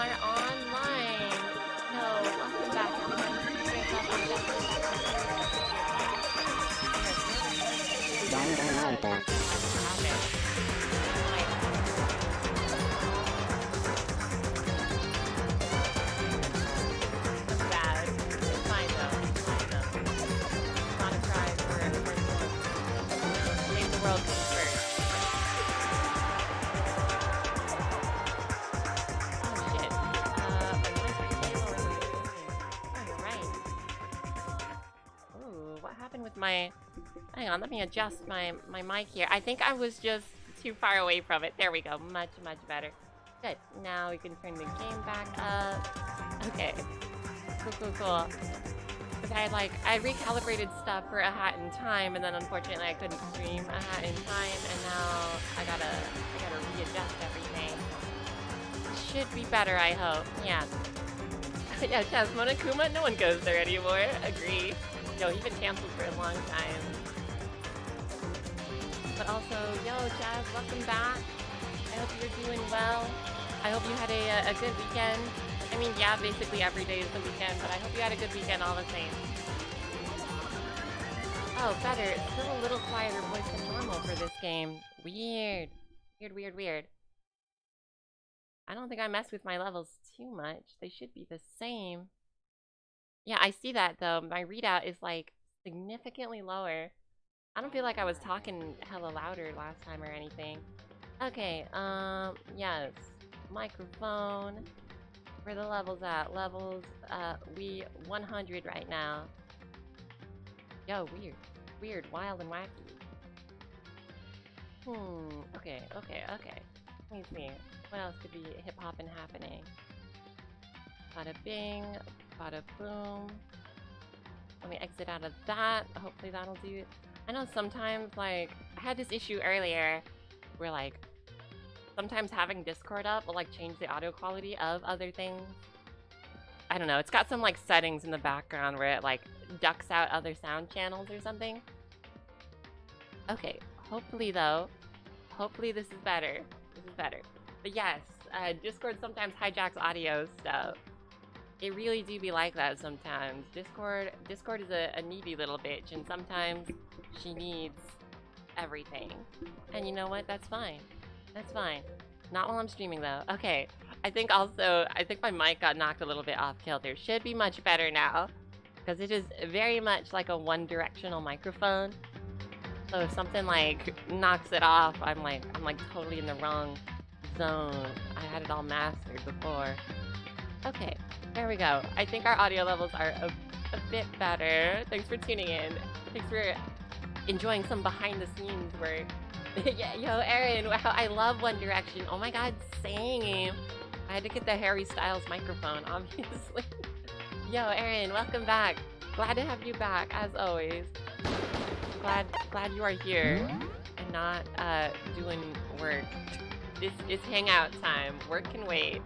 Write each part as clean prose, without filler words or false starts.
are online. No, welcome back, everyone. Danganronpa. That's bad. It's fine though. It's fine though. Not a cry for save the world comes first. Oh shit. Oh, you're right. Ooh, what happened with my... Hang on, let me adjust my mic here. I think I was just too far away from it. There we go. Much, much better. Good. Now we can turn the game back up. Okay. Cool. Because I recalibrated stuff for A Hat in Time, and then unfortunately I couldn't stream A Hat in Time, and now I gotta readjust everything. Should be better, I hope. Yeah. Yeah, Chaz, Monokuma, no one goes there anymore. Agree. Yo, he been canceled for a long time. But also, yo, Chaz, welcome back. I hope you're doing well. I hope you had a good weekend. I mean, yeah, basically every day is the weekend, but I hope you had a good weekend all the same. Oh, better. It's still a little quieter voice than normal for this game. Weird. Weird. I don't think I mess with my levels too much. They should be the same. Yeah, I see that though. My readout is like significantly lower. I don't feel like I was talking hella louder last time or anything. Okay, yes. Microphone. Where the levels at? Levels, we 100 right now. Yo, weird, wild and wacky. Okay. Let me see. What else could be hip-hop and happening? Bada bing, bada boom. Let me exit out of that. Hopefully that'll do it. I know sometimes, like, I had this issue earlier where, like, sometimes having Discord up will, like, change the audio quality of other things. I don't know. It's got some, like, settings in the background where it, like, ducks out other sound channels or something. Okay. Hopefully, though. Hopefully this is better. But yes, Discord sometimes hijacks audio stuff. It really do be like that sometimes. Discord is a needy little bitch, and sometimes she needs everything. And you know what? That's fine. Not while I'm streaming though. Okay. I think my mic got knocked a little bit off kilter. Should be much better now. Because it is very much like a one-directional microphone. So if something like knocks it off, I'm like totally in the wrong zone. I had it all mastered before. Okay. There we go. I think our audio levels are a bit better. Thanks for tuning in. Thanks for enjoying some behind the scenes work. Yeah, yo, Aaron, wow, I love One Direction. Oh my god, same. I had to get the Harry Styles microphone, obviously. Yo, Aaron, welcome back. Glad to have you back, as always. Glad you are here and not doing work. It's hangout time. Work can wait.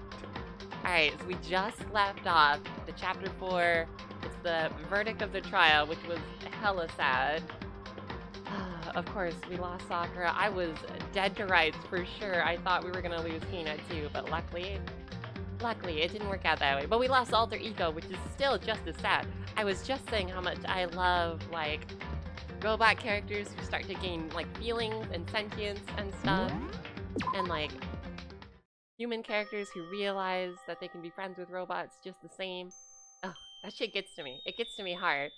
Alright, so we just left off the chapter 4. It's the verdict of the trial, which was hella sad. Of course, we lost Sakura. I was dead to rights for sure. I thought we were gonna lose Hina too, but luckily it didn't work out that way. But we lost Alter Ego, which is still just as sad. I was just saying how much I love, like, robot characters who start to gain, like, feelings and sentience and stuff. And, like, human characters who realize that they can be friends with robots just the same. Oh, that shit gets to me. It gets to me hard.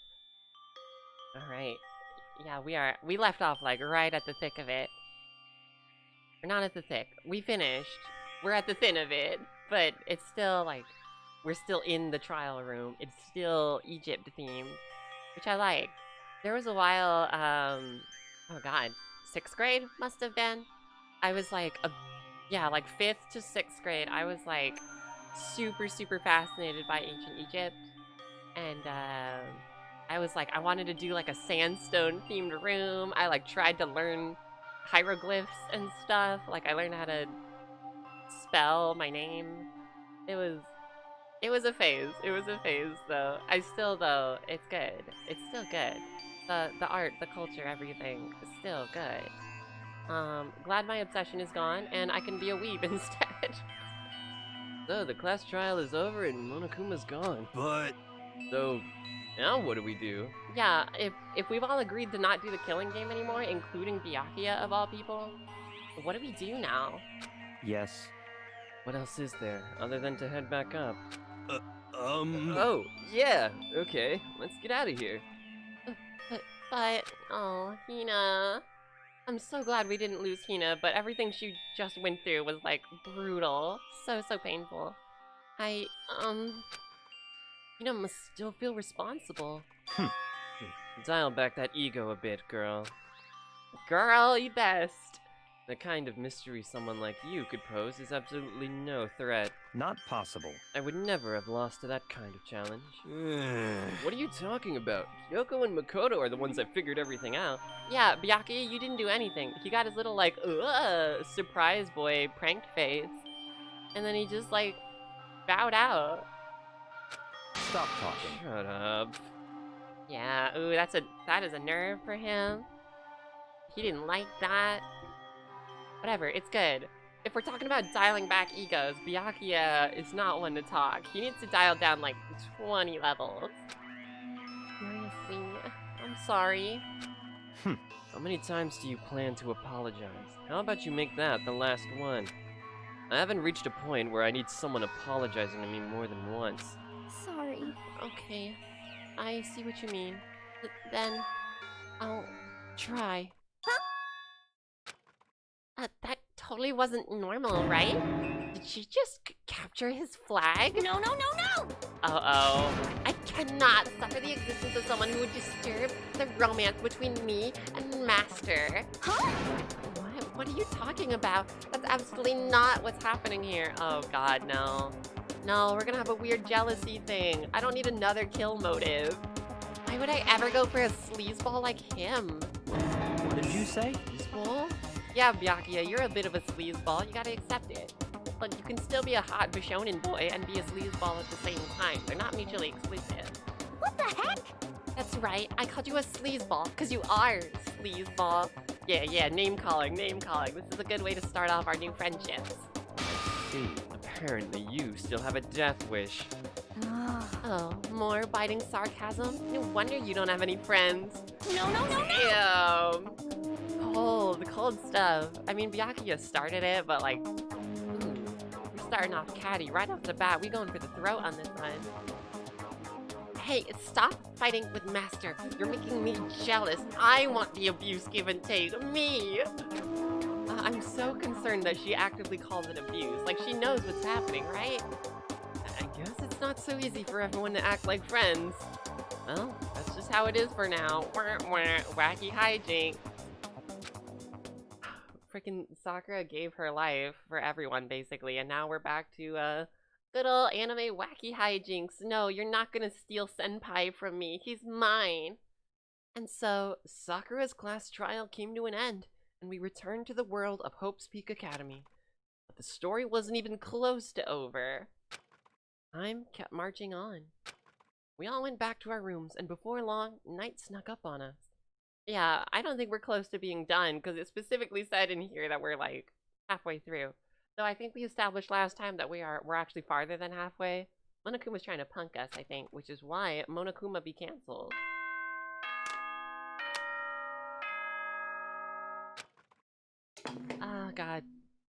Alright. Yeah, we left off, like, right at the thick of it. We're not at the thick. We finished. We're at the thin of it. But it's still, like, we're still in the trial room. It's still Egypt themed, which I like. There was a while, oh god, 6th grade must have been. I was, like, like 5th to 6th grade, I was, like, super fascinated by ancient Egypt. And, I was like, I wanted to do like a sandstone themed room. I like tried to learn hieroglyphs and stuff. Like I learned how to spell my name. It was a phase. It was a phase though. Though, it's good. It's still good. The art, the culture, everything is still good. Glad my obsession is gone and I can be a weeb instead. So, the class trial is over and Monokuma's gone. But So, now what do we do? Yeah, if we've all agreed to not do the killing game anymore, including Byakuya of all people, what do we do now? yes. What else is there, other than to head back up? Um. Oh, yeah, okay, let's get out of here. Oh, Hina. I'm so glad we didn't lose Hina, but everything she just went through was, like, brutal. So painful. Hina must still feel responsible. Dial back that ego a bit, girl. Girl, you best. The kind of mystery someone like you could pose is absolutely no threat. Not possible. I would never have lost to that kind of challenge. What are you talking about? Kyoko and Makoto are the ones that figured everything out. Yeah, Byakuya, you didn't do anything. He got his little, like, surprise boy pranked face. And then he just, like, bowed out. Stop talking. Shut up. Yeah, ooh, that is a nerve for him. He didn't like that. Whatever, it's good. If we're talking about dialing back egos, Byakuya is not one to talk. He needs to dial down like 20 levels. Seriously, I'm sorry. How many times do you plan to apologize? How about you make that the last one? I haven't reached a point where I need someone apologizing to me more than once. Sorry. Okay, I see what you mean. Then, I'll try. That totally wasn't normal, right? Did she just capture his flag? No, no, no, no! Uh-oh. I cannot suffer the existence of someone who would disturb the romance between me and Master. Huh? What are you talking about? That's absolutely not what's happening here. Oh god, no. No, we're gonna have a weird jealousy thing. I don't need another kill motive. Why would I ever go for a sleazeball like him? What did you say? Sleazeball? Yeah, Byakuya, you're a bit of a sleazeball. You gotta accept it. But you can still be a hot Bishonen boy and be a sleazeball at the same time. They're not mutually exclusive. What the heck? That's right. I called you a sleazeball because you are sleazeball. Yeah, name calling. This is a good way to start off our new friendships. See, apparently you still have a death wish. Oh, more biting sarcasm? No wonder you don't have any friends. No, no, no, no! Damn. Cold stuff. I mean, Byakuya started it, but like, we're starting off catty right off the bat. We going for the throat on this one. Hey, stop fighting with Master. You're making me jealous. I want the abuse give and take. Me! I'm so concerned that she actively calls it abuse. Like, she knows what's happening, right? I guess it's not so easy for everyone to act like friends. Well, that's just how it is for now. Wacky hijinks. Freaking Sakura gave her life for everyone, basically, and now we're back to, good old anime wacky hijinks. No, you're not gonna steal Senpai from me. He's mine. And so, Sakura's class trial came to an end, and we returned to the world of Hope's Peak Academy. But the story wasn't even close to over. Time kept marching on. We all went back to our rooms, and before long, night snuck up on us. Yeah, I don't think we're close to being done, because it specifically said in here that we're, like, halfway through. So I think we established last time that we're actually farther than halfway. Monokuma's trying to punk us, I think, which is why Monokuma be cancelled. Oh, God.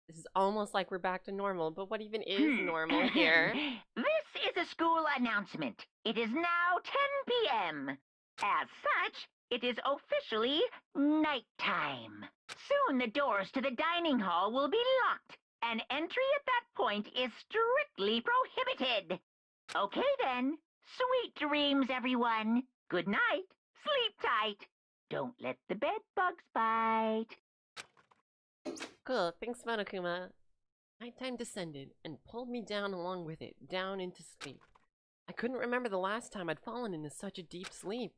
This is almost like we're back to normal, but what even is normal here? This is a school announcement. It is now 10 p.m. As such, it is officially nighttime. Soon the doors to the dining hall will be locked, and entry at that point is strictly prohibited. Okay then. Sweet dreams, everyone. Good night. Sleep tight. Don't let the bed bugs bite. Cool, thanks Monokuma. Nighttime descended and pulled me down along with it, down into sleep. I couldn't remember the last time I'd fallen into such a deep sleep,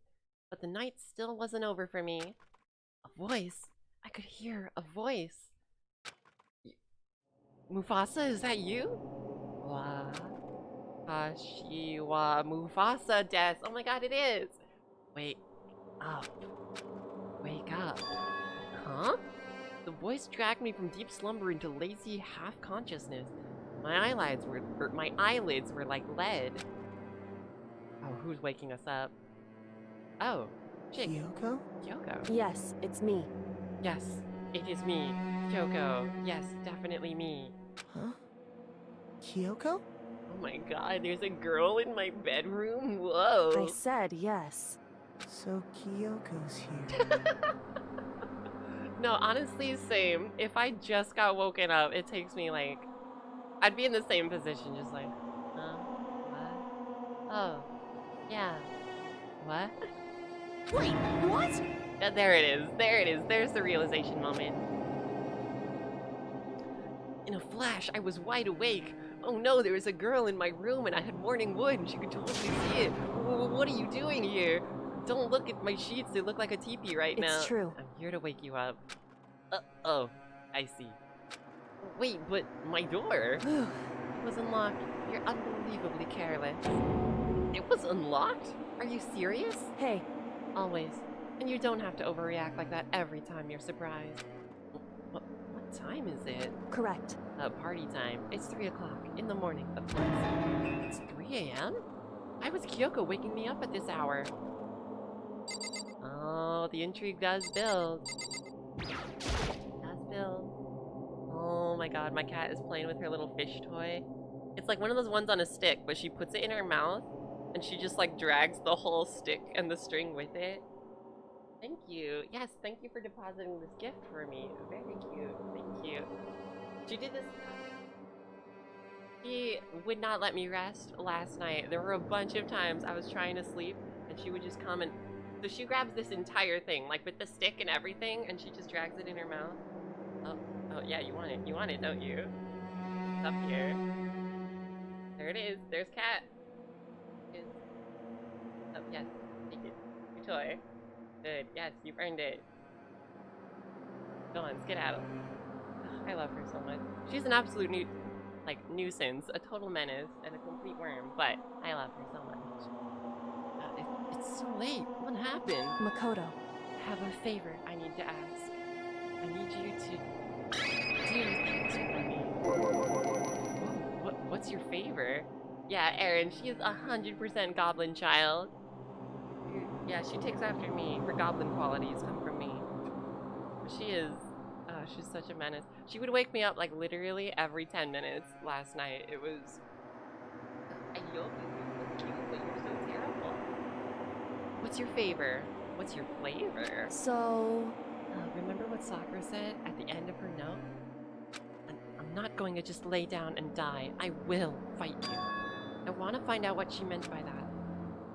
but the night still wasn't over for me. A voice. I could hear a voice. Mufasa, is that you? Wa Hashiwa Mufasa des. Oh my god, it is! Wake up. Wake up. Huh? The voice dragged me from deep slumber into lazy half-consciousness. My eyelids were like lead. Oh, who's waking us up? Oh, chick. Kyoko? Kyoko. Yes, it's me. Yes, it is me, Kyoko. Yes, definitely me. Huh? Kyoko? Oh my god, there's a girl in my bedroom? Whoa. I said yes. So Kyoko's here. No, honestly, same. If I just got woken up, it takes me like... I'd be in the same position, just like... What? Oh. Yeah. What? Wait, what? There it is. There it is. There's the realization moment. In a flash, I was wide awake. Oh no, there was a girl in my room and I had morning wood and she could totally see it. What are you doing here? Don't look at my sheets. They look like a teepee right now. It's true. I'm here to wake you up. Oh, I see. Wait, but my door? It was unlocked. You're unbelievably careless. It was unlocked? Are you serious? Hey, Always. And you don't have to overreact like that every time you're surprised. What time is it? correct. Party time. It's 3 o'clock in the morning, of course. It's 3 a.m.? Why was Kyoko waking me up at this hour? Oh, the intrigue does build. Does build. Oh my god, my cat is playing with her little fish toy. It's like one of those ones on a stick, but she puts it in her mouth, and she just like drags the whole stick and the string with it. Thank you. Yes, thank you for depositing this gift for me. Very cute. Thank you. She did this. She would not let me rest last night. There were a bunch of times I was trying to sleep, and she would just come and... So she grabs this entire thing, like with the stick and everything, and she just drags it in her mouth. Oh yeah, you want it. You want it, don't you? It's up here. There it is. There's Cat. Oh, yes. Take it. Your toy. Good. Yes, you've earned it. Go on, skedaddle. I love her so much. She's an absolute nuisance, a total menace, and a complete worm, but I love her so much. It's so late. What happened? Makoto. I have a favor I need to ask. I need you to do things for me. What's your favor? Yeah, Erin, she is 100% goblin child. Yeah, she takes after me. Her goblin qualities come from me. She is... she's such a menace. She would wake me up like literally every 10 minutes last night. It was... I know you're so cute, but you're so terrible. What's your favor? What's your flavor? So... remember what Sakura said at the end of her note? I'm not going to just lay down and die. I will fight you. I want to find out what she meant by that.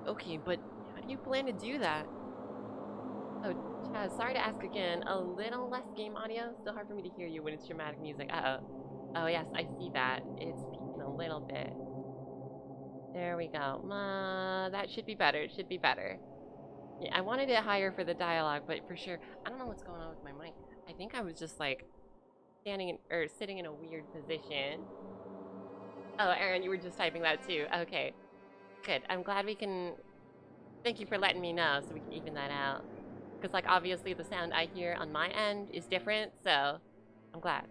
Okay, but how do you plan to do that? Oh, Chaz, sorry to ask again. A little less game audio. Still hard for me to hear you when it's dramatic music. Uh-oh. Oh, yes, I see that. It's peaking a little bit. There we go. That should be better. It should be better. Yeah, I wanted it higher for the dialogue, but for sure, I don't know what's going on with my mic. I think I was just like sitting in a weird position. Oh, Erin, you were just typing that too. Okay, good. I'm glad we can. Thank you for letting me know, so we can even that out. Because like obviously the sound I hear on my end is different, so I'm glad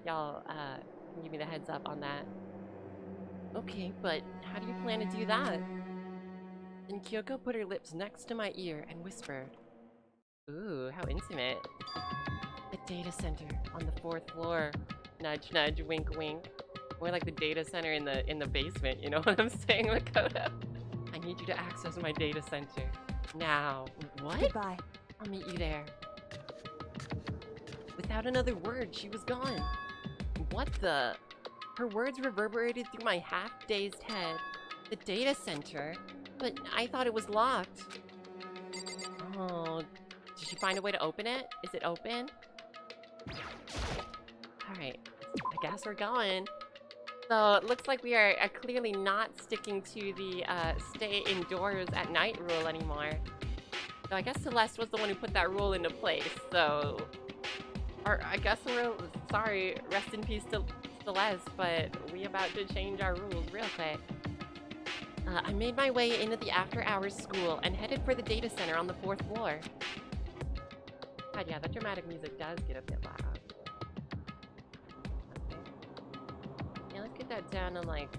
y'all can give me the heads up on that. Okay, but how do you plan to do that? And Kyoko put her lips next to my ear and whispered, "Ooh, how intimate." The data center on the 4th floor. Nudge, nudge, wink, wink. More like the data center in the basement, you know what I'm saying, Makoto? I need you to access my data center. Now. What? Goodbye. I'll meet you there. Without another word, she was gone. What the? Her words reverberated through my half-dazed head. The data center? But I thought it was locked. Oh, did she find a way to open it? Is it open? Alright, I guess we're going. So it looks like we are clearly not sticking to the stay indoors at night rule anymore. So I guess Celeste was the one who put that rule into place, so... Or I guess we're... Sorry, rest in peace to Celeste, but we about to change our rules real quick. I made my way into the after-hours school and headed for the data center on the 4th floor. God, yeah, that dramatic music does get a bit loud. Okay. Yeah, let's get put that down on like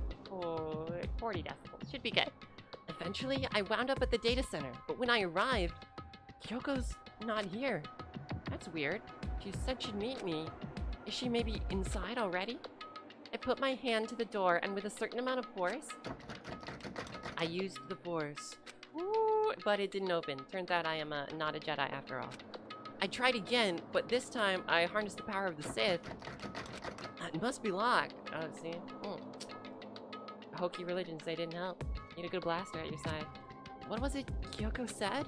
40 decibels. Should be good. Eventually, I wound up at the data center, but when I arrived, Kyoko's not here. That's weird. She said she'd meet me. Is she maybe inside already? I put my hand to the door, and with a certain amount of force, I used the force. Ooh, but it didn't open. Turns out I am not a Jedi after all. I tried again, but this time I harnessed the power of the Sith. It must be locked. Oh, see? Hokey religions, they didn't help. Need a good blaster at your side. What was it Kyoko said?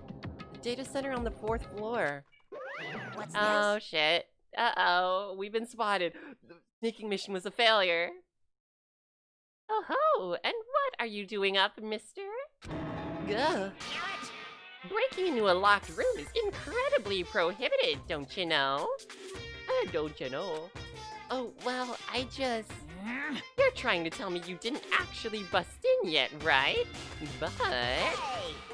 The data center on the 4th floor. What's Oh, this? shit. Uh-oh. We've been spotted. The sneaking mission was a failure. Oh-ho! And what are you doing up, mister? Gah. Breaking into a locked room is incredibly prohibited, don't you know? Don't you know? Oh, well, I just... You're trying to tell me you didn't actually bust in yet, right? But... Hey!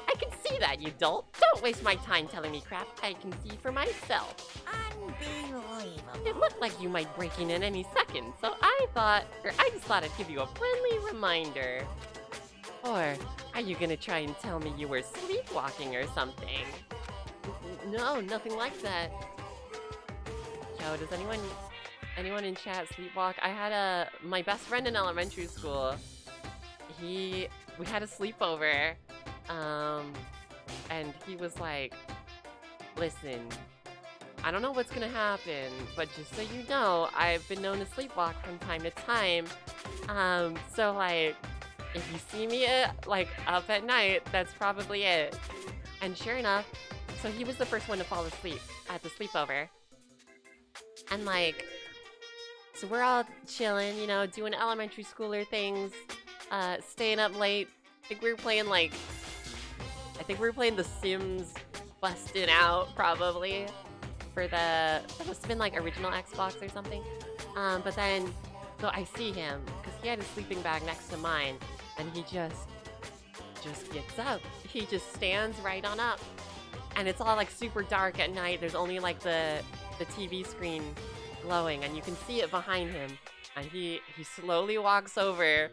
I can see that, you dolt. Don't waste my time telling me crap. I can see for myself. Unbelievable. It looked like you might break in at any second, so I just thought I'd give you a friendly reminder. Or are you gonna try and tell me you were sleepwalking or something? No, nothing like that. Yo, does anyone in chat sleepwalk? I had my best friend in elementary school. We had a sleepover, and he was like, listen, I don't know what's gonna happen, but just so you know, I've been known to sleepwalk from time to time. So like, if you see me up at night, that's probably it. And sure enough, so he was the first one to fall asleep at the sleepover. And like, so we're all chilling, you know, doing elementary schooler things, staying up late. I think we were playing The Sims Busted Out, probably. For that must have been like original Xbox or something. But then, so I see him, because he had his sleeping bag next to mine, and he just gets up. He just stands right on up. And it's all like super dark at night. There's only like the TV screen glowing, and you can see it behind him. And he slowly walks over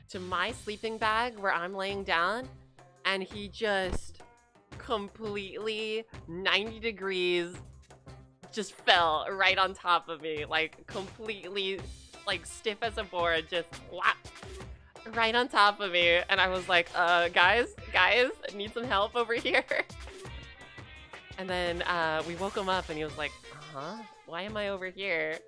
to my sleeping bag where I'm laying down, and he just completely 90 degrees just fell right on top of me, like completely like stiff as a board, just whap, right on top of me. And I was like, guys, need some help over here. And then we woke him up, and he was like, why am I over here?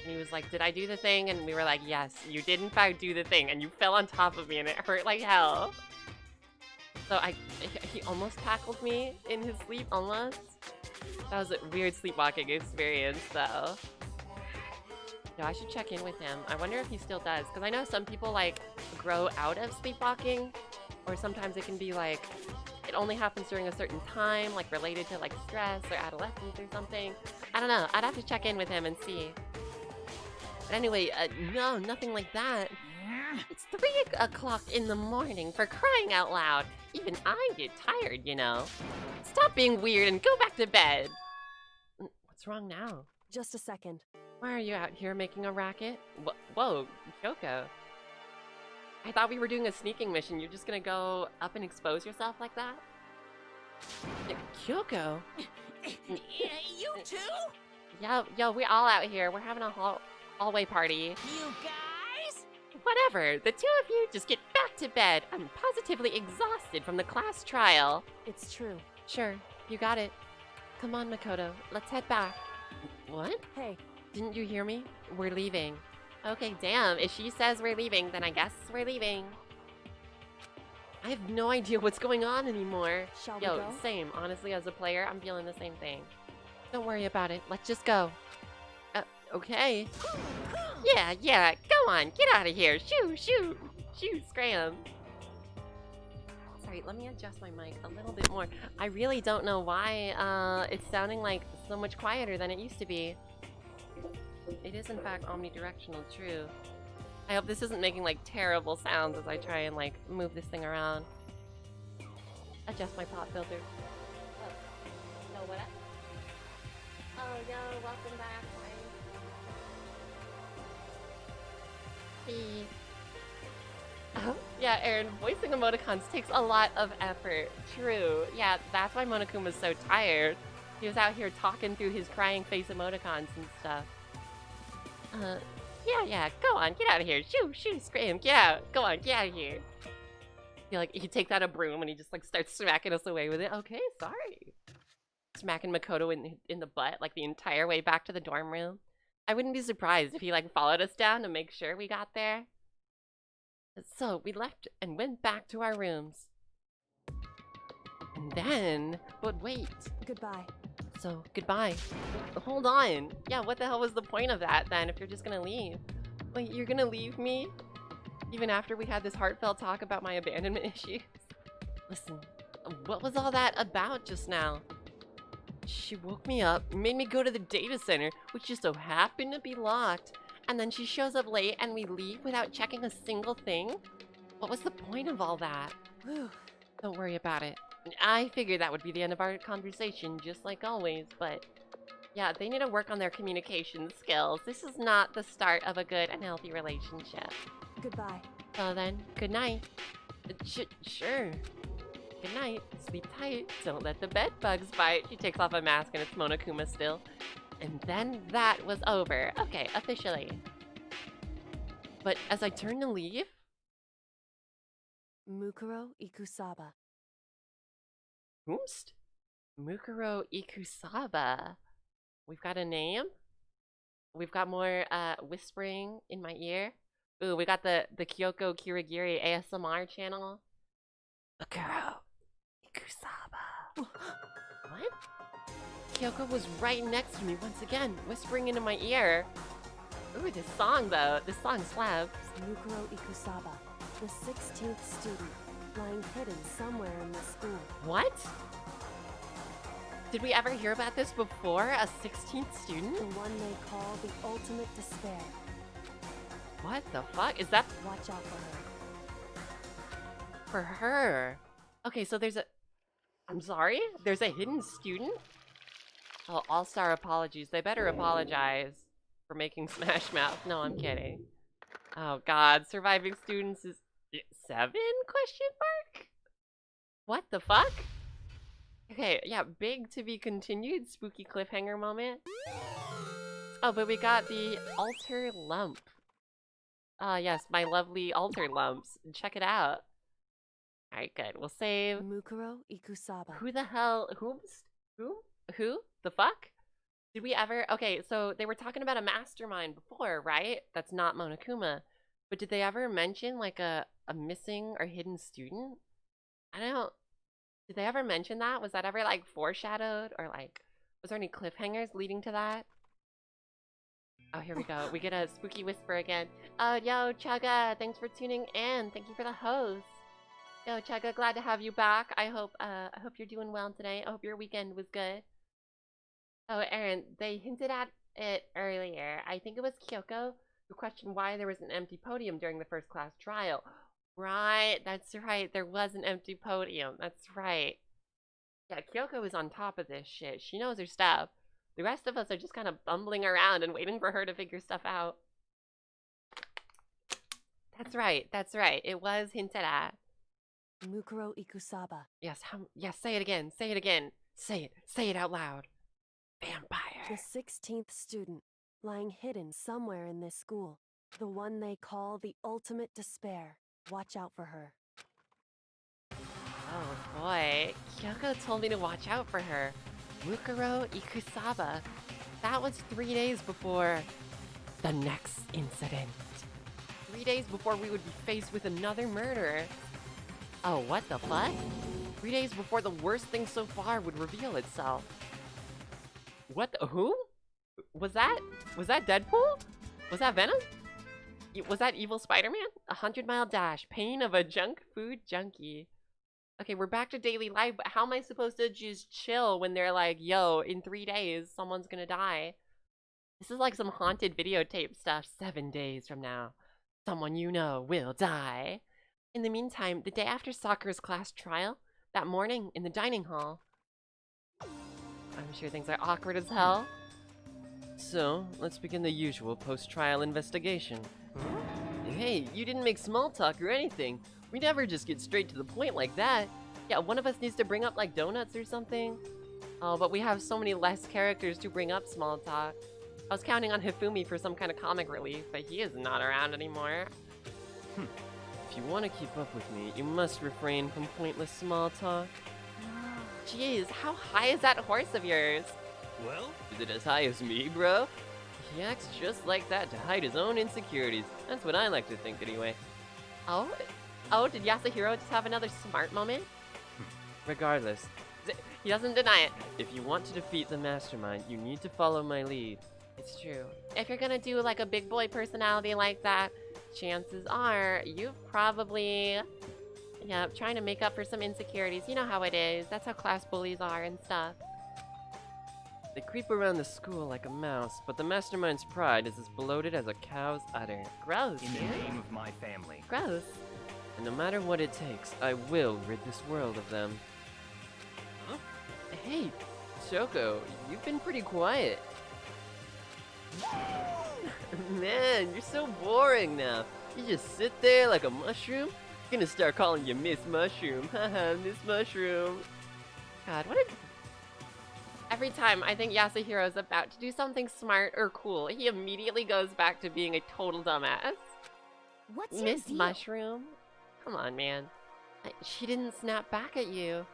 And he was like, did I do the thing? And we were like, yes, you did in fact do the thing, and you fell on top of me, and it hurt like hell. So he almost tackled me in his sleep, almost. That was a weird sleepwalking experience, though. No, I should check in with him. I wonder if he still does, because I know some people, like, grow out of sleepwalking, or sometimes it can be, like, it only happens during a certain time, like, related to, like, stress or adolescence or something. I don't know. I'd have to check in with him and see. But anyway, no, nothing like that. It's 3 o'clock in the morning, for crying out loud. Even I get tired, you know. Stop being weird and go back to bed. What's wrong now? Just a second. Why are you out here making a racket? Whoa, Kyoko. I thought we were doing a sneaking mission. You're just gonna go up and expose yourself like that? Kyoko? You too? Yo, we're all out here. We're having a hallway party. You guys? Whatever. The two of you just get back to bed. I'm positively exhausted from the class trial. It's true. Sure, you got it. Come on, Makoto. Let's head back. What? Hey, Didn't you hear me? We're leaving. Okay, damn. If she says we're leaving, then I guess we're leaving. I have no idea what's going on anymore. shall we Yo, go? same. Honestly, as a player, I'm feeling the same thing. Don't worry about it. Let's just go. Okay. Yeah. Go on. Get out of here. Shoot, scram. Sorry, let me adjust my mic a little bit more. I really don't know why it's sounding like so much quieter than it used to be. It is in fact omnidirectional, true. I hope this isn't making like terrible sounds as I try and like move this thing around. Adjust my pop filter. Oh, no, what up? Oh, yo, welcome back, guys. Hey. Yeah, Aaron, voicing emoticons takes a lot of effort. True. Yeah, that's why Monokuma's so tired. He was out here talking through his crying face emoticons and stuff. Yeah, go on, get out of here. Shoo, scream, get out. Go on, get out of here. He takes out a broom and he just like starts smacking us away with it. Okay, sorry. Smacking Makoto in the butt like the entire way back to the dorm room. I wouldn't be surprised if he like followed us down to make sure we got there. So we left and went back to our rooms. And then, but wait. Goodbye. So, goodbye. Hold on. Yeah, what the hell was the point of that then if you're just gonna leave? Wait, you're gonna leave me? Even after we had this heartfelt talk about my abandonment issues? Listen, what was all that about just now? She woke me up, made me go to the data center, which just so happened to be locked. And then she shows up late and we leave without checking a single thing? What was the point of all that? Whew. Don't worry about it. I figured that would be the end of our conversation, just like always, but yeah, they need to work on their communication skills. This is not the start of a good and healthy relationship. Goodbye. So then, good night. Sure. Good night. Sleep tight. Don't let the bed bugs bite. She takes off a mask and it's Monokuma still. And then that was over. Okay, officially. But as I turn to leave... Mukuro Ikusaba. Whomst? Mukuro Ikusaba. We've got a name. We've got more whispering in my ear. Ooh, we got the Kyoko Kirigiri ASMR channel. Mukuro Ikusaba. What? Kyoko was right next to me once again, whispering into my ear. Ooh, this song though. This song slaps. Mukuro Ikusaba, the 16th student, lying hidden somewhere in the school. What? Did we ever hear about this before? A 16th student? The one they call the ultimate despair. What the fuck? Is that Watch out for her. for her? Okay, so there's a... I'm sorry? There's a hidden student? Oh, all-star apologies. They better apologize for making Smash Mouth. No, I'm kidding. Oh god, surviving students is 7? Question mark? What the fuck? Okay, yeah, big to be continued spooky cliffhanger moment. Oh, but we got the altar lump. Ah, yes, my lovely altar lumps. Check it out. Alright, good. We'll save. Mukuro Ikusaba. Who the hell? Who? The fuck? Did we ever? Okay, so they were talking about a mastermind before, right? That's not Monokuma. But did they ever mention like a missing or hidden student? I don't. Did they ever mention that? Was that ever like foreshadowed or like was there any cliffhangers leading to that? Oh, here we go. We get a spooky whisper again. Oh, yo, Chugga, thanks for tuning in. Thank you for the host. Yo, Chugga, glad to have you back. I hope you're doing well today. I hope your weekend was good. Oh, Aaron, they hinted at it earlier. I think it was Kyoko who questioned why there was an empty podium during the first class trial. Right, that's right. There was an empty podium. That's right. Yeah, Kyoko is on top of this shit. She knows her stuff. The rest of us are just kind of bumbling around and waiting for her to figure stuff out. That's right. That's right. It was hinted at. Mukuro Ikusaba. Yes, yes, say it again. Say it again. Say it out loud. Vampire. The 16th student, lying hidden somewhere in this school. The one they call the ultimate despair. Watch out for her. Oh boy. Kyoko told me to watch out for her. Mukuro Ikusaba. That was 3 days before the next incident. 3 days before we would be faced with another murder. Oh, what the fuck? 3 days before the worst thing so far would reveal itself. What the, who? Was that Deadpool? Was that Venom? Was that Evil Spider-Man? 100-mile dash. Pain of a junk food junkie. Okay, we're back to daily life, but how am I supposed to just chill when they're like, yo, in 3 days, someone's gonna die? This is like some haunted videotape stuff. 7 days from now, someone you know will die. In the meantime, the day after Sakura's class trial, that morning in the dining hall. I'm sure things are awkward as hell. So, let's begin the usual post-trial investigation. Hey, you didn't make small talk or anything. We never just get straight to the point like that. Yeah, one of us needs to bring up like donuts or something. Oh, but we have so many less characters to bring up small talk. I was counting on Hifumi for some kind of comic relief, but he is not around anymore. If you want to keep up with me, you must refrain from pointless small talk. Jeez, how high is that horse of yours? Well, is it as high as me, bro? He acts just like that to hide his own insecurities. That's what I like to think anyway. Oh, did Yasuhiro just have another smart moment? Regardless, He doesn't deny it. if you want to defeat the mastermind, you need to follow my lead. It's true. If you're gonna do like a big boy personality like that, chances are you've probably, yeah, trying to make up for some insecurities. You know how it is. That's how class bullies are and stuff. They creep around the school like a mouse, but the mastermind's pride is as bloated as a cow's udder. Gross, In the dude. name of my family. Gross. And no matter what it takes, I will rid this world of them. Huh? Hey, Shoko, you've been pretty quiet. Man, you're so boring now. You just sit there like a mushroom? Gonna start calling you Miss Mushroom. Haha, Miss Mushroom. God, what a... Every time I think Yasuhiro is about to do something smart or cool, he immediately goes back to being a total dumbass. What's your Miss deal? Mushroom? Come on, man. She didn't snap back at you.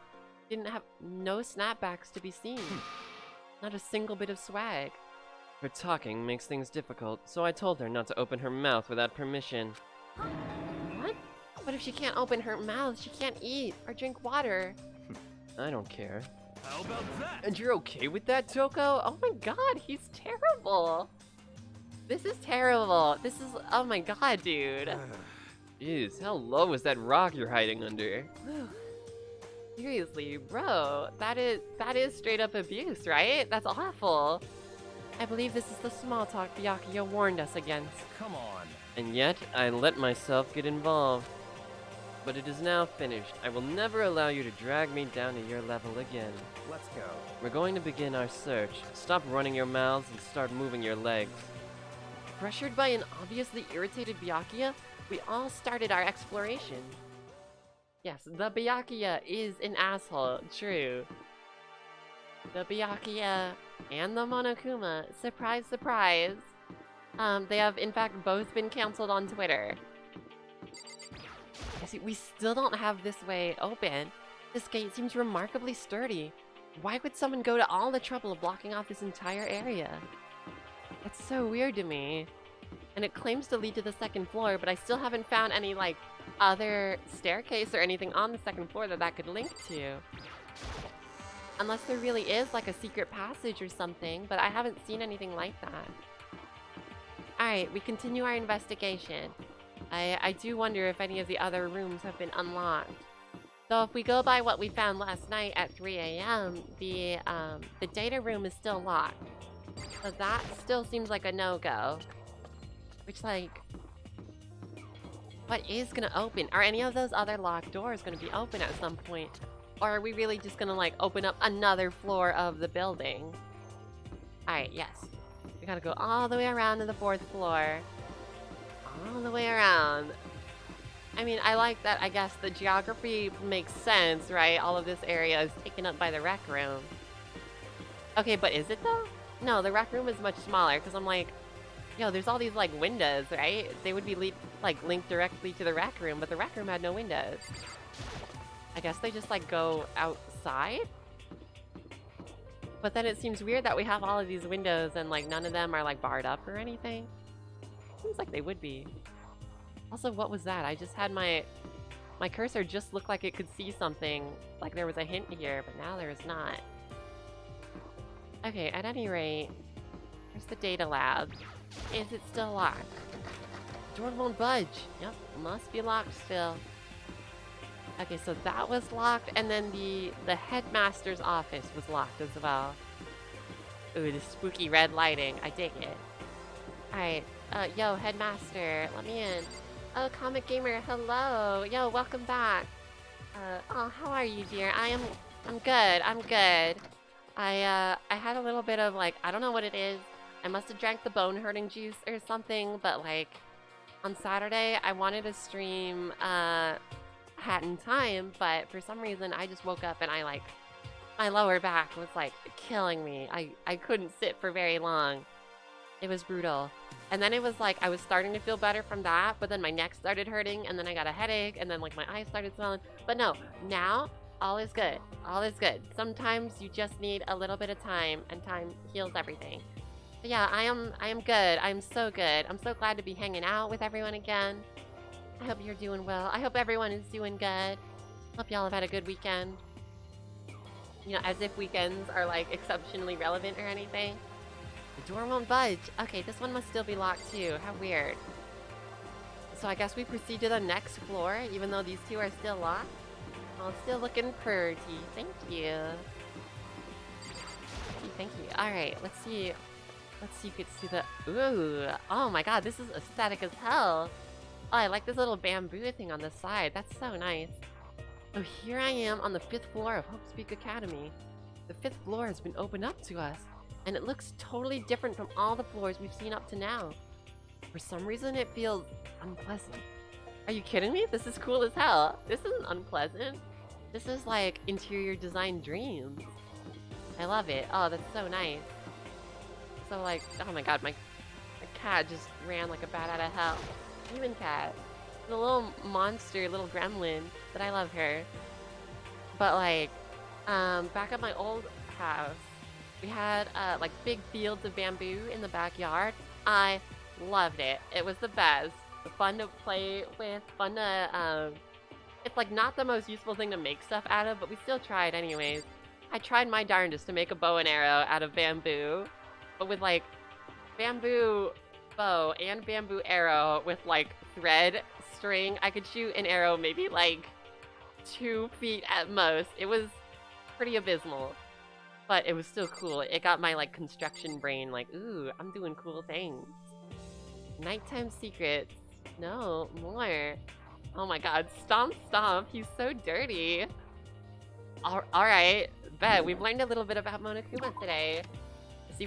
Didn't have no snapbacks to be seen. Not a single bit of swag. Her talking makes things difficult, so I told her not to open her mouth without permission. What? But if she can't open her mouth, she can't eat or drink water. I don't care. How about that? And you're okay with that, Toko? Oh my god, he's terrible. This is terrible. This is, oh my god, dude. Jeez, how low is that rock you're hiding under? Seriously, bro, that is straight up abuse, right? That's awful. I believe this is the small talk Byakuya warned us against. Come on. And yet, I let myself get involved. But it is now finished. I will never allow you to drag me down to your level again. Let's go. We're going to begin our search. Stop running your mouths and start moving your legs. Pressured by an obviously irritated Byakuya, we all started our exploration. Yes, the Byakuya is an asshole, true. The Byakuya and the Monokuma, surprise, surprise. They have in fact both been cancelled on Twitter. You see, we still don't have this way open. This gate seems remarkably sturdy. Why would someone go to all the trouble of blocking off this entire area? It's so weird to me. And it claims to lead to the second floor, but I still haven't found any, like, other staircase or anything on the second floor that could link to. Unless there really is, like, a secret passage or something, but I haven't seen anything like that. Alright, we continue our investigation. I do wonder if any of the other rooms have been unlocked. So if we go by what we found last night at 3 a.m., the data room is still locked. So that still seems like a no-go. Which, like, what is gonna open? Are any of those other locked doors gonna be open at some point? Or are we really just gonna, like, open up another floor of the building? Alright, yes. We gotta go all the way around to the 4th floor. All the way around. I mean, I like that, I guess, the geography makes sense, right? All of this area is taken up by the rec room. Okay, but is it though? No, the rec room is much smaller, because I'm like, yo, there's all these, like, windows, right? They would be, linked directly to the rec room, but the rec room had no windows. I guess they just, like, go outside? But then it seems weird that we have all of these windows and, like, none of them are, like, barred up or anything. Seems like they would be. Also, what was that? I just had my cursor just looked like it could see something, like there was a hint here, but now there is not. Okay, at any rate, here's the data lab. Is it still locked? Door won't budge. Yep, must be locked still. Okay, so that was locked, and then the headmaster's office was locked as well. Ooh, the spooky red lighting. I dig it. Alright, yo, headmaster, let me in. Oh, Comic Gamer, hello. Yo, welcome back. Oh, how are you, dear? I'm good. I had a little bit of, like, I don't know what it is. I must have drank the bone-hurting juice or something, but, like, on Saturday, I wanted to stream, hat in time, but for some reason I just woke up and I like, my lower back was like killing me. I couldn't sit for very long. It was brutal. And then it was like I was starting to feel better from that, but then my neck started hurting, and then I got a headache, and then like my eyes started swelling. But no, now all is good. All is good. Sometimes you just need a little bit of time, and time heals everything. But yeah, I am good. I'm so good. I'm so glad to be hanging out with everyone again. I hope you're doing well. I hope everyone is doing good. Hope y'all have had a good weekend. You know, as if weekends are like exceptionally relevant or anything. The door won't budge. Okay, this one must still be locked too. How weird. So I guess we proceed to the next floor, even though these two are still locked. Oh, still looking pretty. Thank you. Thank you. Alright, let's see. Let's see if you can see the... Ooh. Oh my god, this is aesthetic as hell. Oh, I like this little bamboo thing on the side. That's so nice. So here I am on the 5th floor of Hope's Peak Academy. The 5th floor has been opened up to us, and it looks totally different from all the floors we've seen up to now. For some reason, it feels unpleasant. Are you kidding me? This is cool as hell. This isn't unpleasant. This is like interior design dreams. I love it. Oh, that's so nice. So like, oh my god, my cat just ran like a bat out of hell. Human cat. The little monster, little gremlin, but I love her. But like, back at my old house, we had like big fields of bamboo in the backyard. I loved it. It was the best. Fun to play with, fun to, it's like not the most useful thing to make stuff out of, but we still tried anyways. I tried my darndest to make a bow and arrow out of bamboo, but with like bamboo bow and bamboo arrow with like thread string, I could shoot an arrow maybe like 2 feet at most. It was pretty abysmal, but it was still cool. It got my like construction brain like, ooh, I'm doing cool things. Nighttime secrets. No, more. Oh my god, Stomp Stomp, he's so dirty. Alright, bet. We've learned a little bit about Monokuma today. See,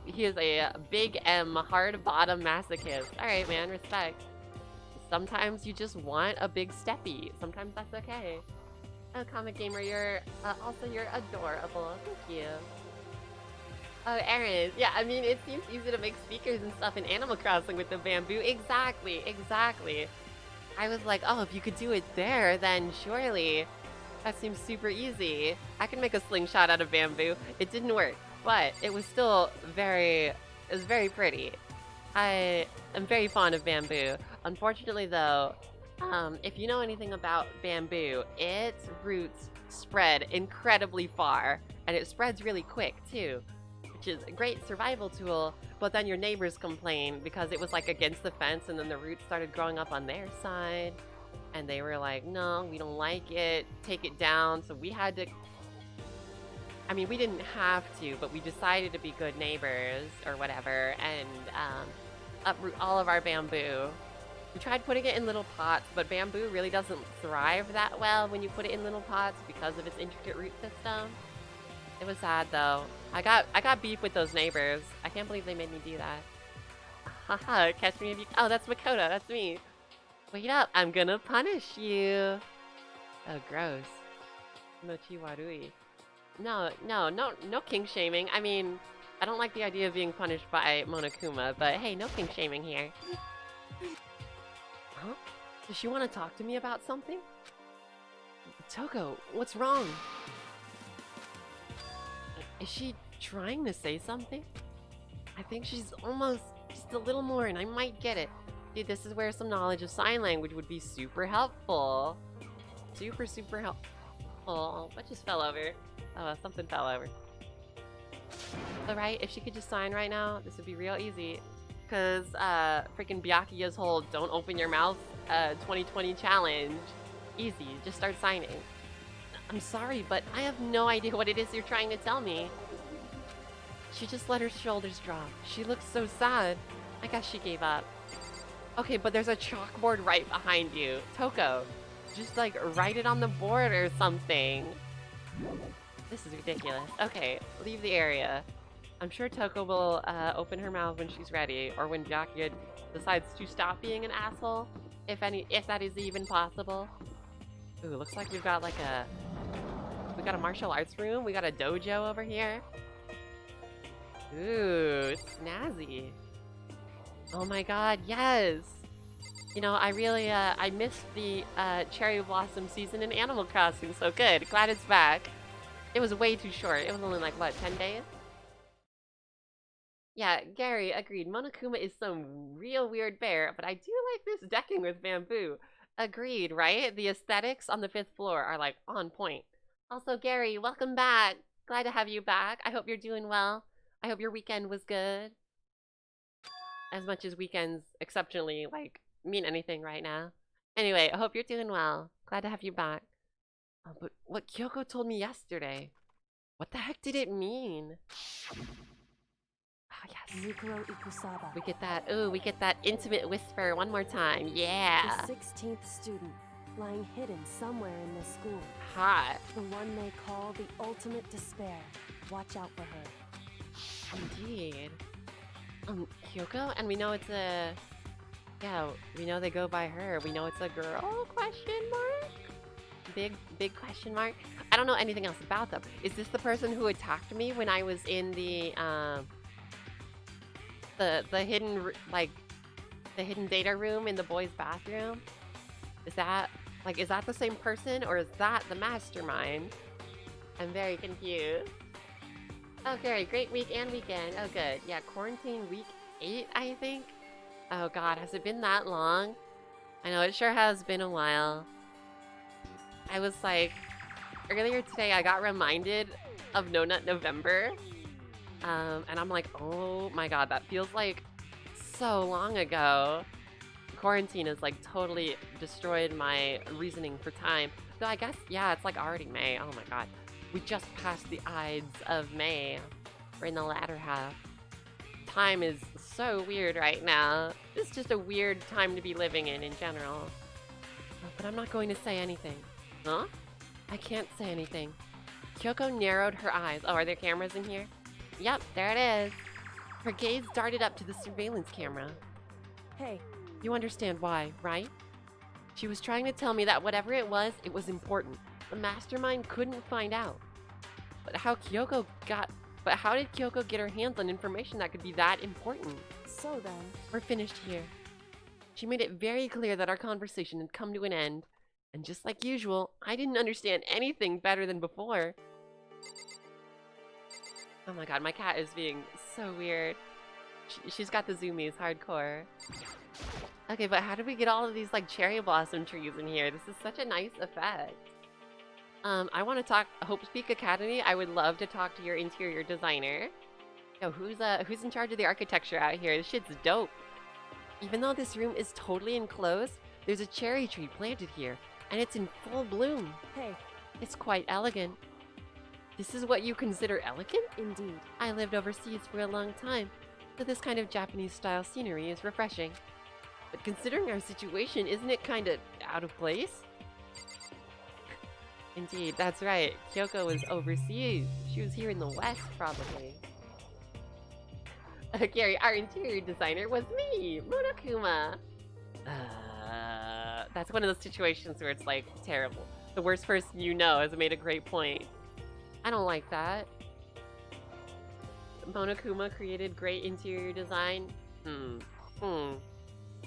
he is a big M, hard bottom masochist. Alright, man, respect. Sometimes you just want a big steppy. Sometimes that's okay. Oh, Comic Gamer, you're adorable. Thank you. Oh, Aaron. Yeah, I mean, it seems easy to make speakers and stuff in Animal Crossing with the bamboo. Exactly, exactly. I was like, oh, if you could do it there, then surely that seems super easy. I can make a slingshot out of bamboo. It didn't work, but it was still very pretty. I am very fond of bamboo. Unfortunately, though, if you know anything about bamboo, its roots spread incredibly far, and it spreads really quick, too. Which is a great survival tool, but then your neighbors complain because it was like against the fence and then the roots started growing up on their side and they were like, no, we don't like it, take it down. So we had to, I mean, we didn't have to, but we decided to be good neighbors or whatever and uproot all of our bamboo. We tried putting it in little pots, but bamboo really doesn't thrive that well when you put it in little pots because of its intricate root system. It was sad though. I got beef with those neighbors. I can't believe they made me do that. Haha, catch me if you... Oh, that's Makoto, that's me. Wait up, I'm gonna punish you. Oh, gross. Mochi warui. No king shaming. I mean, I don't like the idea of being punished by Monokuma, but hey, no king shaming here. Huh? Does she want to talk to me about something? Toko, what's wrong? Is she trying to say something? I think she's almost just a little more and I might get it. Dude, this is where some knowledge of sign language would be super helpful. Super helpful. What just fell over? Oh, something fell over. But right, if she could just sign right now, this would be real easy. Because freaking Byakuya's whole don't open your mouth 2020 challenge. Easy, just start signing. I'm sorry, but I have no idea what it is you're trying to tell me. She just let her shoulders drop. She looks so sad. I guess she gave up. Okay, but there's a chalkboard right behind you. Toko, just like write it on the board or something. This is ridiculous. Okay, leave the area. I'm sure Toko will open her mouth when she's ready, or when Byakuya decides to stop being an asshole, if that is even possible. Ooh, looks like we've got like a... We got a martial arts room. We got a dojo over here. Ooh, snazzy. Oh my god, yes! You know, I really, I missed the cherry blossom season in Animal Crossing, so good. Glad it's back. It was way too short. It was only like, what, 10 days? Yeah, Gary, agreed. Monokuma is some real weird bear, but I do like this decking with bamboo. Agreed, right? The aesthetics on the 5th floor are like on point. Also, Gary, welcome back. Glad to have you back. I hope you're doing well. I hope your weekend was good. As much as weekends exceptionally, like, mean anything right now. Anyway, I hope you're doing well. Glad to have you back. Oh, but what Kyoko told me yesterday, what the heck did it mean? Oh, yes. Mikuro Ikusaba, We get that, ooh, we get that intimate whisper one more time. Yeah. the 16th student, lying hidden somewhere in this school. Hot. The one they call the ultimate despair. Watch out for her. Indeed. Kyoko? And we know it's a... Yeah, we know they go by her. We know it's a girl? Question mark? Big question mark? I don't know anything else about them. Is this the person who attacked me when I was in the hidden, like, the hidden data room in the boys' bathroom? Is that the same person, or is that the mastermind? I'm very confused. Oh, Gary, great week and weekend. Oh, good. Yeah, quarantine week 8, I think. Oh, God, has it been that long? I know, it sure has been a while. I was like, earlier today, I got reminded of No Nut November. And I'm like, oh my God, that feels like so long ago. Quarantine has like totally destroyed my reasoning for time. So I guess, yeah, it's like already May. Oh my God. We just passed the Ides of May. We're in the latter half. Time is so weird right now. It's just a weird time to be living in general. Oh, but I'm not going to say anything. Huh? I can't say anything. Kyoko narrowed her eyes. Oh, are there cameras in here? Yep, there it is. Her gaze darted up to the surveillance camera. Hey, You understand why, right? She was trying to tell me that whatever it was important. The mastermind couldn't find out. But how did Kyoko get her hands on information that could be that important? so then, We're finished here. She made it very clear that our conversation had come to an end. And just like usual, I didn't understand anything better than before. Oh my God, my cat is being so weird. She's got the zoomies hardcore. Okay, but how did we get all of these like cherry blossom trees in here? This is such a nice effect. I want to talk Hope Peak Academy. I would love to talk to your interior designer. Yo, who's in charge of the architecture out here? This shit's dope. Even though this room is totally enclosed, there's a cherry tree planted here, and it's in full bloom. hey, It's quite elegant. This is what you consider elegant? indeed. I lived overseas for a long time, so this kind of Japanese-style scenery is refreshing. But considering our situation, isn't it kind of out of place? Indeed, that's right. Kyoko was overseas. She was here in the West, probably. Gary, our interior designer was me, Monokuma. That's one of those situations where it's like terrible. The worst person you know has made a great point. I don't like that. Monokuma created great interior design.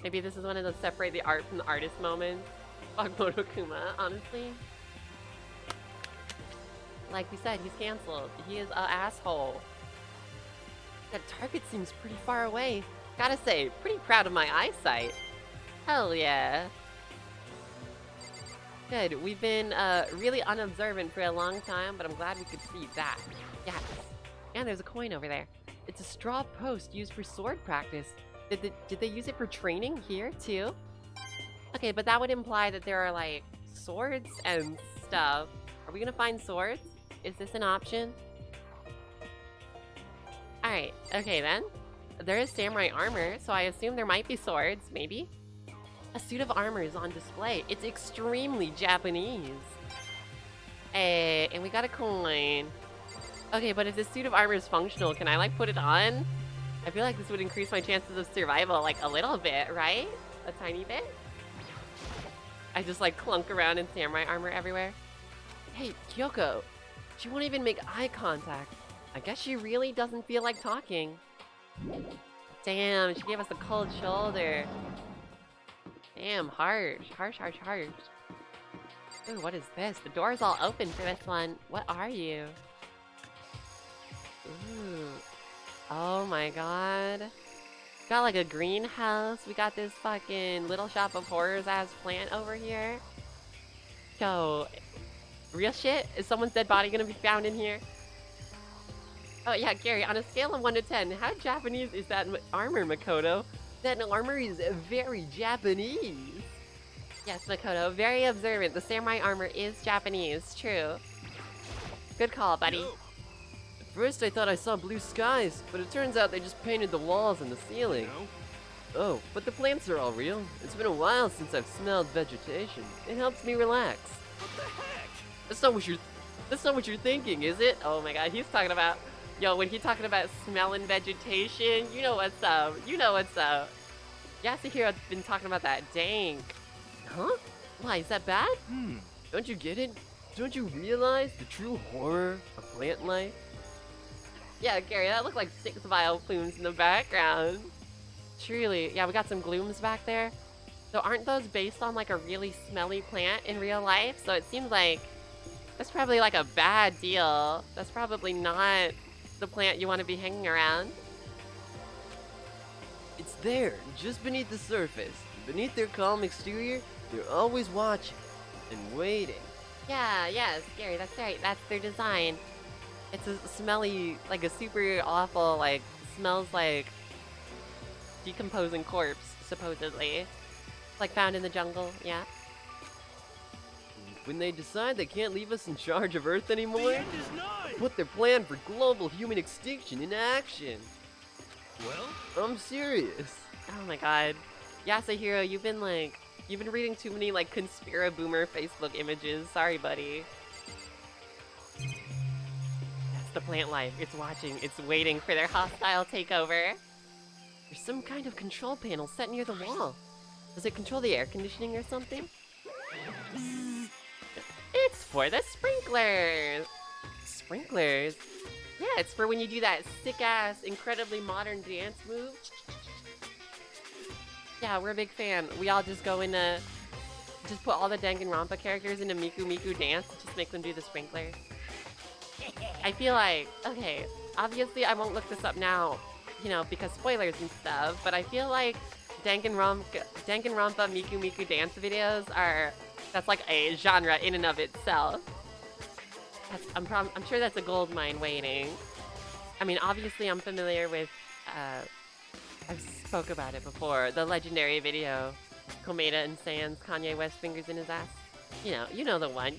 Maybe this is one of those separate the art from the artist moments. Fuck Monokuma, honestly. Like we said, he's canceled. He is an asshole. That target seems pretty far away. Gotta say, pretty proud of my eyesight. Hell yeah. Good, we've been really unobservant for a long time, but I'm glad we could see that. Yes. And there's a coin over there. It's a straw post used for sword practice. Did they use it for training here, too? Okay, but that would imply that there are, like, swords and stuff. Are we gonna find swords? Is this an option? Alright, okay then. There is samurai armor, so I assume there might be swords, maybe? A suit of armor is on display. It's extremely Japanese. Hey, and we got a coin. Okay, but if this suit of armor is functional, can I, like, put it on? I feel like this would increase my chances of survival, like, a little bit, right? A tiny bit? I just like clunk around in samurai armor everywhere. Hey, Kyoko, she won't even make eye contact. I guess she really doesn't feel like talking. Damn, she gave us a cold shoulder. Damn, harsh. Harsh. Ooh, what is this? The door's all open for this one. What are you? Ooh. Oh my god. Got like a greenhouse. We got this fucking Little Shop of Horrors ass plant over here. Yo, real shit? Is someone's dead body gonna be found in here? Oh yeah, Gary, on a scale of 1 to 10, how Japanese is that armor, Makoto? That armor is very Japanese. Yes, Makoto, very observant. The samurai armor is Japanese, true. Good call, buddy. At first I thought I saw blue skies, but it turns out they just painted the walls and the ceiling. Oh, but the plants are all real. It's been a while since I've smelled vegetation. It helps me relax. What the heck? That's not what you're thinking, is it? Oh my god, he's talking about... Yo, when he's talking about smelling vegetation, you know what's up. You know what's up. Yasuhiro's been talking about that dank. Huh? Why, is that bad? Don't you get it? Don't you realize the true horror of plant life? Yeah, Gary, that looked like 6 vile plumes in the background. Truly. Yeah, we got some glooms back there. So aren't those based on like a really smelly plant in real life? So it seems like that's probably like a bad deal. That's probably not the plant you want to be hanging around. It's there, just beneath the surface. Beneath their calm exterior, they're always watching and waiting. Yeah, yes, Gary, that's right. That's their design. It's a smelly, like a super awful, like, smells like decomposing corpse, supposedly. Like found in the jungle, yeah. When they decide they can't leave us in charge of Earth The anymore, end is nigh! put their plan for global human extinction in action. Well, I'm serious. Oh my god. Yasuhiro, you've been reading too many, like, conspira boomer Facebook images. Sorry, buddy. That's the plant life. It's watching. It's waiting for their hostile takeover. There's some kind of control panel set near the wall. Does it control the air conditioning or something? It's for the sprinklers! Sprinklers? Yeah, it's for when you do that sick-ass, incredibly modern dance move. Yeah, we're a big fan. We all just go into... Just put all the Danganronpa characters into Miku Miku dance, just make them do the sprinklers. I feel like... Okay, obviously I won't look this up now, you know, because spoilers and stuff, but I feel like Danganronpa Miku Miku dance videos are... That's like a genre in and of itself. I'm sure that's a gold mine waiting. I mean, obviously I'm familiar with, I've spoke about it before, the legendary video, Komeda and Sans, Kanye West fingers in his ass. You know the one,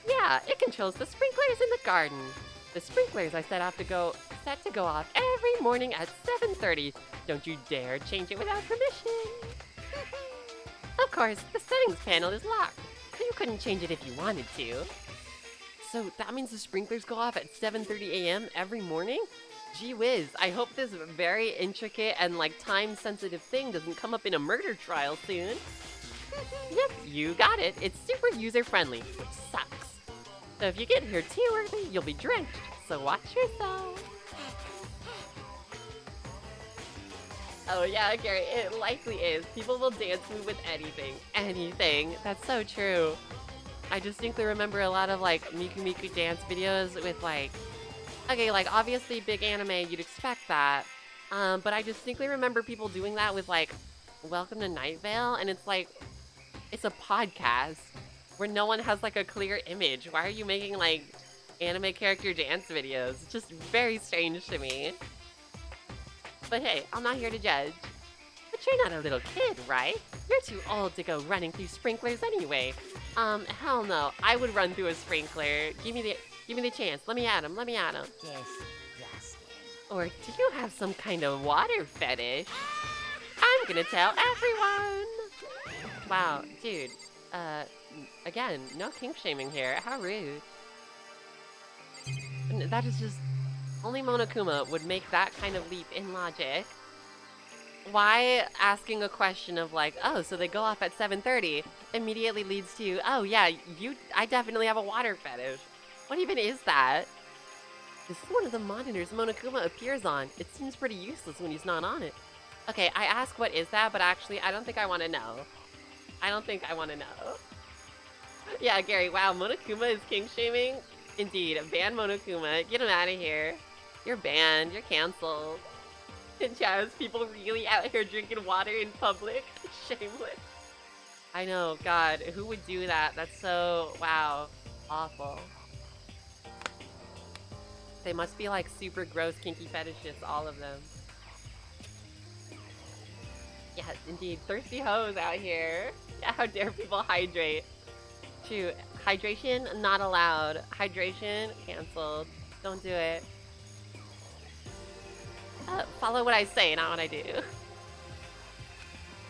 Yeah, it controls the sprinklers in the garden. The sprinklers are set to go off every morning at 7:30. Don't you dare change it without permission. Of course, the settings panel is locked, so you couldn't change it if you wanted to. So that means the sprinklers go off at 7:30 a.m. every morning? Gee whiz, I hope this very intricate and like time-sensitive thing doesn't come up in a murder trial soon. Yep, you got it. It's super user-friendly, which sucks. So if you get here too early, you'll be drenched, so watch yourself. Oh yeah, Gary, it likely is. People will dance move with anything. Anything. That's so true. I distinctly remember a lot of like Miku Miku dance videos with like... Okay, like obviously big anime, you'd expect that. But I distinctly remember people doing that with like Welcome to Night Vale, and it's like... It's a podcast where no one has like a clear image. Why are you making like anime character dance videos? It's just very strange to me. But hey, I'm not here to judge. But you're not a little kid, right? You're too old to go running through sprinklers anyway. Hell no. I would run through a sprinkler. Give me the chance. Let me at him. Disgusting. Or do you have some kind of water fetish? I'm gonna tell everyone! Wow, dude. Again, no kink shaming here. How rude. That is just... Only Monokuma would make that kind of leap in logic. why asking a question of like, oh, so they go off at 7:30 immediately leads to, oh yeah, I definitely have a water fetish. What even is that? This is one of the monitors Monokuma appears on. It seems pretty useless when he's not on it. Okay, I ask what is that, but actually I don't think I want to know. I don't think I want to know. Yeah, Gary, wow, Monokuma is king shaming? Indeed, ban Monokuma. Get him out of here. You're banned. You're canceled. And Chaz, people really out here drinking water in public? Shameless. I know, God, who would do that? That's so, wow, awful. They must be like super gross kinky fetishists, all of them. Yeah, indeed, thirsty hoes out here. Yeah, how dare people hydrate? Shoot, hydration, not allowed. Hydration, canceled. Don't do it. Follow what I say, not what I do.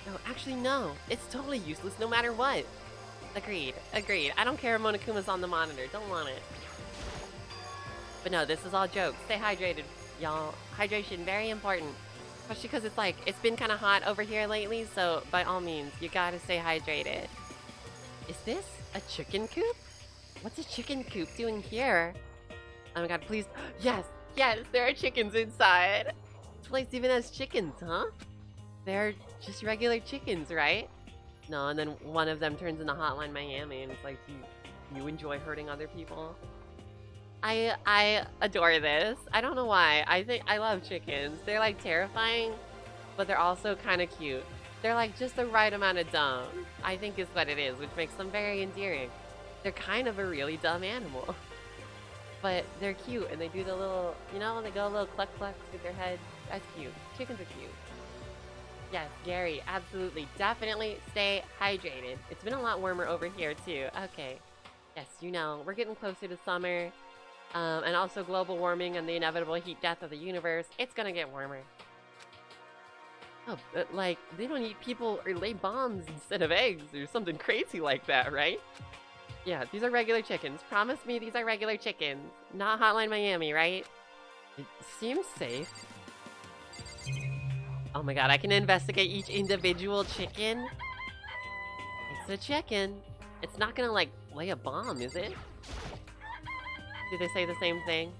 No, actually, no. It's totally useless no matter what. Agreed. Agreed. I don't care if Monokuma's on the monitor. Don't want it. But no, this is all jokes. Stay hydrated, y'all. Hydration, very important. Especially because it's like, it's been kind of hot over here lately, so by all means, you gotta stay hydrated. Is this a chicken coop? What's a chicken coop doing here? Oh my god, please. Yes! Yes, there are chickens inside. This place even has chickens, huh? They're just regular chickens, right? No, and then one of them turns into Hotline Miami, and it's like, do you enjoy hurting other people? I adore this. I don't know why. I love chickens. They're like terrifying, but they're also kind of cute. They're like just the right amount of dumb, I think is what it is, which makes them very endearing. They're kind of a really dumb animal. But they're cute, and they do the little, you know, they go a little cluck-clucks with their head. That's cute. Chickens are cute. Yes, Gary, absolutely. Definitely stay hydrated. It's been a lot warmer over here, too. Okay. Yes, you know, we're getting closer to summer. And also global warming and the inevitable heat death of the universe. It's gonna get warmer. Oh, but like, they don't eat people or lay bombs instead of eggs or something crazy like that, right? Yeah, these are regular chickens. Promise me these are regular chickens. Not Hotline Miami, right? It seems safe. Oh my god, I can investigate each individual chicken? It's a chicken. It's not gonna, like, lay a bomb, is it? Did they say the same thing?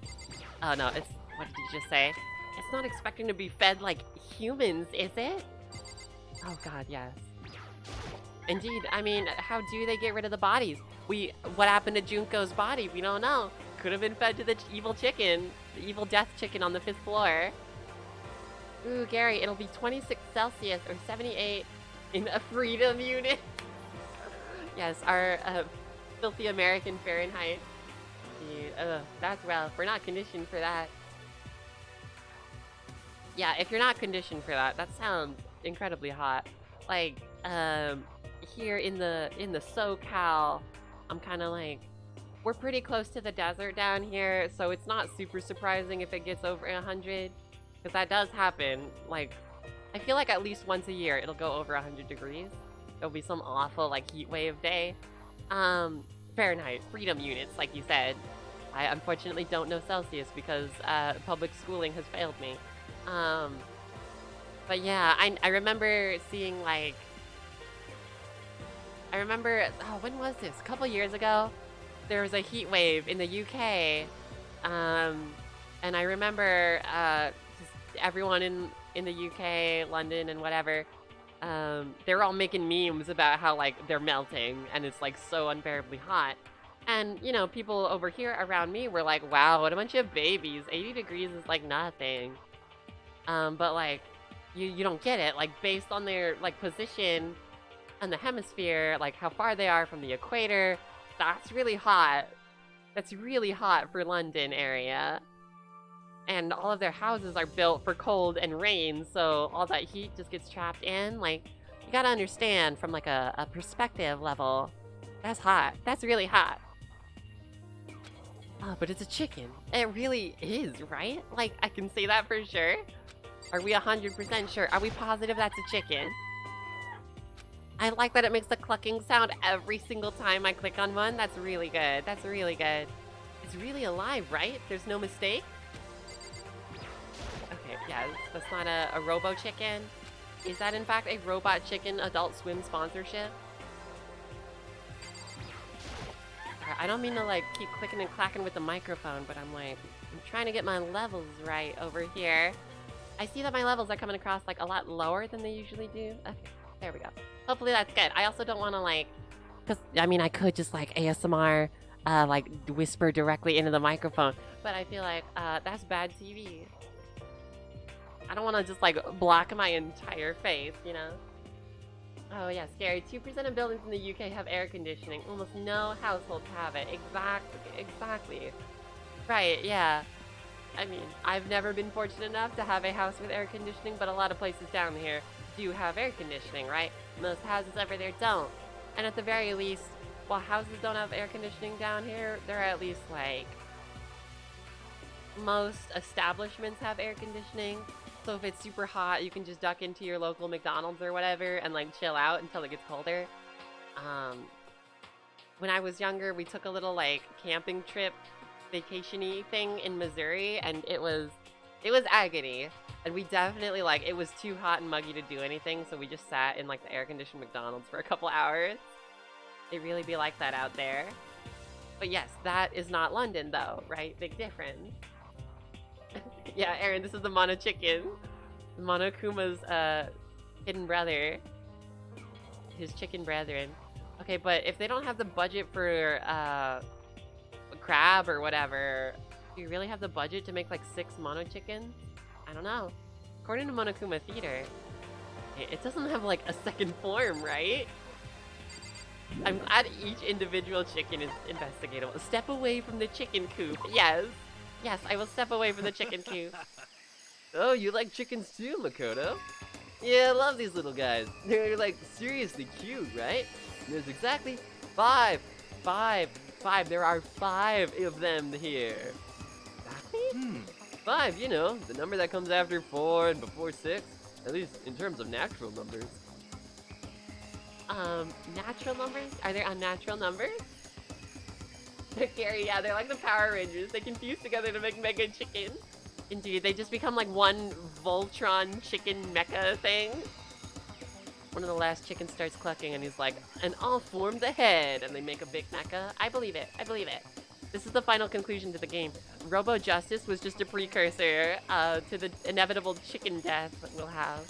Oh no, it's... What did you just say? It's not expecting to be fed like humans, is it? Oh god, yes. Indeed, I mean, how do they get rid of the bodies? What happened to Junko's body? We don't know. Could have been fed to the evil chicken. The evil death chicken on the 5th floor. Ooh, Gary, it'll be 26 Celsius or 78 in a freedom unit. Yes, our filthy American Fahrenheit. That's rough. We're not conditioned for that. Yeah, if you're not conditioned for that, that sounds incredibly hot. Like, here in the SoCal, I'm kind of like, we're pretty close to the desert down here, so it's not super surprising if it gets over 100, because that does happen. Like, I feel like at least once a year it'll go over 100 degrees. It'll be some awful, like, heat wave day. Fahrenheit, freedom units, like you said. I unfortunately don't know Celsius because public schooling has failed me. But yeah, I remember seeing, like, oh, when was this? A couple years ago, there was a heat wave in the UK, and I remember just everyone in the UK, London, and whatever, they were all making memes about how, like, they're melting, and it's, like, so unbearably hot. And, you know, people over here around me were like, wow, what a bunch of babies. 80 degrees is, like, nothing. But, like, you don't get it. Like, based on their, like, position on the hemisphere, like, how far they are from the equator, that's really hot. That's really hot for London area. And all of their houses are built for cold and rain, so all that heat just gets trapped in. Like, you gotta understand from, like, a perspective level, that's hot. That's really hot. Oh, but it's a chicken. It really is, right? Like, I can say that for sure. Are we 100% sure? Are we positive that's a chicken? I like that it makes the clucking sound every single time I click on one. That's really good. That's really good. It's really alive, right? There's no mistake? Okay, yeah, that's not a robo chicken. Is that in fact a Robot Chicken Adult Swim sponsorship? I don't mean to like keep clicking and clacking with the microphone, but I'm trying to get my levels right over here. I see that my levels are coming across like a lot lower than they usually do. Okay, there we go. Hopefully that's good. I also don't want to like, because I mean I could just like ASMR, like whisper directly into the microphone, but I feel like that's bad TV. I don't want to just like block my entire face, you know? Oh yeah, scary. 2% of buildings in the UK have air conditioning. Almost no households have it. Exactly. Right, yeah. I mean, I've never been fortunate enough to have a house with air conditioning, but a lot of places down here do have air conditioning, right? Most houses over there don't. And at the very least, while houses don't have air conditioning down here, there are at least like... most establishments have air conditioning. So if it's super hot, you can just duck into your local McDonald's or whatever and like chill out until it gets colder. When I was younger, we took a little like camping trip, vacation-y thing in Missouri, and it was agony. And we definitely like, it was too hot and muggy to do anything, so we just sat in like the air-conditioned McDonald's for a couple hours. It really be like that out there. But yes, that is not London though, right? Big difference. Yeah, Aaron, this is the Mono Chicken. Monokuma's hidden brother. His chicken brethren. Okay, but if they don't have the budget for a crab or whatever, do you really have the budget to make like 6 mono chickens? I don't know. According to Monokuma Theater, it doesn't have like a second form, right? I'm glad each individual chicken is investigatable. Step away from the chicken coop. Yes. Yes, I will step away from the chicken coop. Oh, you like chickens too, Makoto? Yeah, I love these little guys. They're like seriously cute, right? There's exactly 5. There are 5 of them here. 5, you know, the number that comes after 4 and before 6. At least in terms of natural numbers. Natural numbers? Are there unnatural numbers? Gary, yeah, they're like the Power Rangers. They can fuse together to make Mega Chicken. Indeed, they just become like one Voltron chicken mecha thing. One of the last chickens starts clucking and he's like, and I'll form the head, and they make a big mecha. I believe it. This is the final conclusion to the game. Robo Justice was just a precursor to the inevitable chicken death that we'll have.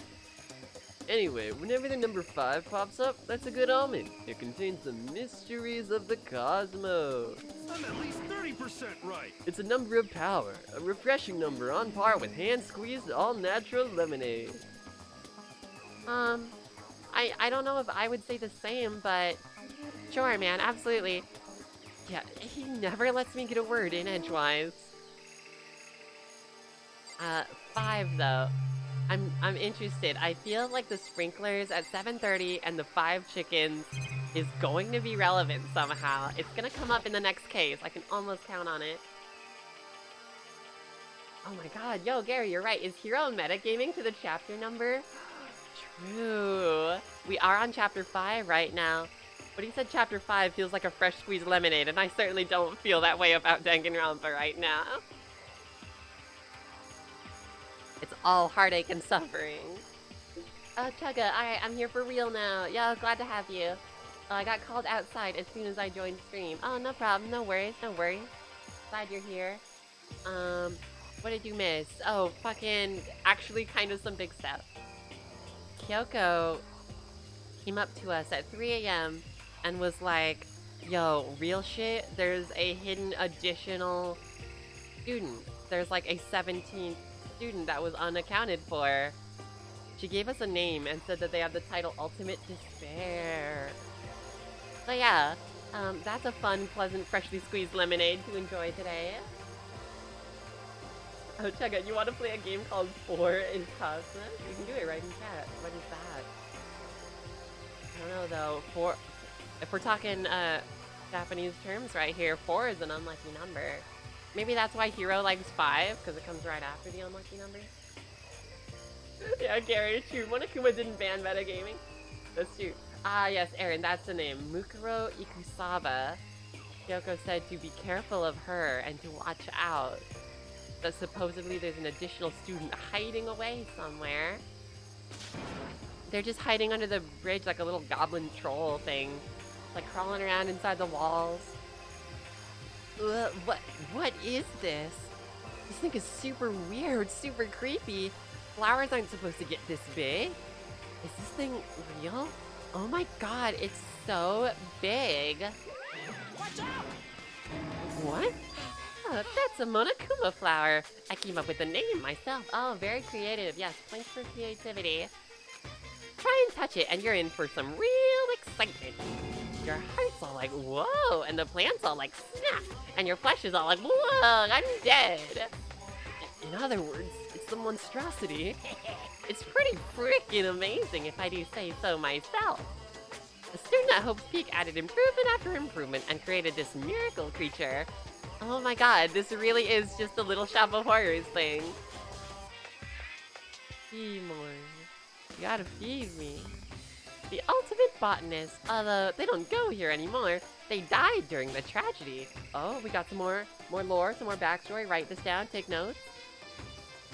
Anyway, whenever the number 5 pops up, that's a good omen. It contains the mysteries of the cosmos. I'm at least 30% right. It's a number of power, a refreshing number on par with hand-squeezed all-natural lemonade. I don't know if I would say the same, but sure, man, absolutely. Yeah, he never lets me get a word in edgewise. 5 though. I'm interested. I feel like the sprinklers at 7:30 and the 5 chickens is going to be relevant somehow. It's gonna come up in the next case. I can almost count on it. Oh my god, yo, Gary, you're right. Is Hero metagaming to the chapter number? True. We are on chapter 5 right now. But he said chapter 5 feels like a fresh squeezed lemonade, and I certainly don't feel that way about Danganronpa right now. It's all heartache and suffering. Chugga, alright, I'm here for real now. Yeah, glad to have you. I got called outside as soon as I joined stream. Oh, no problem, no worries. Glad you're here. What did you miss? Oh, fucking, actually kind of some big stuff. Kyoko came up to us at 3 a.m. and was like, yo, real shit, there's a hidden additional student. There's like a 17th student that was unaccounted for. She gave us a name and said that they have the title Ultimate Despair. So yeah, that's a fun, pleasant, freshly squeezed lemonade to enjoy today. Oh, check it, you want to play a game called 4 is Cosmos? You can do it right in chat. What is that? I don't know though. 4, if we're talking Japanese terms right here, 4 is an unlucky number. Maybe that's why Hero likes 5, because it comes right after the unlucky number. Yeah, Gary, it's true. Monokuma didn't ban metagaming. That's true. Ah, yes, Aaron, that's the name. Mukuro Ikusaba. Kyoko said to be careful of her and to watch out. That supposedly there's an additional student hiding away somewhere. They're just hiding under the bridge like a little goblin troll thing. Like crawling around inside the walls. What is this? This thing is super weird, super creepy. Flowers aren't supposed to get this big. Is this thing real? Oh my god, it's so big. Watch out! What? Oh, that's a Monokuma flower. I came up with the name myself. Oh, very creative. Yes, points for creativity. Try and touch it, and you're in for some real excitement. Your heart's all like, whoa, and the plant's all like, snap, and your flesh is all like, whoa, I'm dead. In other words, it's the monstrosity. It's pretty freaking amazing, if I do say so myself. The student at Hope's Peak added improvement after improvement and created this miracle creature. Oh my god, this really is just a Little Shop of Horrors thing. Seymour, you gotta feed me. The ultimate botanist, although they don't go here anymore. They died during the tragedy. Oh, we got some more lore, some more backstory. Write this down, take notes.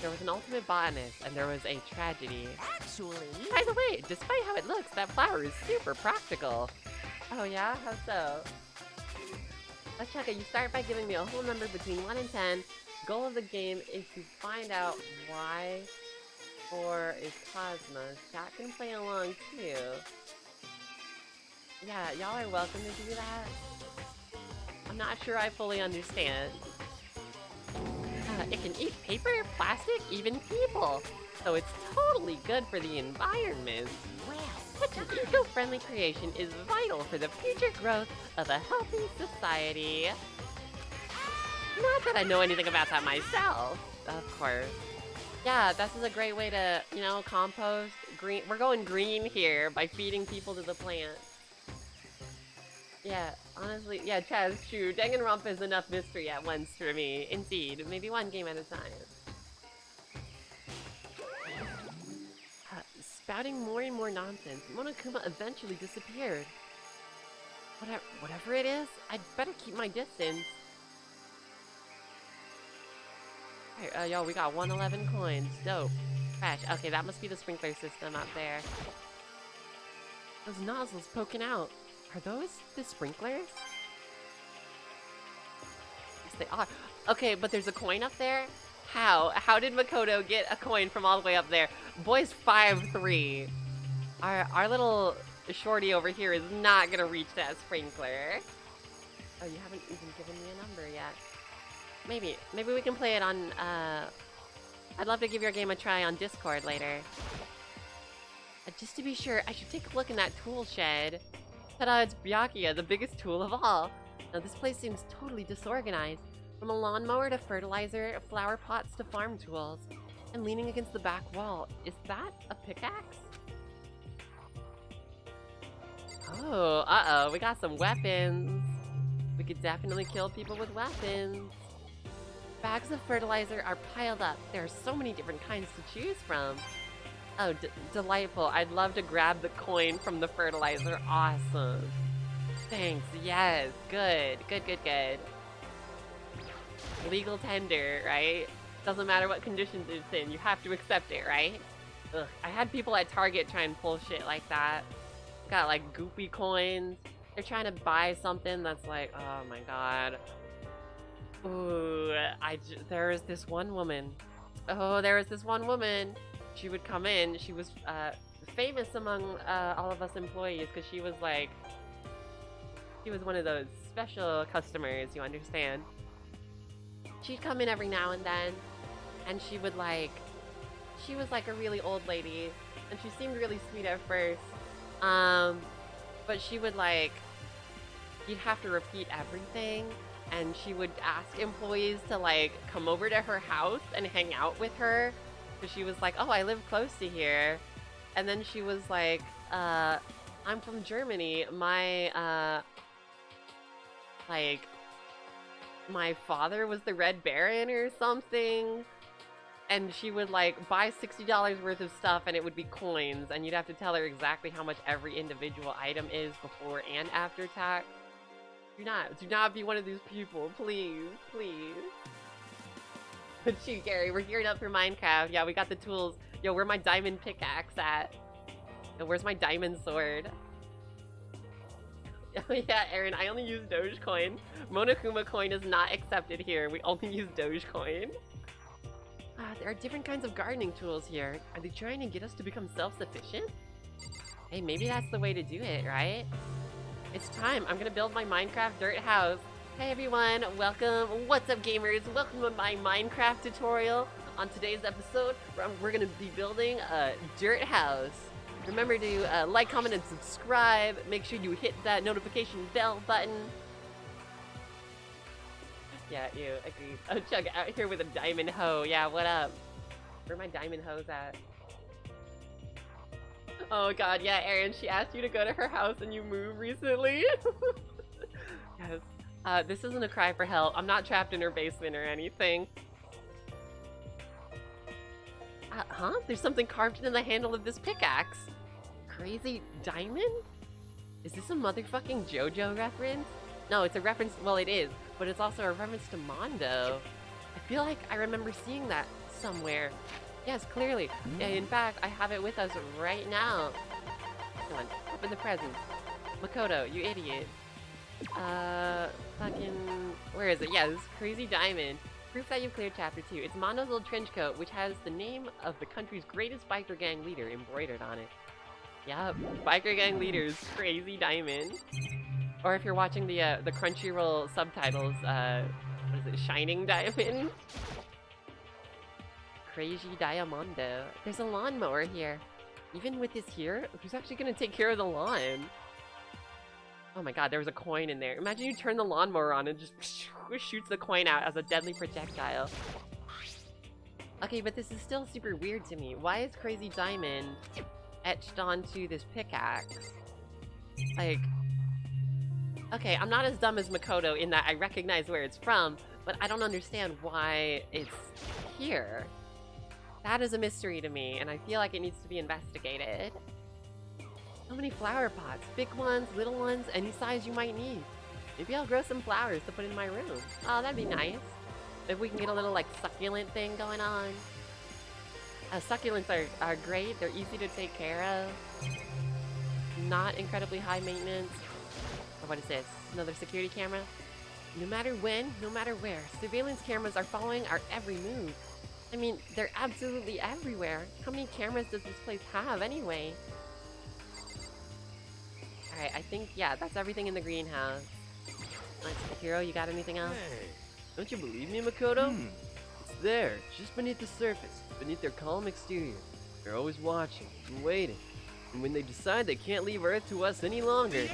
There was an ultimate botanist, and there was a tragedy. Actually, By the way, despite how it looks, that flower is super practical. Oh yeah? How so? Let's check it. You start by giving me a whole number between 1 and 10. Goal of the game is to find out why 4 is Cosmos. Chat can play along too. Yeah, y'all are welcome to do that. I'm not sure I fully understand. It can eat paper, plastic, even people. So it's totally good for the environment. well, Such an eco-friendly creation is vital for the future growth of a healthy society. Not that I know anything about that myself, of course. Yeah, this is a great way to, you know, compost. Green. We're going green here by feeding people to the plant. Yeah, honestly, yeah, Chaz, true. Danganronpa is enough mystery at once for me. Indeed, maybe one game at a time. Spouting more and more nonsense, Monokuma eventually disappeared. Whatever it is, I'd better keep my distance. Alright, yo, we got 111 coins. Dope. Trash. Okay, that must be the sprinkler system out there. Those nozzles poking out. Are those the sprinklers? Yes, they are. Okay, but there's a coin up there? How? How did Makoto get a coin from all the way up there? Boy's 5'3". Our little shorty over here is not gonna reach that sprinkler. Oh, you haven't even given me a number yet. Maybe we can play it on, I'd love to give your game a try on Discord later. Just to be sure, I should take a look in that tool shed. Ta-da, it's Byakuya, the biggest tool of all. Now this place seems totally disorganized. From a lawnmower to fertilizer, flower pots to farm tools. And leaning against the back wall. Is that a pickaxe? Oh, uh-oh, we got some weapons. We could definitely kill people with weapons. Bags of fertilizer are piled up. There are so many different kinds to choose from. Oh, delightful. I'd love to grab the coin from the fertilizer. Awesome. Thanks. Yes. Good. Good. Legal tender, right? Doesn't matter what conditions it's in. You have to accept it, right? Ugh. I had people at Target try and pull shit like that. Got like goopy coins. They're trying to buy something that's like, oh my god. Ooh, there was this one woman. Oh, there was this one woman. She would come in. She was famous among all of us employees because she was like, she was one of those special customers, you understand. She'd come in every now and then, and she would like, she was like a really old lady, and she seemed really sweet at first. But she would like, you'd have to repeat everything. And she would ask employees to like come over to her house and hang out with her. Because she was like, oh, I live close to here. And then she was like, I'm from Germany. My father was the Red Baron or something. And she would like buy $60 worth of stuff and it would be coins. And you'd have to tell her exactly how much every individual item is before and after tax. Do not be one of these people, please. But shoot, Gary, we're gearing up for Minecraft. Yeah, we got the tools. Yo, where my diamond pickaxe at? And where's my diamond sword? Oh yeah, Aaron, I only use Dogecoin. Monokuma coin is not accepted here. We only use Dogecoin. There are different kinds of gardening tools here. Are they trying to get us to become self-sufficient? Hey, maybe that's the way to do it, right? It's time. I'm gonna build my Minecraft dirt house. Hey everyone, welcome. What's up, gamers? Welcome to my Minecraft tutorial. On today's episode, we're gonna be building a dirt house. Remember to like, comment, and subscribe. Make sure you hit that notification bell button. Yeah, you agreed. Oh, Chug out here with a diamond hoe. Yeah, what up? Where are my diamond hoes at? Oh god, yeah, Erin, she asked you to go to her house and you moved recently. Yes. This isn't a cry for help. I'm not trapped in her basement or anything. Huh? There's something carved into the handle of this pickaxe. Crazy diamond? Is this a motherfucking JoJo reference? No, it's a reference, well it is, but it's also a reference to Mondo. I feel like I remember seeing that somewhere. Yes, clearly. In fact, I have it with us right now. Come on, open the present. Makoto, you idiot. Fucking... Where is it? Yeah, this crazy diamond. Proof that you've cleared chapter 2. It's Mondo's old trench coat, which has the name of the country's greatest biker gang leader embroidered on it. Yup, biker gang leader's crazy diamond. Or if you're watching the Crunchyroll subtitles, what is it, Shining Diamond? Crazy Diamondo. There's a lawnmower here. Even with this here, who's actually gonna take care of the lawn? Oh my god, there was a coin in there. Imagine you turn the lawnmower on and just shoots the coin out as a deadly projectile. Okay, but this is still super weird to me. Why is Crazy Diamond etched onto this pickaxe? Like... Okay, I'm not as dumb as Makoto in that I recognize where it's from, but I don't understand why it's here. That is a mystery to me, and I feel like it needs to be investigated. So many flower pots, big ones, little ones, any size you might need. Maybe I'll grow some flowers to put in my room. Oh, that'd be nice. If we can get a little, like, succulent thing going on. Succulents are great, they're easy to take care of. Not incredibly high maintenance. What is this? Another security camera? No matter when, no matter where, surveillance cameras are following our every move. I mean, they're absolutely everywhere. How many cameras does this place have anyway? Alright, I think, yeah, that's everything in the greenhouse. Hero, you got anything else? Hey, don't you believe me, Makoto? It's there, just beneath the surface, beneath their calm exterior. They're always watching and waiting. And when they decide they can't leave Earth to us any longer,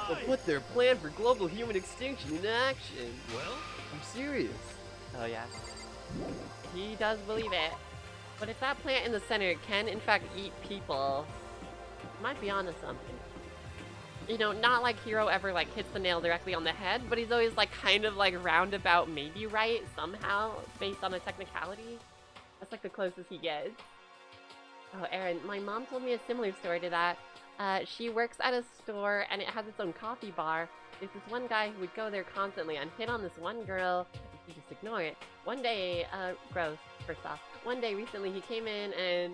they'll put their plan for global human extinction into action. Well, I'm serious. Oh yeah. He does believe it. But if that plant in the center can in fact eat people, might be onto something. You know, not like Hero ever like hits the nail directly on the head, but he's always like kind of like roundabout maybe right somehow based on a technicality. That's like the closest he gets. Oh, Aaron, my mom told me a similar story to that. She works at a store and it has its own coffee bar. There's this one guy who would go there constantly and hit on this one girl and she just ignore it. One day, gross, first off. One day recently he came in and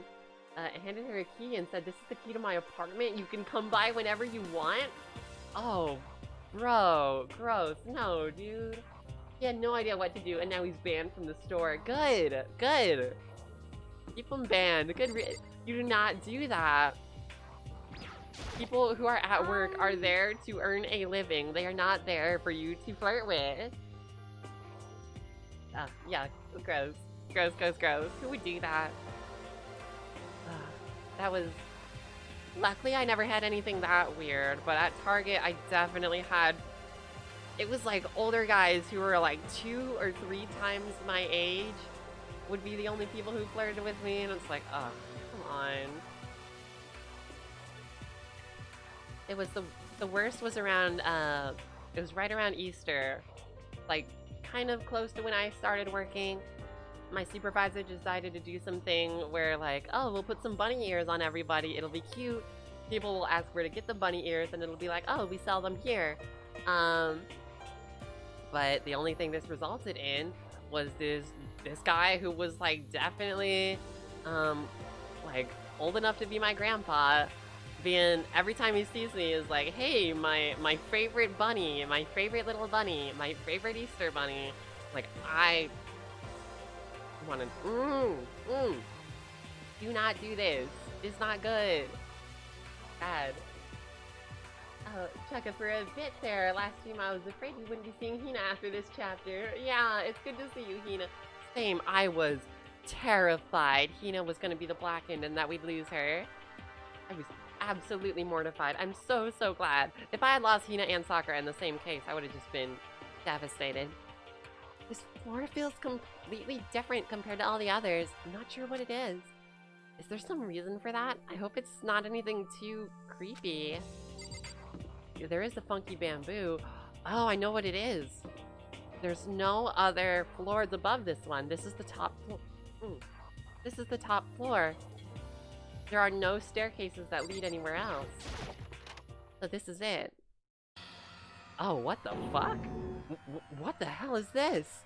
handed her a key and said, "This is the key to my apartment. You can come by whenever you want." Oh, bro, gross. No, dude. He had no idea what to do and now he's banned from the store. Good, good. Keep him banned. Good. You do not do that. People who are at work are there to earn a living. They are not there for you to flirt with. Yeah, gross. Gross, gross, gross. Who would do that? That was... Luckily, I never had anything that weird, but at Target, I definitely had... It was like older guys who were like 2 or 3 times my age would be the only people who flirted with me, and it's like, oh, come on. It was the worst was around, it was right around Easter, like, kind of close to when I started working. My supervisor decided to do something where, like, oh, we'll put some bunny ears on everybody, it'll be cute. People will ask where to get the bunny ears, and it'll be like, oh, we sell them here. But the only thing this resulted in was this guy who was like definitely like old enough to be my grandpa being every time he sees me is like, hey, my favorite bunny, my favorite little bunny, my favorite Easter bunny. Like, I want to, do not do this. It's not good. Bad. Oh, Chugga, for a bit there, last stream I was afraid we wouldn't be seeing Hina after this chapter. Yeah, it's good to see you, Hina. Same, I was terrified Hina was gonna be the Blackened and that we'd lose her. I was absolutely mortified. I'm so, so glad. If I had lost Hina and Sakura in the same case, I would have just been devastated. This floor feels completely different compared to all the others. I'm not sure what it is. Is there some reason for that? I hope it's not anything too creepy. There is the funky bamboo. Oh, I know what it is. There's no other floors above this one. This is the top floor. This is the top floor. There are no staircases that lead anywhere else. So this is it. Oh, what the fuck? What the hell is this?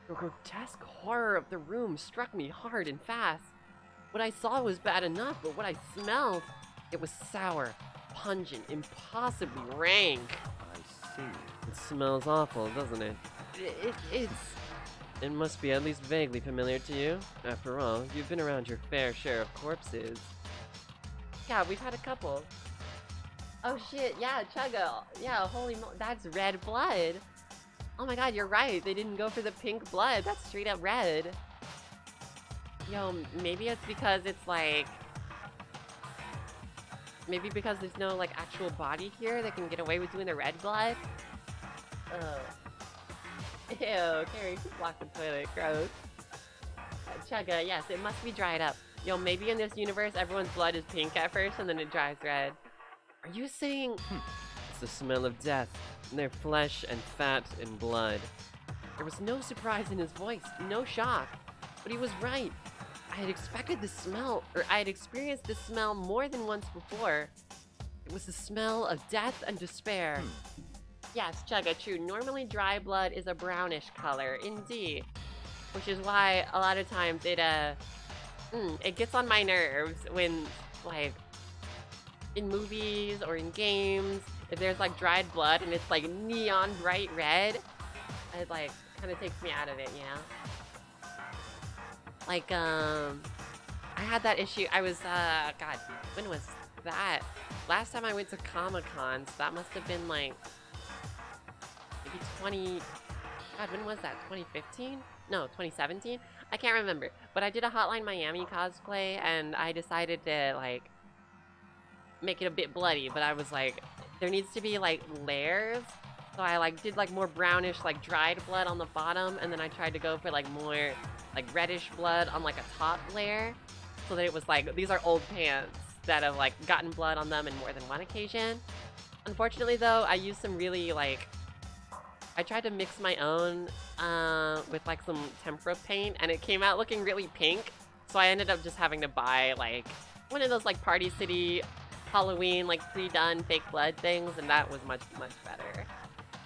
The grotesque horror of the room struck me hard and fast. What I saw was bad enough, but what I smelled, it was sour, pungent, impossibly rank. I see. It smells awful, doesn't it? It must be at least vaguely familiar to you. After all, you've been around your fair share of corpses. Yeah, we've had a couple. Oh shit, yeah, Chugga. Yeah, holy mo- that's red blood. Oh my god, you're right. They didn't go for the pink blood. That's straight up red. Yo, maybe it's because it's like... Maybe because there's no like actual body here that can get away with doing the red blood. Ew, Carrie, just block the toilet. Gross. Chugga, yes, it must be dried up. Yo, maybe in this universe everyone's blood is pink at first and then it dries red. Are you saying... It's the smell of death, and their flesh and fat and blood. There was no surprise in his voice, no shock. But he was right. I had expected the smell, or I had experienced this smell more than once before. It was the smell of death and despair. Yes, Chugga, true. Normally dry blood is a brownish color, indeed. Which is why a lot of times it gets on my nerves when, like, in movies or in games, if there's like dried blood and it's like neon bright red, it like kind of takes me out of it, you know? Like, I had that issue. I was, God, when was that? Last time I went to Comic-Con, so that must have been like, maybe God, when was that? 2015? No, 2017? I can't remember. But I did a Hotline Miami cosplay, and I decided to, like, make it a bit bloody, but I was like, there needs to be, like, layers. So I, like, did, like, more brownish, like, dried blood on the bottom, and then I tried to go for, like, more, like, reddish blood on, like, a top layer. So that it was, like, these are old pants that have, like, gotten blood on them in more than one occasion. Unfortunately, though, I used some really, like, I tried to mix my own with, like, some tempera paint, and it came out looking really pink. So I ended up just having to buy, like, one of those, like, Party City Halloween, like, pre-done fake blood things, and that was much, much better.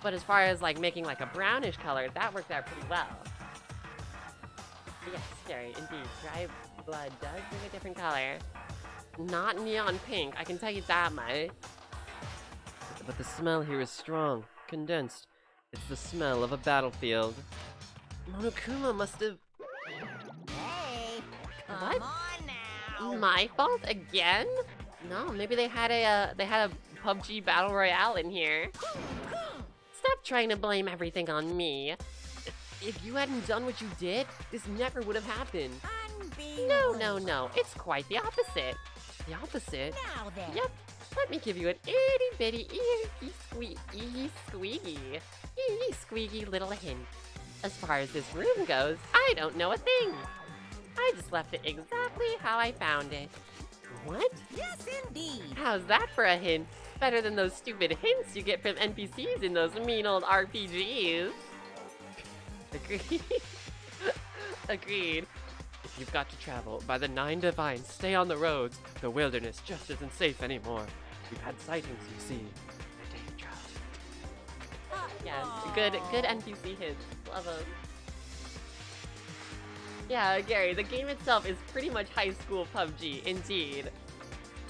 But as far as, like, making, like, a brownish color, that worked out pretty well. But yes, scary, indeed. Dry blood does bring a different color. Not neon pink, I can tell you that much. But the smell here is strong, condensed. It's the smell of a battlefield. Monokuma must have... Hey, come What? on now. My fault again? No, maybe they had a PUBG Battle Royale in here. Stop trying to blame everything on me. If you hadn't done what you did, this never would have happened. No, no, no. It's quite the opposite. The opposite? Now then. Yep. Let me give you an itty bitty squeaky little hint. As far as this room goes, I don't know a thing. I just left it exactly how I found it. What? Yes, indeed. How's that for a hint? Better than those stupid hints you get from NPCs in those mean old RPGs. Agreed. Agreed. If you've got to travel by the 9 Divines, stay on the roads. The wilderness just isn't safe anymore. We've had sightings, you see. They're dangerous. Yeah, good NPC hints. Love them. Yeah, Gary, the game itself is pretty much high school PUBG, indeed.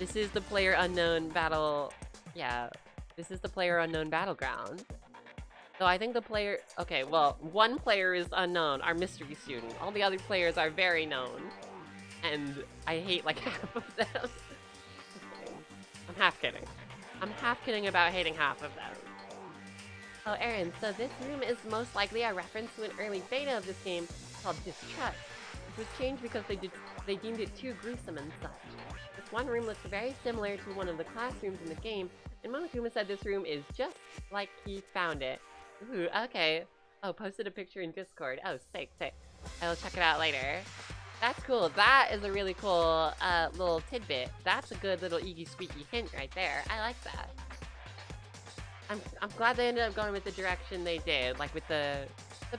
This is the player unknown battle. Yeah, this is the player unknown battleground. So I think the player. Okay, well, one player is unknown, our mystery student. All the other players are very known, and I hate like half of them. I'm half kidding. I'm half kidding about hating half of them. Oh, Aaron, so this room is most likely a reference to an early beta of this game called Distrust, which was changed because they deemed it too gruesome and such. This one room looks very similar to one of the classrooms in the game, and Monokuma said this room is just like he found it. Ooh, okay. Oh, posted a picture in Discord. Oh, sick, sick. I will check it out later. That's cool. That is a really cool little tidbit. That's a good little Iggy Squeaky hint right there. I like that. I'm glad they ended up going with the direction they did, like with the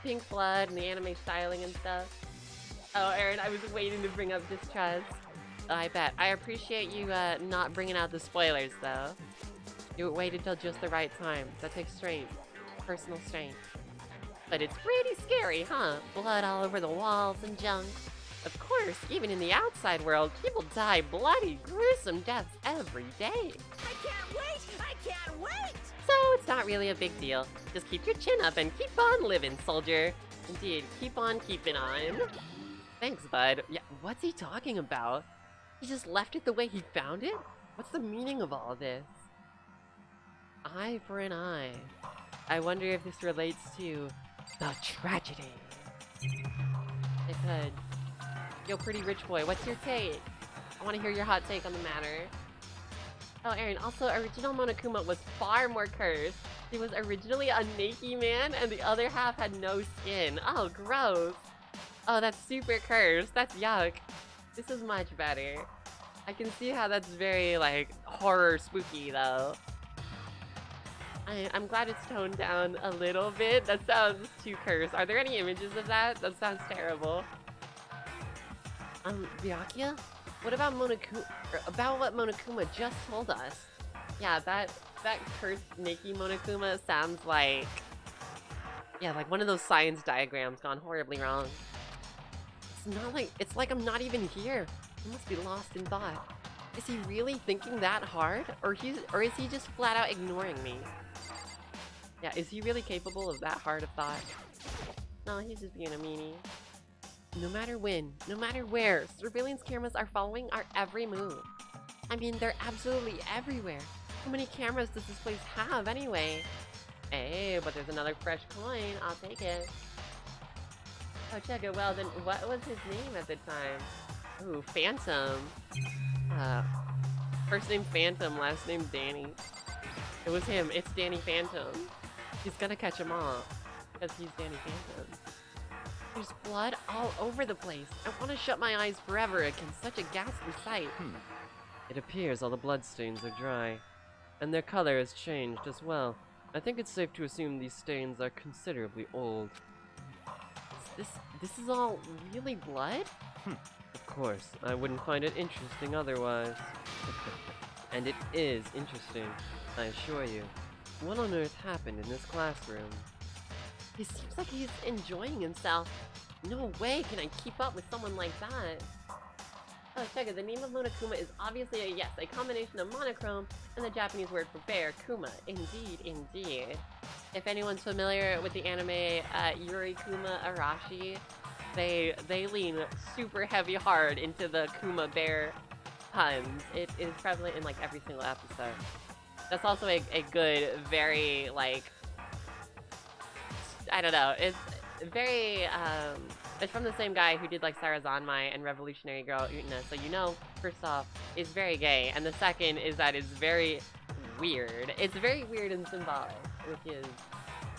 pink blood and the anime styling and stuff. Oh, Aaron, I was waiting to bring up Distrust. I bet. I appreciate you not bringing out the spoilers, though. You waited till just the right time. That takes strength. Personal strength. But it's pretty scary, huh? Blood all over the walls and junk. Of course, even in the outside world, people die bloody, gruesome deaths every day. I can't wait! I can't wait! So it's not really a big deal. Just keep your chin up and keep on living, soldier. Indeed, keep on keeping on. Thanks, bud. Yeah, what's he talking about? He just left it the way he found it? What's the meaning of all this? Eye for an eye. I wonder if this relates to the tragedy. It could. Yo, pretty rich boy, what's your take? I want to hear your hot take on the matter. Oh, Aaron, also, original Monokuma was far more cursed. He was originally a naked man, and the other half had no skin. Oh, gross. Oh, that's super cursed. That's yuck. This is much better. I can see how that's very, like, horror spooky, though. I'm glad it's toned down a little bit. That sounds too cursed. Are there any images of that? That sounds terrible. Byakuya? What about Monokuma? About what Monokuma just told us? Yeah, that cursed naked Monokuma sounds like... Yeah, like one of those science diagrams gone horribly wrong. It's not like... It's like I'm not even here. I must be lost in thought. Is he really thinking that hard? Or is he just flat out ignoring me? Yeah, is he really capable of that hard of thought? No, he's just being a meanie. No matter when, no matter where, surveillance cameras are following our every move. I mean, they're absolutely everywhere. How many cameras does this place have anyway? Hey, but there's another fresh coin. I'll take it. Oh, check it. Well, then what was his name at the time? Ooh, Phantom. First name Phantom, last name Danny. It was him. It's Danny Phantom. He's gonna catch him all. Because he's Danny Phantom. There's blood all over the place. I want to shut my eyes forever against such a ghastly sight. It appears all the bloodstains are dry. And their color has changed as well. I think it's safe to assume these stains are considerably old. This is all really blood? Of course, I wouldn't find it interesting otherwise. And it is interesting, I assure you. What on earth happened in this classroom? He seems like he's enjoying himself. No way can I keep up with someone like that. Oh, check it. The name of Monokuma is obviously a combination of monochrome and the Japanese word for bear, kuma. Indeed, indeed. If anyone's familiar with the anime Yurikuma Arashi, they lean super heavy hard into the kuma bear puns. It is prevalent in like every single episode. That's also a good, very like, I don't know, it's very, it's from the same guy who did like Sarazanmai and Revolutionary Girl Utena, so you know, first off, it's very gay, and the second is that it's very weird. It's very weird and symbolic, which is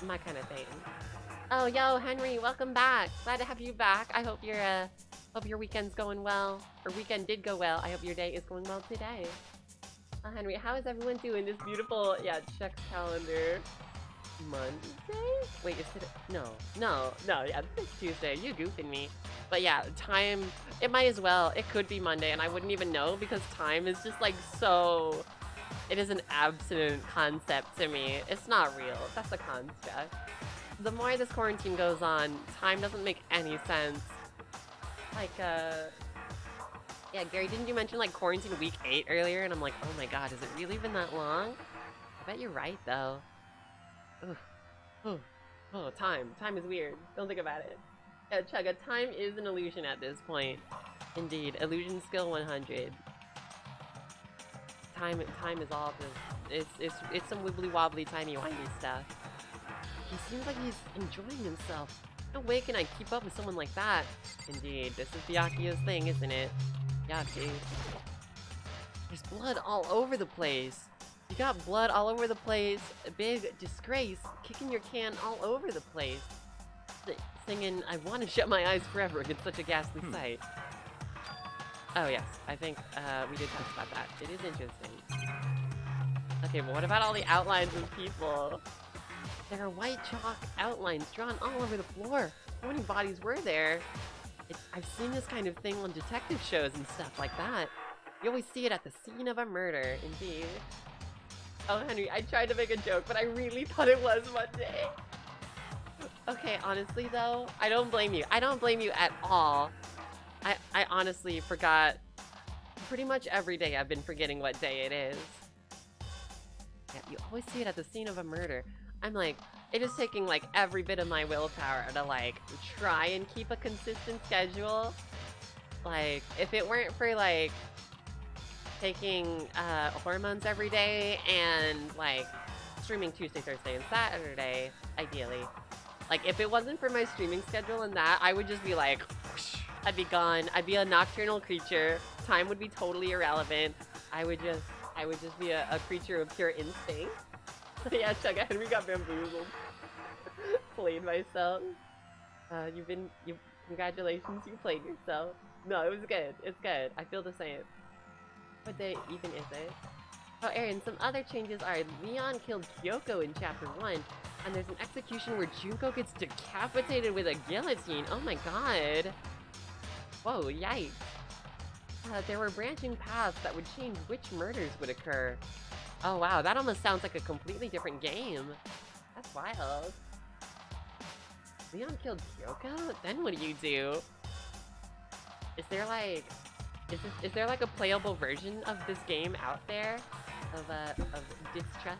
my kind of thing. Oh, yo, Henry, welcome back. Glad to have you back. I hope your weekend's going well, or weekend did go well. I hope your day is going well today. Henry, how is everyone doing this beautiful, check calendar Monday? Wait, is it? No, yeah, it's Tuesday. You're goofing me. But yeah, time, it might as well. It could be Monday, and I wouldn't even know because time is just like so, it is an absolute concept to me. It's not real. That's a concept. The more this quarantine goes on, time doesn't make any sense. Like, Yeah, Gary, didn't you mention like quarantine week 8 earlier? And I'm like, oh my god, has it really been that long? I bet you're right though. Ugh. Oh, oh, time. Time is weird. Don't think about it. Yeah, Chugga, time is an illusion at this point. Indeed, illusion skill 100. Time is all this. It's some wibbly wobbly timey wimey stuff. He seems like he's enjoying himself. No way can I keep up with someone like that. Indeed, this is Byakuya's thing, isn't it? Yeah, dude. There's blood all over the place. You got blood all over the place. A big disgrace. Kicking your can all over the place. Singing, I want to shut my eyes forever against such a ghastly sight. Oh yes, I think we did talk about that. It is interesting. Okay, but what about all the outlines of people? There are white chalk outlines drawn all over the floor. How many bodies were there? I've seen this kind of thing on detective shows and stuff like that. You always see it at the scene of a murder, indeed. Oh, Henry, I tried to make a joke, but I really thought it was Monday. Okay, honestly though, I don't blame you. I don't blame you at all. I honestly forgot pretty much every day. I've been forgetting what day it is. Yeah, you always see it at the scene of a murder. I'm like, it is taking like every bit of my willpower to like try and keep a consistent schedule. Like, if it weren't for like taking hormones every day and like streaming Tuesday, Thursday, and Saturday, ideally. Like, if it wasn't for my streaming schedule and that, I would just be like, whoosh, I'd be gone. I'd be a nocturnal creature. Time would be totally irrelevant. I would just be a creature of pure instinct. Yeah, Chugga, Henry got bamboozled. Played myself. Congratulations, you played yourself. No, it was good. It's good. I feel the same. What day even is it? Oh, Aaron, some other changes are Leon killed Kyoko in Chapter 1, and there's an execution where Junko gets decapitated with a guillotine. Oh my god. Whoa, yikes. There were branching paths that would change which murders would occur. Oh wow, that almost sounds like a completely different game. That's wild. Leon killed Kyoko? Then what do you do? Is there like... Is there like a playable version of this game out there? Of Distrust?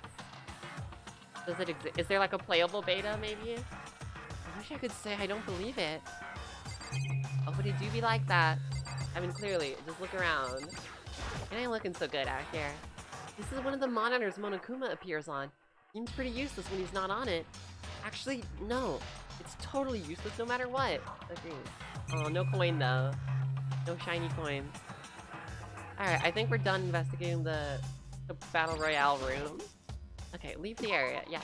Does it exist? Is there like a playable beta maybe? I wish I could say I don't believe it. Oh, but it do be like that. I mean, clearly, just look around. It ain't looking so good out here. This is one of the monitors Monokuma appears on. Seems pretty useless when he's not on it. Actually, no. It's totally useless no matter what. Agreed. Oh, no coin though. No shiny coins. Alright, I think we're done investigating the Battle Royale room. Okay, leave the area, yeah.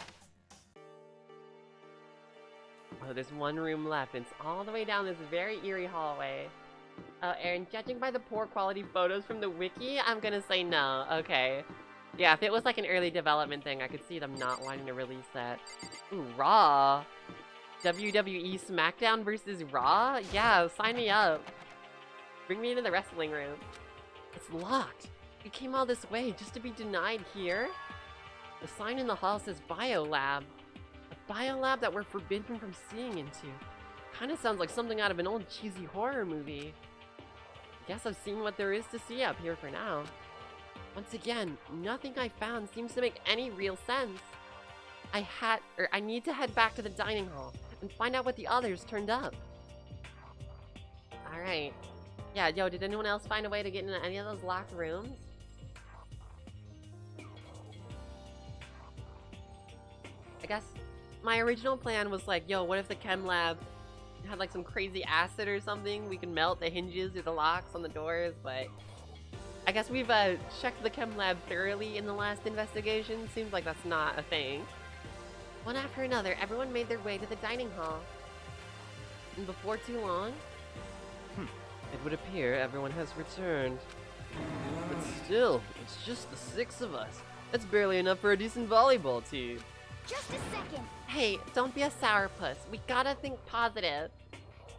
Oh, there's one room left. It's all the way down this very eerie hallway. Oh, Aaron, judging by the poor quality photos from the wiki, I'm gonna say no. Okay. Yeah, if it was like an early development thing, I could see them not wanting to release that. Ooh, Raw. WWE SmackDown versus Raw? Yeah, sign me up. Bring me into the wrestling room. It's locked. We came all this way just to be denied here? The sign in the hall says Biolab. A biolab that we're forbidden from seeing into. Kinda sounds like something out of an old cheesy horror movie. Guess I've seen what there is to see up here for now. Once again, nothing I found seems to make any real sense. I need to head back to the dining hall and find out what the others turned up. Alright. Yeah, yo, did anyone else find a way to get into any of those locked rooms? I guess my original plan was like, yo, what if the chem lab had like some crazy acid or something? We can melt the hinges or the locks on the doors, but I guess we've checked the chem lab thoroughly in the last investigation. Seems like that's not a thing. One after another, everyone made their way to the dining hall. And before too long... It would appear everyone has returned. But still, it's just the 6 of us. That's barely enough for a decent volleyball team. Just a second. Hey, don't be a sourpuss. We gotta think positive.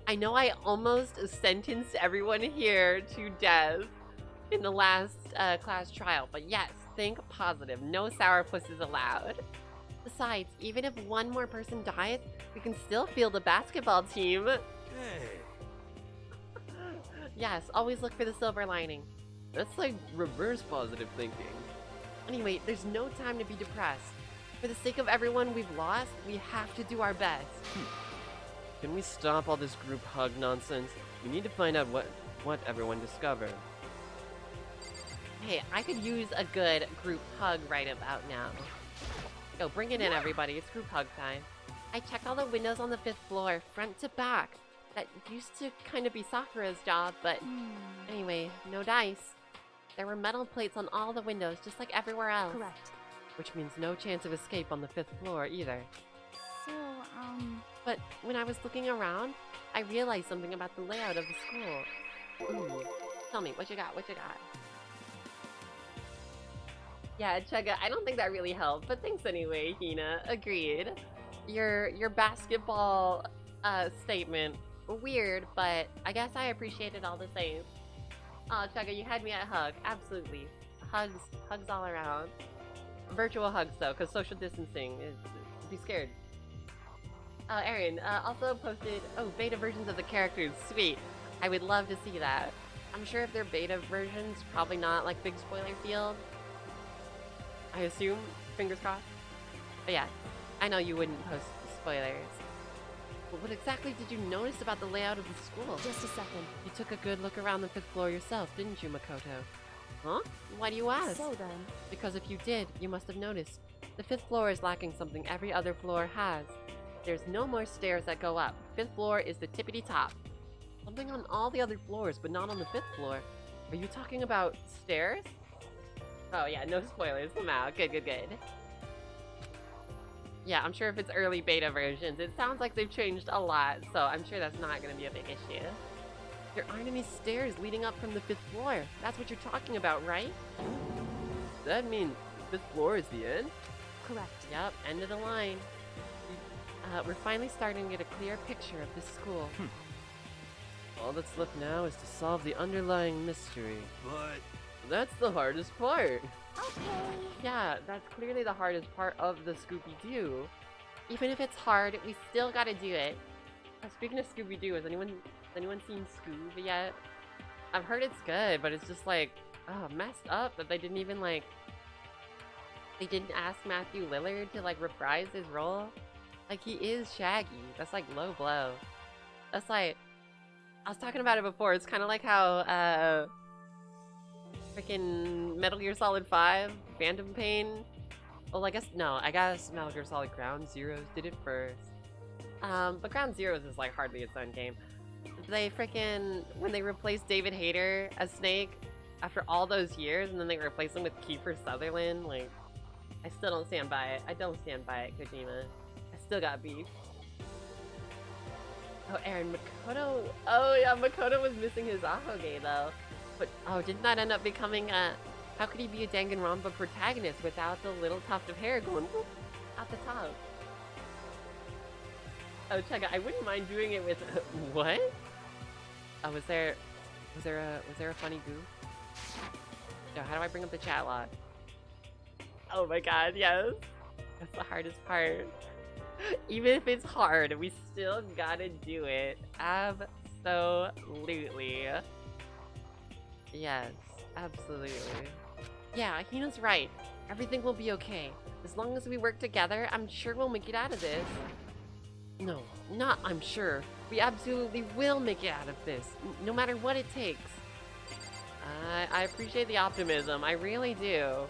I know I almost sentenced everyone here to death in the last class trial, but yes, think positive. No sourpusses allowed. Besides, even if one more person dies, we can still field a basketball team. Hey. Yes, always look for the silver lining. That's like reverse positive thinking. Anyway, there's no time to be depressed. For the sake of everyone we've lost, we have to do our best. Can we stop all this group hug nonsense? We need to find out what everyone discovered. Hey, I could use a good group hug right about now. Go, bring it in, everybody. It's group hug time. I checked all the windows on the 5th floor, front to back. That used to kind of be Sakura's job, but anyway, no dice. There were metal plates on all the windows, just like everywhere else. Correct. Which means no chance of escape on the 5th floor either. So, But when I was looking around, I realized something about the layout of the school. Tell me, what you got? What you got? Yeah, Chugga, I don't think that really helped, but thanks anyway, Hina. Agreed. Your basketball statement, weird, but I guess I appreciate it all the same. Oh, Chugga, you had me at hug. Absolutely. Hugs all around. Virtual hugs though, because social distancing is be scared. Aaron also posted, beta versions of the characters. Sweet. I would love to see that. I'm sure if they're beta versions, probably not like big spoiler field. I assume, fingers crossed. But yeah, I know you wouldn't post spoilers. But what exactly did you notice about the layout of the school? Just a second. You took a good look around the 5th floor yourself, didn't you, Makoto? Huh? Why do you ask? So then, Because if you did, you must have noticed. The 5th floor is lacking something every other floor has. There's no more stairs that go up. 5th floor is the tippity top. Something on all the other floors, but not on the 5th floor. Are you talking about stairs? Oh yeah, no spoilers. Come out. Good. Yeah, I'm sure if it's early beta versions, it sounds like they've changed a lot, so I'm sure that's not going to be a big issue. There aren't any stairs leading up from the 5th floor. That's what you're talking about, right? Does that mean the 5th floor is the end? correct. Yep, end of the line. We're finally starting to get a clear picture of this school. All that's left now is to solve the underlying mystery. But That's the hardest part. okay. Yeah, that's clearly the hardest part of the Scooby-Doo. Even if it's hard, we still gotta do it. Speaking of Scooby-Doo, has anyone seen Scoob yet? I've heard it's good, but it's just like, messed up that they didn't even like, they didn't ask Matthew Lillard to like reprise his role. Like, he is Shaggy. That's like low blow. That's like, I was talking about it before. It's kind of like how freaking Metal Gear Solid 5 Phantom Pain. Well, I guess Metal Gear Solid Ground Zeroes did it first. But Ground Zeroes is like hardly its own game. They freaking, when they replaced David Hayter as Snake after all those years, and then they replaced him with Kiefer Sutherland, like, I still don't stand by it. I don't stand by it, Kojima. I still got beef. Oh, Aaron, Makoto. Oh, yeah, Makoto was missing his Ahoge, though. But, didn't that end up becoming a... How could he be a Danganronpa protagonist without the little tuft of hair going whoop, out the top? Oh, check it. I wouldn't mind doing it with... what? Oh, was there a funny goof? Yo, how do I bring up the chat log? Oh my god, yes. That's the hardest part. Even if it's hard, we still gotta do it. Absolutely. Yes, absolutely. Yeah, Hina's right. Everything will be okay. As long as we work together, I'm sure we'll make it out of this. No, not I'm sure. We absolutely will make it out of this, no matter what it takes. I appreciate the optimism. I really do.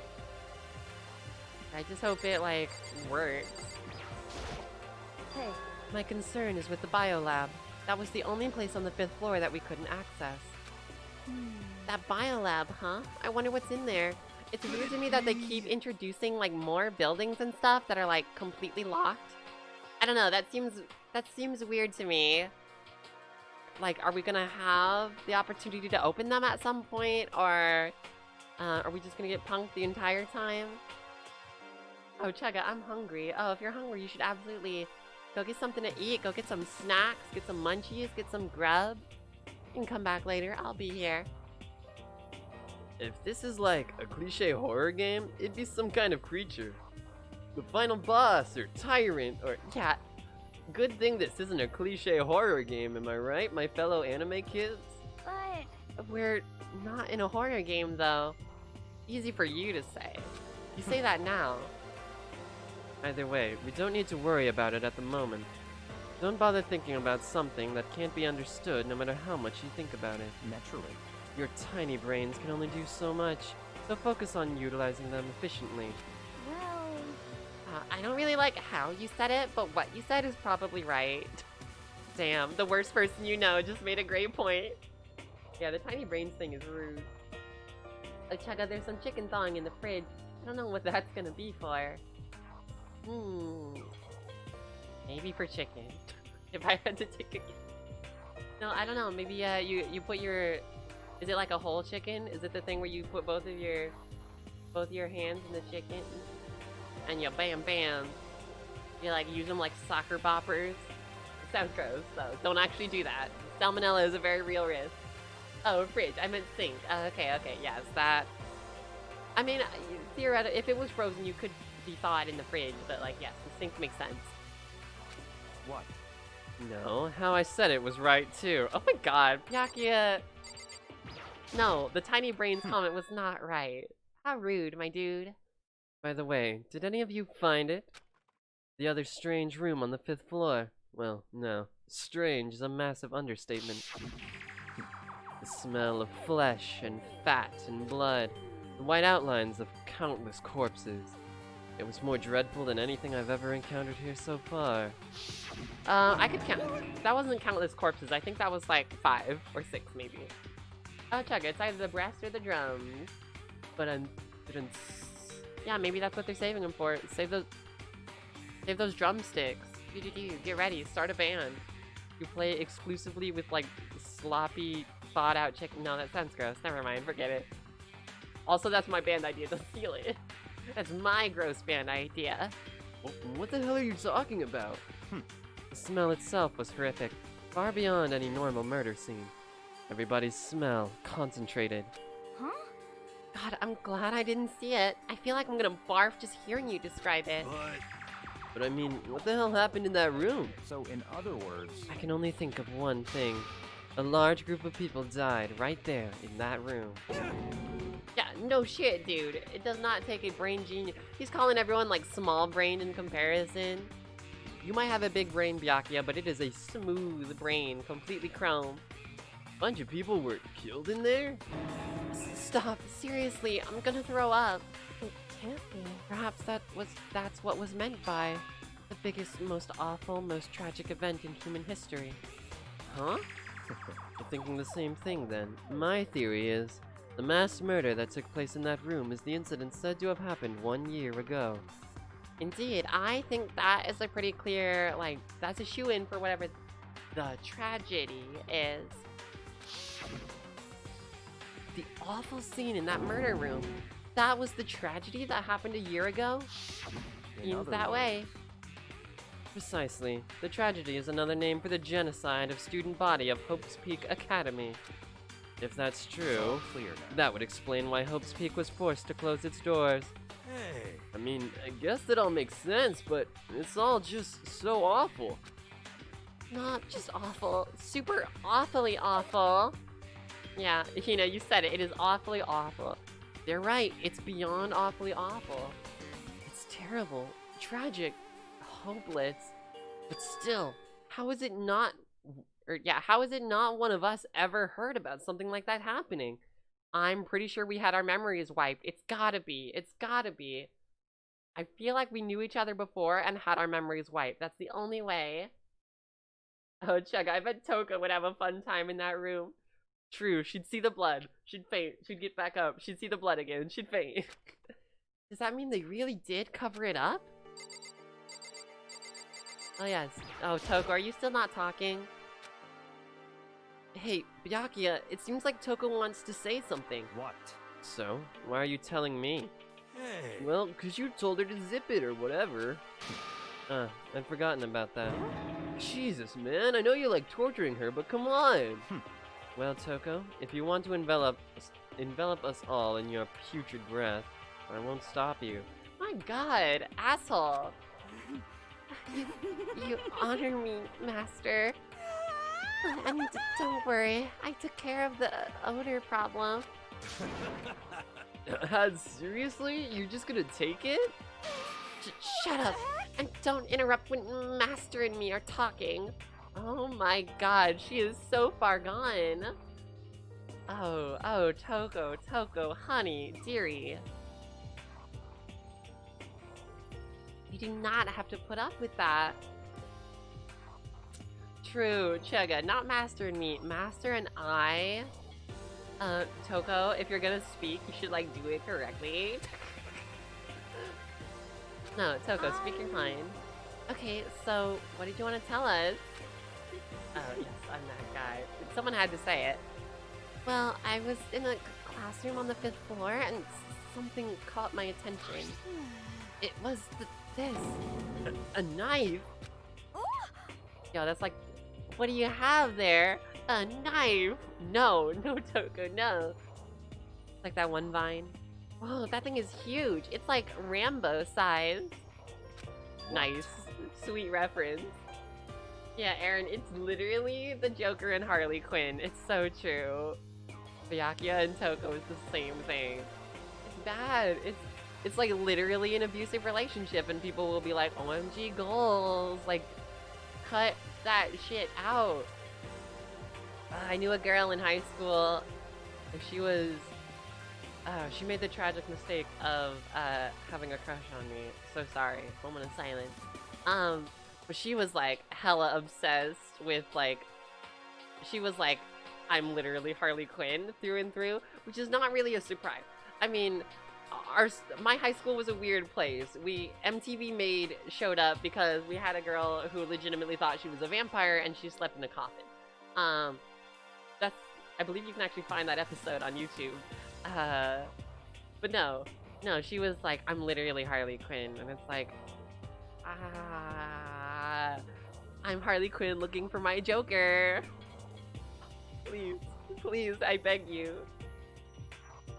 I just hope it, like, works. Hey, My concern is with the biolab. That was the only place on the 5th floor that we couldn't access. That biolab, huh? I wonder what's in there. It's weird to me that they keep introducing, like, more buildings and stuff that are, like, completely locked. I don't know, that seems weird to me. Like, are we gonna have the opportunity to open them at some point, or are we just gonna get punked the entire time? Oh, Chugga, I'm hungry. Oh, if you're hungry, you should absolutely go get something to eat, go get some snacks, get some munchies, get some grub. You can come back later, I'll be here. If this is like a cliche horror game, it'd be some kind of creature. The final boss, or tyrant, or... Yeah, Good thing this isn't a cliche horror game, am I right, my fellow anime kids? But We're not in a horror game, though. Easy for you to say. You say that now. Either way, we don't need to worry about it at the moment. Don't bother thinking about something that can't be understood no matter how much you think about it. Naturally. Your tiny brains can only do so much, so focus on utilizing them efficiently. Well, I don't really like how you said it, but what you said is probably right. Damn, the worst person you know just made a great point. Yeah, the tiny brains thing is rude. Oh, Chugga, there's some chicken thawing in the fridge. I don't know what that's gonna be for. Maybe for chicken. If I had to take a guess. No, I don't know. Maybe you put your... Is it like a whole chicken? Is it the thing where you put both of your hands in the chicken? And you bam bam. You like use them like soccer boppers. It sounds gross, so don't actually do that. Salmonella is a very real risk. Oh, fridge. I meant sink. Okay, yes, that... I mean, theoretically, if it was frozen, you could thaw it in the fridge, but like, yes, the sink makes sense. What? No, how I said it was right too. Oh my god, Byakuya! No, the tiny brains comment was not right. How rude, my dude. By the way, did any of you find it? The other strange room on the 5th floor? Well, no. Strange is a massive understatement. The smell of flesh and fat and blood. The white outlines of countless corpses. It was more dreadful than anything I've ever encountered here so far. I could count. That wasn't countless corpses. I think that was like 5 or 6 maybe. Oh, Chugga, it's either the brass or the drums. But yeah, maybe that's what they're saving them for. Save those drumsticks. Get ready. Start a band. You play exclusively with like sloppy, thawed out chicken. No, that sounds gross. Never mind. Forget it. Also, that's my band idea. Don't steal it. That's my gross band idea. What the hell are you talking about? The smell itself was horrific, far beyond any normal murder scene. Everybody's smell, concentrated. huh? God, I'm glad I didn't see it. I feel like I'm gonna barf just hearing you describe it. But I mean, what the hell happened in that room? So, in other words... I can only think of one thing. A large group of people died right there in that room. Yeah, no shit, dude. It does not take a brain genius. He's calling everyone like small brain in comparison. You might have a big brain, Byakuya, but it is a smooth brain, completely chrome. Bunch of people were killed in there? Stop, seriously, I'm gonna throw up. It can't be. Perhaps that's what was meant by the biggest, most awful, most tragic event in human history. Huh? You're thinking the same thing then. My theory is, the mass murder that took place in that room is the incident said to have happened 1 year ago. Indeed, I think that is a pretty clear, like, that's a shoo-in for whatever the tragedy is. The awful scene in that murder room, that was the tragedy that happened a year ago? Seems that way. Precisely. The tragedy is another name for the genocide of student body of Hope's Peak Academy. If that's true, that would explain why Hope's Peak was forced to close its doors. Hey. I mean, I guess that all makes sense, but it's all just so awful. Not just awful, super awfully awful. Yeah, you know, you said it. It is awfully awful. They're right. It's beyond awfully awful. It's terrible, tragic, hopeless. But still, how is it not... how is it not one of us ever heard about something like that happening? I'm pretty sure we had our memories wiped. It's gotta be. It's gotta be. I feel like we knew each other before and had our memories wiped. That's the only way. Oh, Chugga, I bet Toka would have a fun time in that room. True, she'd see the blood. She'd faint. She'd get back up. She'd see the blood again. She'd faint. Does that mean they really did cover it up? Oh, yes. Oh, Toka, are you still not talking? Hey, Byakuya, it seems like Toka wants to say something. What? So, why are you telling me? Hey. Well, 'cause you told her to zip it or whatever. I'd forgotten about that. Jesus, man, I know you like torturing her, but come on! Well, Toko, if you want to envelop us all in your putrid breath, I won't stop you. My god, asshole! You honor me, master. And don't worry, I took care of the odor problem. Seriously? You're just gonna take it? Shut up! And don't interrupt when Master and me are talking. Oh my god, she is so far gone. Oh, Toko, honey, dearie. You do not have to put up with that. True, Chugga, not Master and me, Master and I. Toko, if you're gonna speak, you should like do it correctly. No, Toko, speak your mind. Okay, so what did you want to tell us? Oh, yes, I'm that guy. Someone had to say it. Well, I was in a classroom on the 5th floor and something caught my attention. It was this. A knife? Yo, that's like, what do you have there? A knife? No, Toko, no. Like that one vine. Whoa, that thing is huge. It's like Rambo size. Nice. Sweet reference. Yeah, Aaron, it's literally the Joker and Harley Quinn. It's so true. Byakuya and Toko is the same thing. It's bad. It's like literally an abusive relationship and people will be like, OMG goals. Like, cut that shit out. I knew a girl in high school and she was... she made the tragic mistake of having a crush on me. So sorry. Moment of silence. But she was like hella obsessed with like... She was like, I'm literally Harley Quinn through and through, which is not really a surprise. I mean, my high school was a weird place. MTV showed up because we had a girl who legitimately thought she was a vampire and she slept in a coffin. I believe you can actually find that episode on YouTube. But no, she was like, I'm literally Harley Quinn, and it's like, I'm Harley Quinn looking for my Joker. Please, I beg you.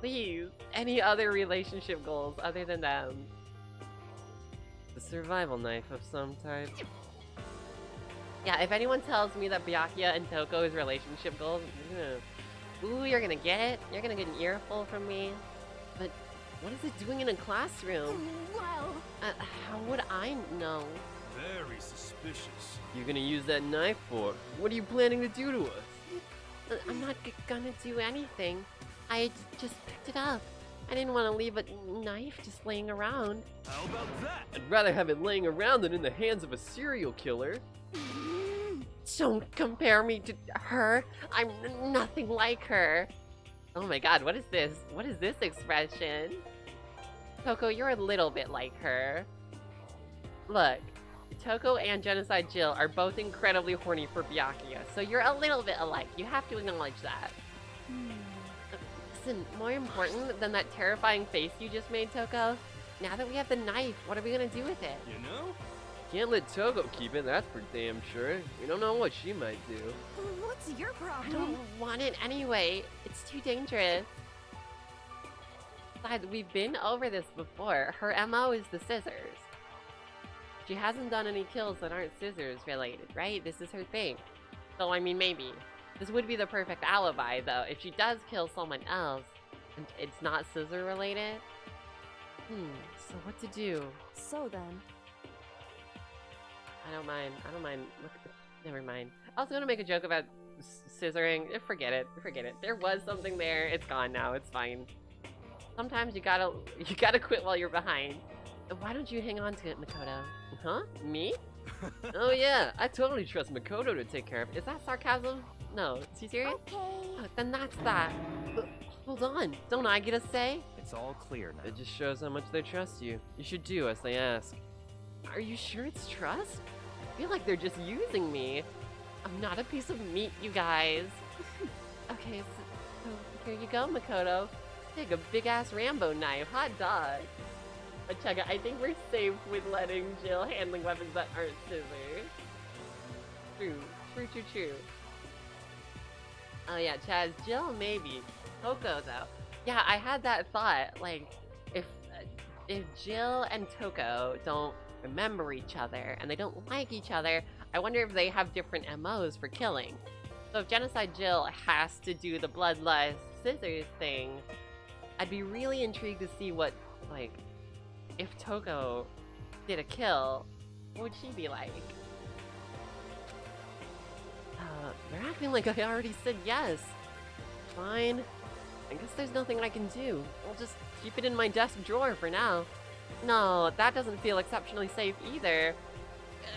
Please, any other relationship goals other than them? A survival knife of some type. Yeah, if anyone tells me that Byakuya and Toko is relationship goals, you're gonna get it. You're gonna get an earful from me. But what is it doing in a classroom? Well, How would I know? Very suspicious. You're gonna use that knife for? What are you planning to do to us? I'm not gonna do anything. I just picked it up. I didn't want to leave a knife just laying around. How about that? I'd rather have it laying around than in the hands of a serial killer. Don't compare me to her. I'm nothing like her. Oh my god, what is this? What is this expression? Toko, you're a little bit like her. Look, Toko and Genocide Jill are both incredibly horny for Byakuya, so you're a little bit alike. You have to acknowledge that. Listen, more important than that terrifying face you just made, Toko, now that we have the knife, what are we gonna do with it? You know? Can't let Togo keep it, that's for damn sure. We don't know what she might do. what's your I problem? don't want it anyway. It's too dangerous. Besides, we've been over this before. Her MO is the scissors. She hasn't done any kills that aren't scissors related, right? This is her thing. So, I mean, maybe. This would be the perfect alibi, though. If she does kill someone else, and it's not scissor related. So what to do? So then, I don't mind. Look, never mind. I was gonna make a joke about scissoring. Forget it. There was something there. It's gone now. It's fine. Sometimes you gotta quit while you're behind. Why don't you hang on to it, Makoto? Huh? Me? Oh yeah, I totally trust Makoto to take care of it. Is that sarcasm? No. Is he serious? Okay. Oh, then that's that. Hold on. Don't I get a say? It's all clear now. It just shows how much they trust you. You should do as they ask. Are you sure it's trust? I feel like they're just using me. I'm not a piece of meat, you guys. Okay, so here you go, Makoto. Take a big-ass Rambo knife. Hot dog. Chugga, I think we're safe with letting Jill handling weapons that aren't scissors. True. Oh yeah, Chaz, Jill maybe. Toko though. Yeah, I had that thought. Like, if Jill and Toko don't remember each other and they don't like each other, I wonder if they have different MOs for killing. So if Genocide Jill has to do the bloodlust scissors thing, I'd be really intrigued to see what, like, if Toko did a kill, what would she be like? They're acting like I already said yes. Fine. I guess there's nothing I can do. I'll just keep it in my desk drawer for now. No, that doesn't feel exceptionally safe either.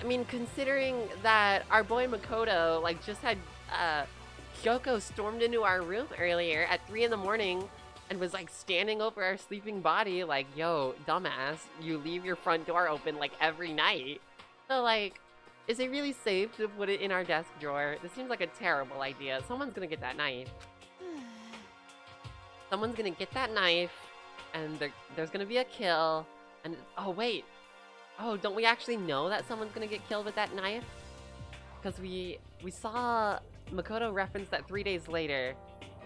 I mean, considering that our boy Makoto, like, just had, Kyoko stormed into our room earlier at 3 in the morning and was, like, standing over our sleeping body, like, yo, dumbass, you leave your front door open, like, every night. So, like, is it really safe to put it in our desk drawer? This seems like a terrible idea. Someone's gonna get that knife. Someone's gonna get that knife, and there's gonna be a kill, and, oh, wait. Oh, don't we actually know that someone's gonna get killed with that knife? Because we saw Makoto reference that 3 days later,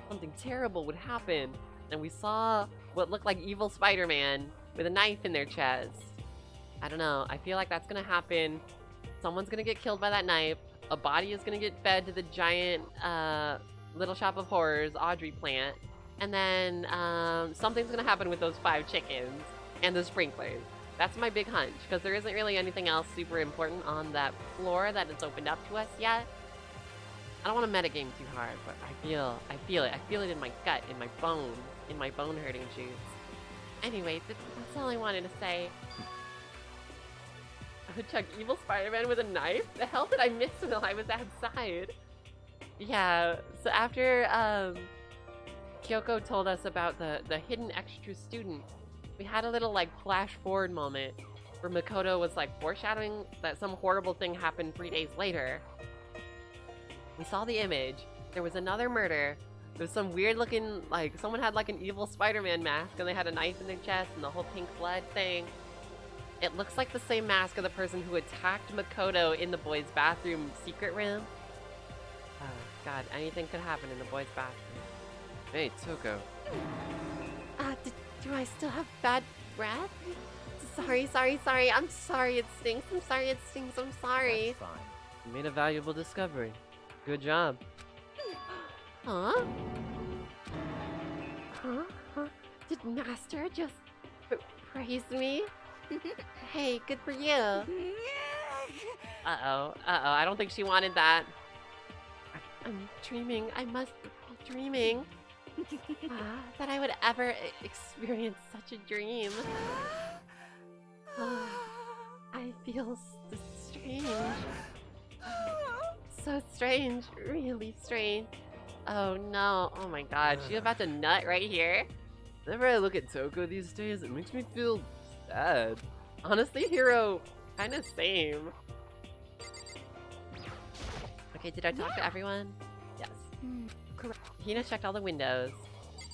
something terrible would happen, and we saw what looked like evil Spider-Man with a knife in their chest. I don't know, I feel like that's gonna happen. Someone's gonna get killed by that knife, a body is gonna get fed to the giant, Little Shop of Horrors, Audrey plant, and then, something's gonna happen with those 5 chickens and the sprinklers. That's my big hunch, because there isn't really anything else super important on that floor that has opened up to us yet. I don't want to metagame too hard, but I feel it. I feel it in my gut, in my bone hurting juice. Anyway, that's all I wanted to say. Chuck, evil Spider-Man with a knife? The hell did I miss while I was outside? Yeah, so after Kyoko told us about the hidden extra student, we had a little, like, flash forward moment where Makoto was, like, foreshadowing that some horrible thing happened 3 days later. We saw the image. There was another murder. There was some weird looking, like, someone had, like, an evil Spider-Man mask and they had a knife in their chest and the whole pink blood thing. It looks like the same mask of the person who attacked Makoto in the boys' bathroom secret room. Oh, God, anything could happen in the boys' bathroom. Hey, Toko. Do I still have bad breath? Sorry. I'm sorry it stinks. I'm sorry. That's fine. You made a valuable discovery. Good job. Huh? Did Master just praise me? Hey, good for you. Uh-oh. I don't think she wanted that. I'm dreaming. I must be dreaming. That I would ever experience such a dream. I feel strange. So strange. Really strange. Oh no. Oh my god. She's about to nut right here. Whenever I look at Toko these days, it makes me feel sad. Honestly, Hero, kinda same. Okay, did I talk to everyone? Yes. Correct. Hina checked all the windows.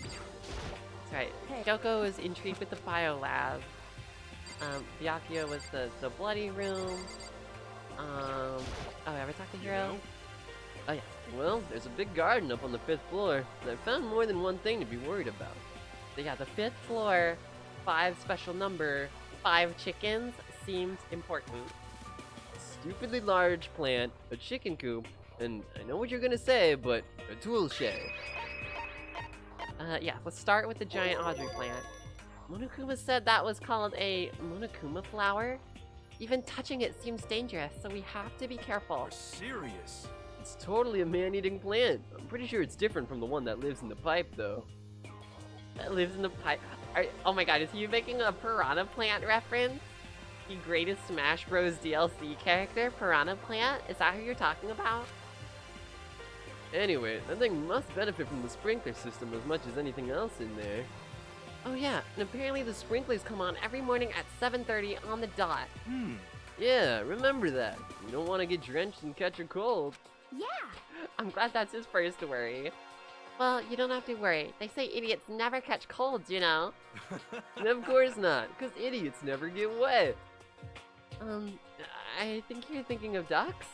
That's right. Kyoko was intrigued with the bio lab. Byakuya was the bloody room. Oh, ever talked to Hiro? Oh yeah. Well, there's a big garden up on the 5th floor, and I found more than one thing to be worried about. So yeah, the 5th floor, 5 special number, 5 chickens seems important. Stupidly large plant, a chicken coop, and I know what you're gonna say, but a tool shed. Yeah, let's start with the giant Audrey plant. Monokuma said that was called a Monokuma flower. Even touching it seems dangerous, so we have to be careful. You're serious? It's totally a man-eating plant. I'm pretty sure it's different from the one that lives in the pipe, though. That lives in the pipe. Oh my god, is he making a Piranha Plant reference? The greatest Smash Bros. DLC character, Piranha Plant? Is that who you're talking about? Anyway, that thing must benefit from the sprinkler system as much as anything else in there. Oh yeah, and apparently the sprinklers come on every morning at 7:30 on the dot. Yeah, remember that. You don't want to get drenched and catch a cold. Yeah. I'm glad that's his first worry. Well, you don't have to worry. They say idiots never catch colds, you know? And of course not, because idiots never get wet. I think you're thinking of ducks?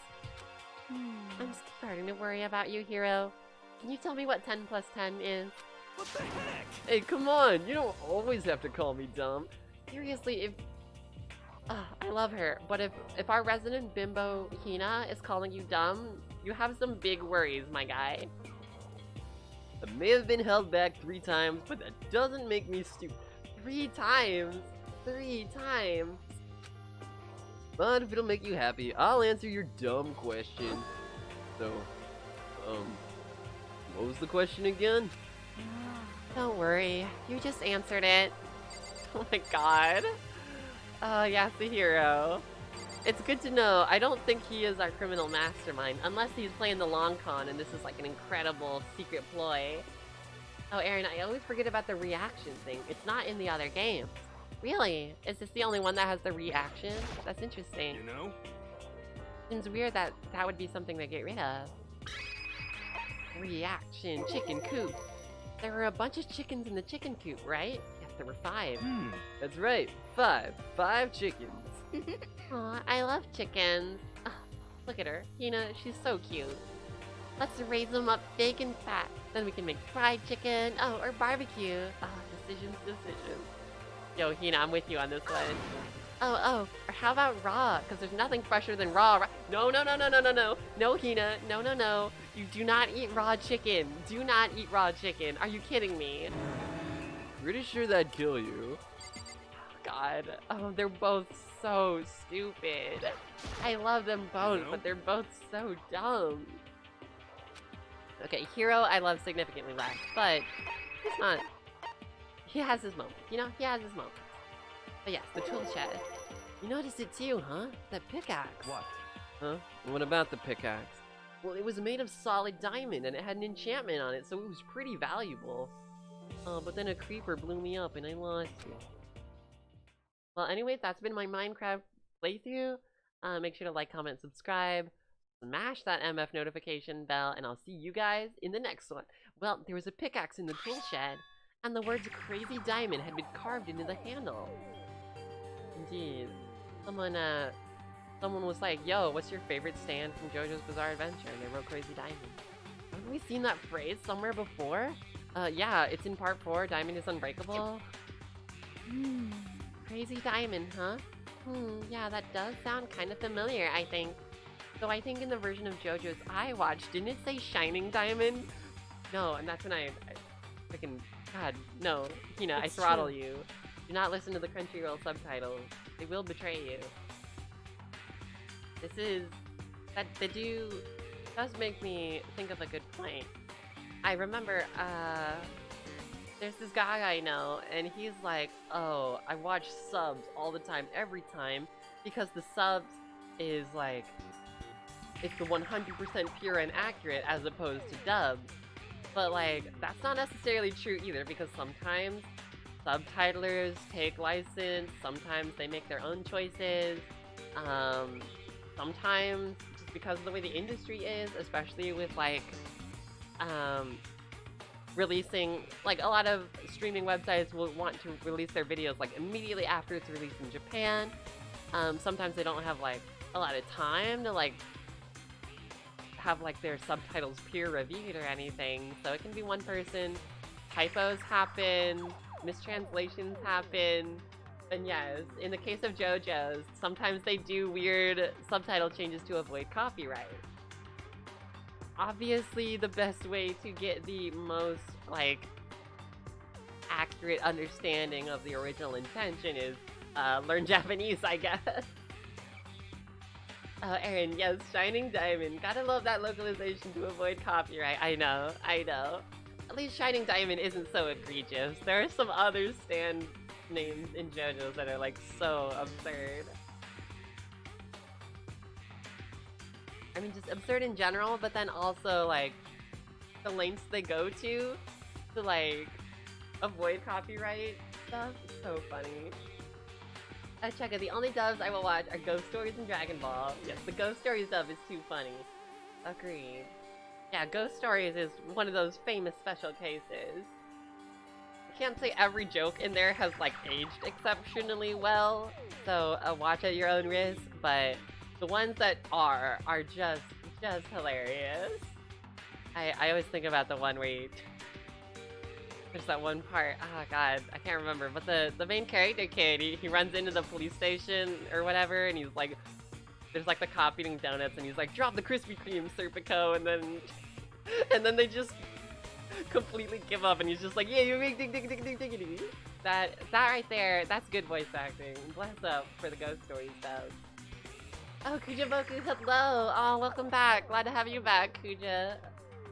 I'm starting to worry about you, Hiro. Can you tell me what 10 plus 10 is? What the heck? Hey, come on, you don't always have to call me dumb. Seriously, I love her, but if our resident bimbo Hina is calling you dumb, you have some big worries, my guy. I may have been held back 3 times, but that doesn't make me stupid. 3 times? 3 times? But if it'll make you happy, I'll answer your dumb question. So, what was the question again? Don't worry, you just answered it. Oh my god. Oh, Yasuhiro. It's good to know. I don't think he is our criminal mastermind, unless he's playing the long con and this is like an incredible secret ploy. Oh, Aaron, I always forget about the reaction thing. It's not in the other games. Really? Is this the only one that has the reaction? That's interesting. You know? Seems weird that that would be something to get rid of. Reaction chicken coop. There were a bunch of chickens in the chicken coop, right? Yes, there were 5. That's right, 5. 5 chickens. Aw, I love chickens. Ugh, look at her. Hina, she's so cute. Let's raise them up big and fat. Then we can make fried chicken. Oh, or barbecue. Oh, decisions. Yo, Hina, I'm with you on this one. Oh, or how about raw? Because there's nothing fresher than raw. No. No, Hina. No. You do not eat raw chicken. Do not eat raw chicken. Are you kidding me? Pretty sure that'd kill you. God. Oh, they're both so stupid. I love them both, but they're both so dumb. Okay, Hero I love significantly less, but it's not. He has his moments, you know? He has his moments. But yes, the tool shed. You noticed it too, huh? That pickaxe. What? Huh? What about the pickaxe? Well, it was made of solid diamond and it had an enchantment on it, so it was pretty valuable. But then a creeper blew me up and I lost it. Well, anyways, that's been my Minecraft playthrough. Make sure to like, comment, subscribe. Smash that MF notification bell, and I'll see you guys in the next one. Well, there was a pickaxe in the tool shed, and the words Crazy Diamond had been carved into the handle. Indeed. Someone was like, yo, what's your favorite stand from JoJo's Bizarre Adventure? And they wrote Crazy Diamond. Haven't we seen that phrase somewhere before? Yeah, it's in part 4, Diamond is Unbreakable. Crazy Diamond, huh? Yeah, that does sound kind of familiar, I think. So I think in the version of JoJo's I watched, didn't it say Shining Diamond? No, and that's when I freaking, God, no, Hina, I throttle you. Do not listen to the Crunchyroll subtitles. They will betray you. That does make me think of a good point. I remember, there's this guy I know, and he's like, oh, I watch subs all the time, every time, because the subs is like, it's the 100% pure and accurate as opposed to dubs. But like, that's not necessarily true either, because sometimes subtitlers take license, sometimes they make their own choices, sometimes just because of the way the industry is, especially with like, releasing, like a lot of streaming websites will want to release their videos like immediately after it's released in Japan. Sometimes they don't have like a lot of time to like have like their subtitles peer reviewed or anything, so it can be one person, typos happen, mistranslations happen, and yes, in the case of JoJo's, sometimes they do weird subtitle changes to avoid copyright. Obviously, the best way to get the most, like, accurate understanding of the original intention is, learn Japanese, I guess. Oh, Aaron, yes, Shining Diamond. Gotta love that localization to avoid copyright. I know. At least Shining Diamond isn't so egregious. There are some other stand names in JoJo's that are, like, so absurd. I mean, just absurd in general, but then also, like, the lengths they go to, like, avoid copyright stuff. It's so funny. Check it, the only dubs I will watch are Ghost Stories and Dragon Ball. Yes, the Ghost Stories dub is too funny. Agreed. Yeah, Ghost Stories is one of those famous special cases. I can't say every joke in there has, like, aged exceptionally well, so watch at your own risk, but the ones that are just hilarious. I always think about the one where There's that one part, oh god, I can't remember, but the main character kid, he runs into the police station or whatever, and he's like, there's like the cop eating donuts, and he's like, drop the Krispy Kreme, Serpico, and then they just completely give up, and he's just like, yeah, you're big, dig, dig, dig, dig, dig. That right there, that's good voice acting. Bless up for the ghost story stuff. Oh, Kujaboku, hello! Oh, welcome back. Glad to have you back, Kuja.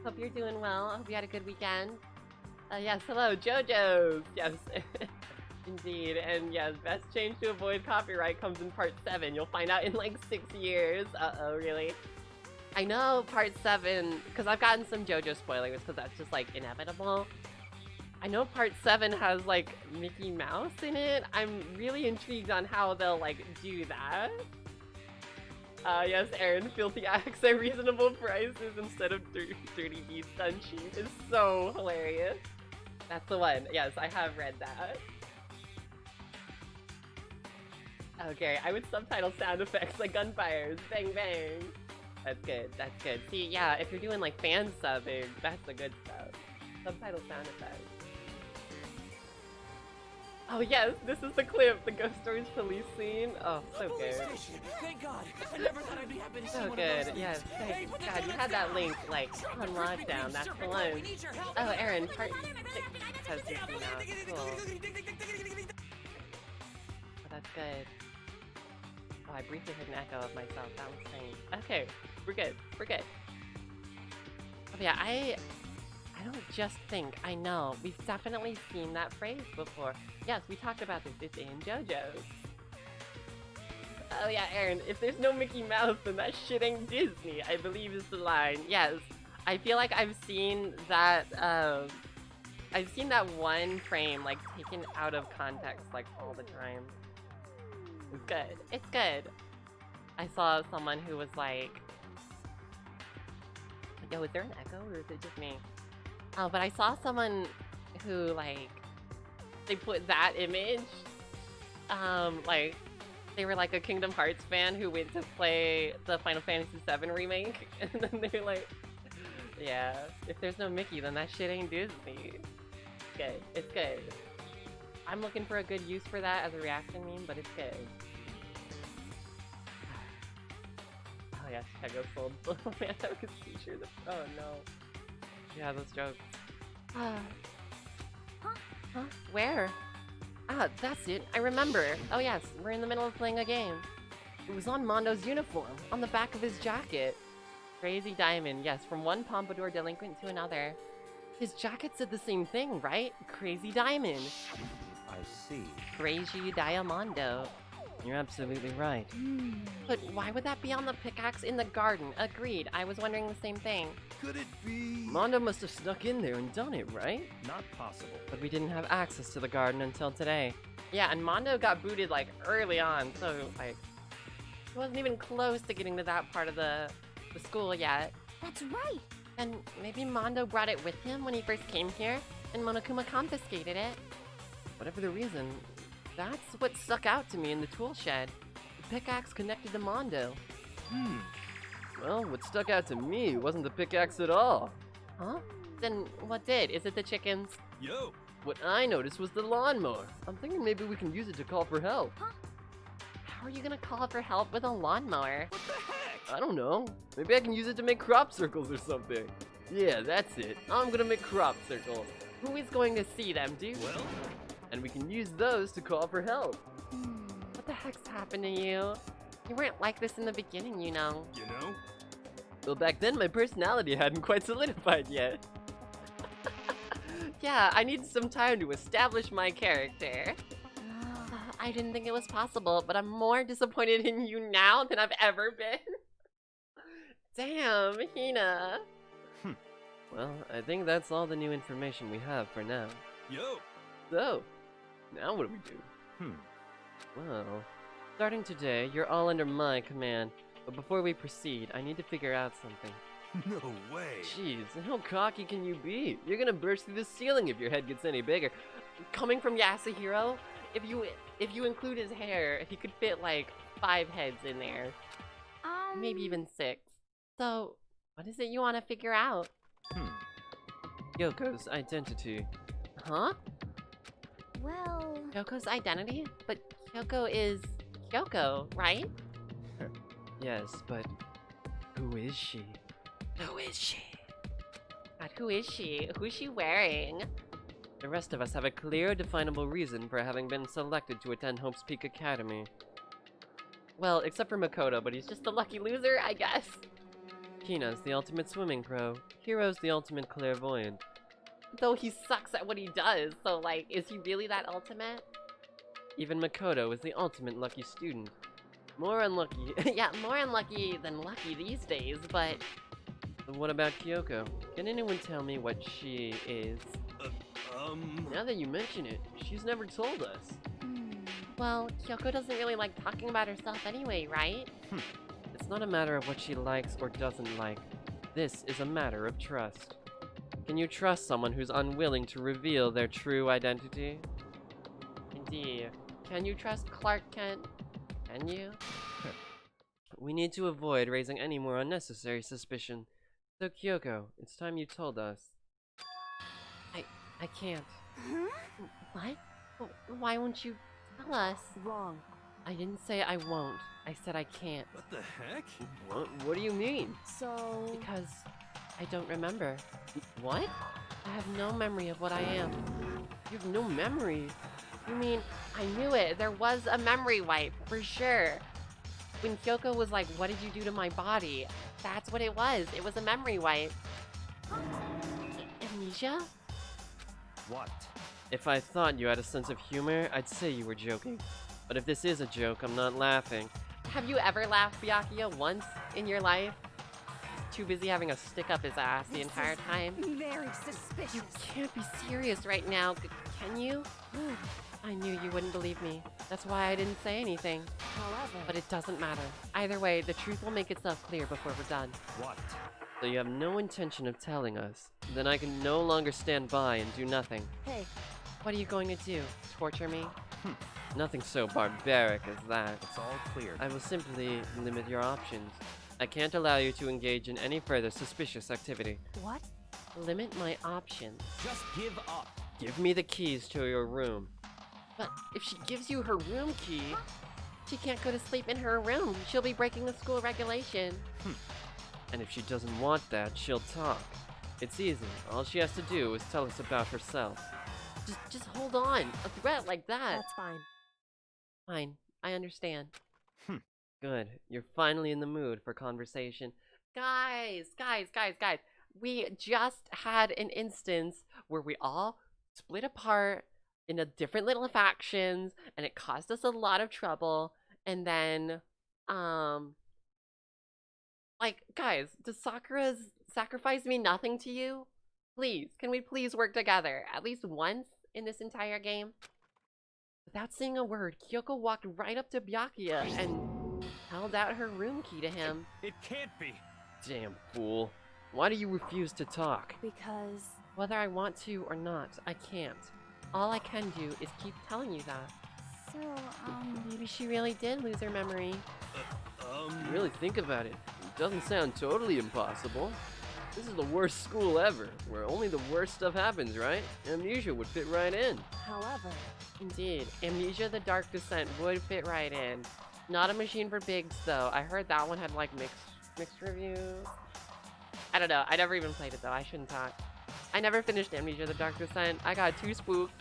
Hope you're doing well. Hope you had a good weekend. Yes, hello, JoJo's! Yes, indeed. And yes, best change to avoid copyright comes in part 7. You'll find out in like 6 years. Uh-oh, really? I know part 7, because I've gotten some JoJo spoilers, because that's just like inevitable. I know part 7 has like Mickey Mouse in it. I'm really intrigued on how they'll like do that. Yes, Aaron, Filthy Axe at reasonable prices instead of Dirty Beast Unsheathed is so hilarious. That's the one. Yes, I have read that. Okay, I would subtitle sound effects like gunfires, bang bang. That's good, that's good. See, yeah, if you're doing like fan subbing, that's the good stuff. Subtitle sound effects. Oh yes, this is the clip, the Ghost Stories police scene. Oh, so good. Thank God. I never thought I'd be happy to see So one good, of those yes. things. Thank Hey, what the God, hell you is had that that? link like on lockdown. That's the one. We need your help. Oh, Aaron, part 6 has this scene out. Cool. Oh, that's good. Oh, I briefly heard an echo of myself. That was strange. Okay, we're good. We're good. Oh yeah, I don't just think, I know. We've definitely seen that phrase before. Yes, we talked about this. It's in JoJo's. Oh yeah, Aaron, if there's no Mickey Mouse, then that shit ain't Disney, I believe is the line. Yes, I feel like I've seen that, one frame, like, taken out of context, like, all the time. It's good. It's good. I saw someone who was like, yo, is there an echo or is it just me? Oh, but I saw someone who, like, they put that image, like, they were like a Kingdom Hearts fan who went to play the Final Fantasy VII remake, and then they're like, yeah, if there's no Mickey, then that shit ain't Disney. It's good. It's good. I'm looking for a good use for that as a reaction meme, but it's good. Oh yeah, Chicago sold Little Man Hocus t-shirt. Oh no. Yeah, those jokes. Huh? Where? Ah, that's it. I remember. Oh yes, we're in the middle of playing a game. It was on Mondo's uniform, on the back of his jacket. Crazy Diamond, yes, from one Pompadour delinquent to another. His jacket said the same thing, right? Crazy Diamond. I see. Crazy Diamondo. You're absolutely right. But why would that be on the pickaxe in the garden? Agreed, I was wondering the same thing. Could it be? Mondo must have snuck in there and done it, right? Not possible. But we didn't have access to the garden until today. Yeah, and Mondo got booted, like, early on, so, like, he wasn't even close to getting to that part of the school yet. That's right. And maybe Mondo brought it with him when he first came here, and Monokuma confiscated it. Whatever the reason, that's what stuck out to me in the tool shed. The pickaxe connected to Mondo. Well, what stuck out to me wasn't the pickaxe at all. Huh? Then what did? Is it the chickens? Yo. What I noticed was the lawnmower. I'm thinking maybe we can use it to call for help. How are you gonna call for help with a lawnmower? What the heck? I don't know. Maybe I can use it to make crop circles or something. Yeah, that's it. I'm gonna make crop circles. Who is going to see them, dude? Well, And we can use those to call for help. What the heck's happened to you? You weren't like this in the beginning, you know. you know? Well, back then my personality hadn't quite solidified yet. Yeah, I need some time to establish my character. I didn't think it was possible, but I'm more disappointed in you now than I've ever been. Damn, Hina. Well, I think that's all the new information we have for now. Yo. So, now what do we do? Well, starting today, you're all under my command. But before we proceed, I need to figure out something. No way. Jeez, how cocky can you be? You're gonna burst through the ceiling if your head gets any bigger. Coming from Yasuhiro, if you include his hair, he could fit like 5 heads in there. Maybe even 6. So, what is it you want to figure out? Yoko's identity. Huh? Well, Kyoko's identity? But Kyoko is Kyoko, right? Yes, but who is she? Who is she? God, who is she? Who's she wearing? The rest of us have a clear, definable reason for having been selected to attend Hope's Peak Academy. Well, except for Makoto, but he's just a lucky loser, I guess. Kina's the ultimate swimming pro. Hiro's the ultimate clairvoyant. Though he sucks at what he does, so like, is he really that ultimate? Even Makoto is the ultimate lucky student. More unlucky. Yeah, more unlucky than lucky these days, but... But what about Kyoko? Can anyone tell me what she is? Now that you mention it, she's never told us. Well, Kyoko doesn't really like talking about herself anyway, right? It's not a matter of what she likes or doesn't like. This is a matter of trust. Can you trust someone who's unwilling to reveal their true identity? Indeed. Can you trust Clark Kent? Can you? We need to avoid raising any more unnecessary suspicion. So Kyoko, it's time you told us. I can't. What? Why won't you tell us? Wrong. I didn't say I won't. I said I can't. What the heck? What do you mean? So... Because I don't remember. What? I have no memory of what I am. You have no memory. You mean, I knew it. There was a memory wipe, for sure. When Kyoko was like, what did you do to my body? That's what it was. It was a memory wipe. Amnesia? What? If I thought you had a sense of humor, I'd say you were joking. But if this is a joke, I'm not laughing. Have you ever laughed, Byakuya, once in your life? Too busy having a stick up his ass the entire time. very suspicious. You can't be serious right now, can you? I knew you wouldn't believe me. That's why I didn't say anything. However... But it doesn't matter. Either way, the truth will make itself clear before we're done. What? So you have no intention of telling us. Then I can no longer stand by and do nothing. Hey, What are you going to do? Torture me? Nothing so barbaric as that. It's all clear. I will simply limit your options. I can't allow you to engage in any further suspicious activity. what? Limit my options. Just give up. Give me the keys to your room. But if she gives you her room key, she can't go to sleep in her room. She'll be breaking the school regulation. And if she doesn't want that, she'll talk. It's easy. All she has to do is tell us about herself. Just hold on. A threat like that. That's fine. Fine. I understand. Good. You're finally in the mood for conversation. Guys. We just had an instance where we all split apart into different little factions, and it caused us a lot of trouble. And then, like, guys, does Sakura's sacrifice mean nothing to you? Please, can we please work together at least once in this entire game? Without saying a word, Kyoko walked right up to Byakuya and held out her room key to him. It can't be. Damn fool. Why do you refuse to talk? Because... Whether I want to or not, I can't. All I can do is keep telling you that. So, Maybe she really did lose her memory. Really think about it. It doesn't sound totally impossible. This is the worst school ever, where only the worst stuff happens, right? Amnesia would fit right in. However... Indeed, Amnesia the Dark Descent would fit right in. Not a machine for bigs, though. I heard that one had, like, mixed reviews. I don't know. I never even played it, though. I shouldn't talk. I never finished Amnesia the Dark Descent. I got too spooked.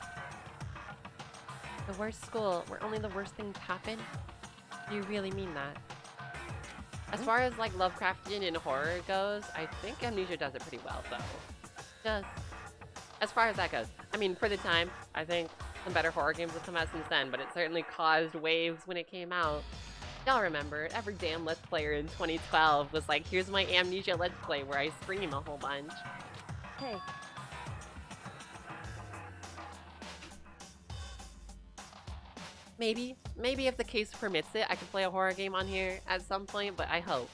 The worst school, where only the worst things happen? Do you really mean that? As far as, like, Lovecraftian and horror goes, I think Amnesia does it pretty well, though. Just as far as that goes. I mean, for the time, I think some better horror games have come out since then, but it certainly caused waves when it came out. Y'all remember, every damn Let's Player in 2012 was like, here's my Amnesia Let's Play where I scream a whole bunch. Hey, Maybe if the case permits it, I could play a horror game on here at some point, but I hope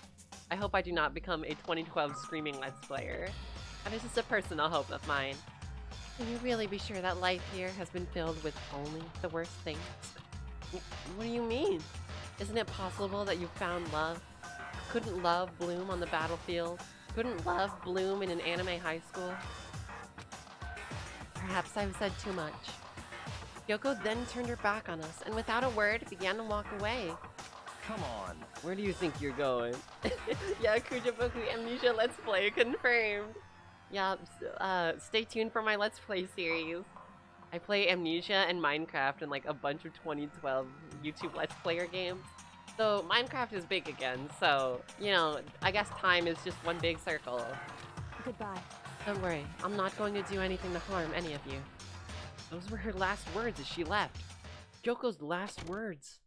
I do not become a 2012 screaming Let's Player. That is just a personal hope of mine. Can you really be sure that life here has been filled with only the worst things? What do you mean? Isn't it possible that you found love? Couldn't love bloom on the battlefield? Couldn't love bloom in an anime high school? Perhaps I've said too much. Kyoko then turned her back on us, and without a word, began to walk away. Come on. Where do you think you're going? Yeah, Kujaboku Amnesia Let's Play confirmed. Yeah, stay tuned for my Let's Play series. I play Amnesia and Minecraft and like a bunch of 2012 YouTube Let's Player games. So Minecraft is big again, so, you know, I guess time is just one big circle. Goodbye. Don't worry, I'm not going to do anything to harm any of you. Those were her last words as she left. Kyoko's last words.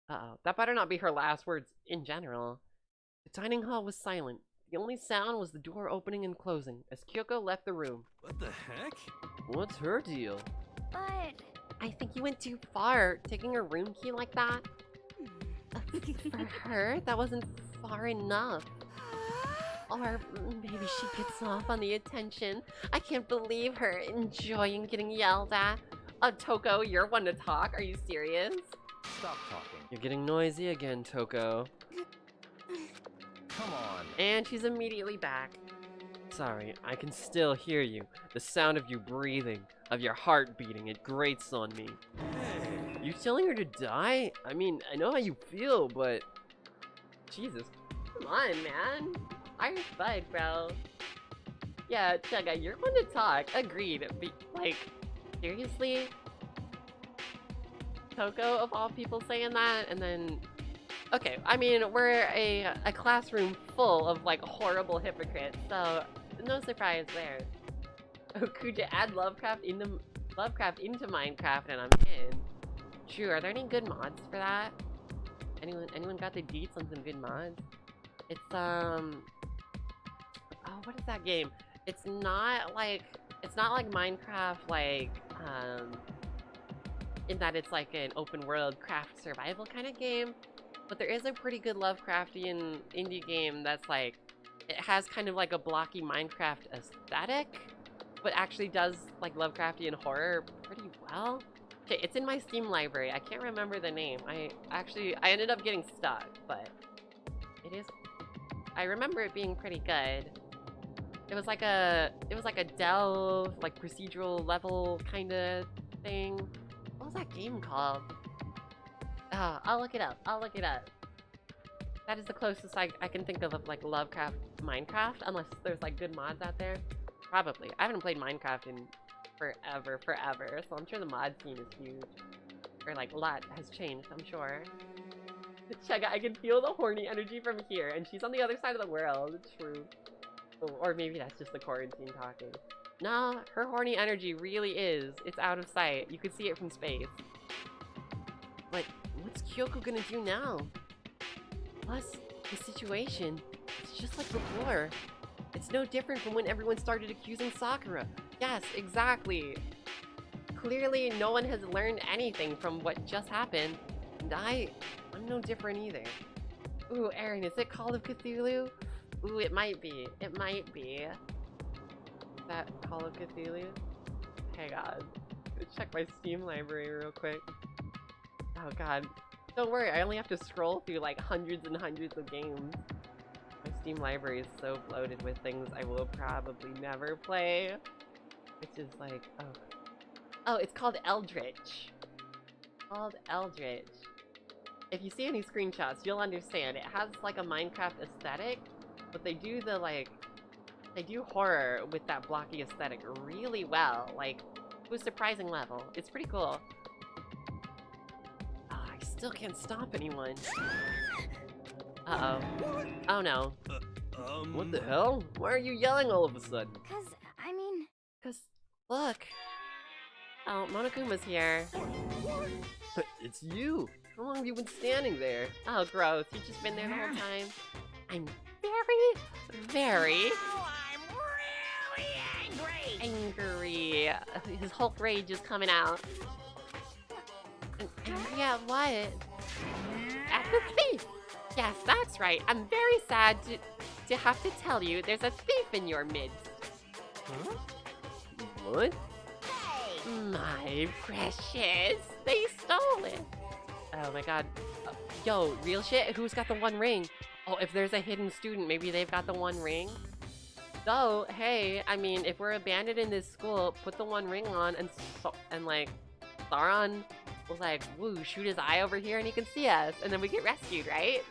Uh-oh, that better not be her last words in general. The dining hall was silent. The only sound was the door opening and closing as Kyoko left the room. What the heck? What's her deal? But I think you went too far, taking her room key like that. For her, that wasn't far enough. Or maybe she gets off on the attention. I can't believe her enjoying getting yelled at. Toko, you're one to talk. Are you serious? Stop talking. You're getting noisy again, Toko. Come on. And she's immediately back. Sorry, I can still hear you. The sound of you breathing, of your heart beating, it grates on me. Hey. You telling her to die? I mean, I know how you feel, but... Jesus. Come on, man. Irish bud, bro. Yeah, Chugga, you're one to talk. Agreed. Like, seriously? Toko, of all people, saying that? And then... Okay, I mean, we're a classroom full of, like, horrible hypocrites, so no surprise there. Oh, Kuja, add Lovecraft into Minecraft and I'm in. True, are there any good mods for that? Anyone got the deets on some good mods? It's, oh, what is that game? It's not like Minecraft, like, in that it's like an open world craft survival kind of game. But there is a pretty good Lovecraftian indie game that's like, it has kind of like a blocky Minecraft aesthetic, but actually does like Lovecraftian horror pretty well. Okay, it's in my Steam library. I can't remember the name. I ended up getting stuck, but it is, I remember it being pretty good. It was like a delve, like procedural level kind of thing. What was that game called? I'll look it up. That is the closest I can think of like Lovecraft Minecraft, unless there's like good mods out there. Probably. I haven't played Minecraft in forever, so I'm sure the mod scene is huge. Or like a lot has changed, I'm sure. Chugga, I can feel the horny energy from here, and she's on the other side of the world. It's true. Oh, or maybe that's just the quarantine talking. Nah, her horny energy really is. It's out of sight. You could see it from space. But what's Kyoko gonna do now? Plus, the situation, it's just like before. It's no different from when everyone started accusing Sakura. Yes, exactly. Clearly, no one has learned anything from what just happened. And I'm no different either. Ooh, Aaron, is it Call of Cthulhu? Ooh, it might be. It might be. Is that Call of Cthulhu? Hang on. Let's check my Steam library real quick. Oh god. Don't worry, I only have to scroll through like hundreds and hundreds of games. My Steam library is so bloated with things I will probably never play. Which is like, oh, it's called Eldritch. If you see any screenshots, you'll understand. It has like a Minecraft aesthetic, but they do horror with that blocky aesthetic really well, like to a surprising level. It's pretty cool. Oh, I still can't stop anyone. Uh-oh. Oh no. What the hell? Why are you yelling all of a sudden? Cause, look. Oh, Monokuma's here. It's you! How long have you been standing there? Oh, gross. You've just been there the whole time. I'm very angry. His Hulk rage is coming out. Angry at what? At the thief! Yes, that's right. I'm very sad to have to tell you there's a thief in your midst. Huh? What? My precious! They stole it! Oh my god. Yo, real shit? Who's got the one ring? Oh, if there's a hidden student, maybe they've got the one ring? So, hey, I mean, if we're abandoned in this school, put the One Ring on, and like, Sauron will like, woo, shoot his eye over here and he can see us, and then we get rescued, right?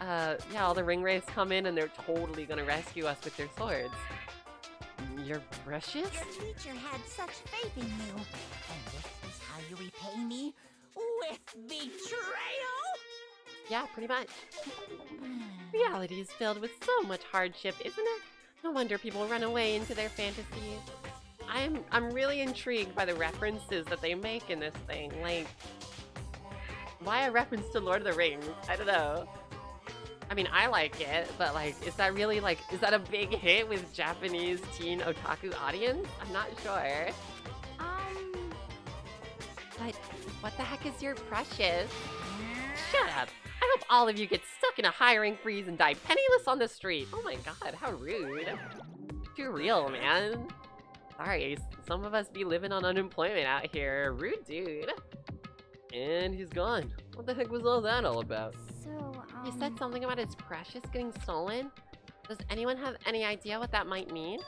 Yeah, all the ring wraiths come in and they're totally gonna rescue us with their swords. You're precious? Your teacher had such faith in you. And this is how you repay me? With betrayal? Yeah, pretty much. Reality is filled with so much hardship, isn't it? No wonder people run away into their fantasies. I'm really intrigued by the references that they make in this thing. Like, why a reference to Lord of the Rings? I don't know. I mean, I like it, but like, is that really like, is that a big hit with Japanese teen otaku audience? I'm not sure. But what the heck is your precious? Shut up. I hope all of you get stuck in a hiring freeze and die penniless on the street. Oh my god, how rude. Too real, man. Sorry, some of us be living on unemployment out here. Rude dude. And he's gone. What the heck was all that all about? So, He said something about his precious getting stolen. Does anyone have any idea what that might mean?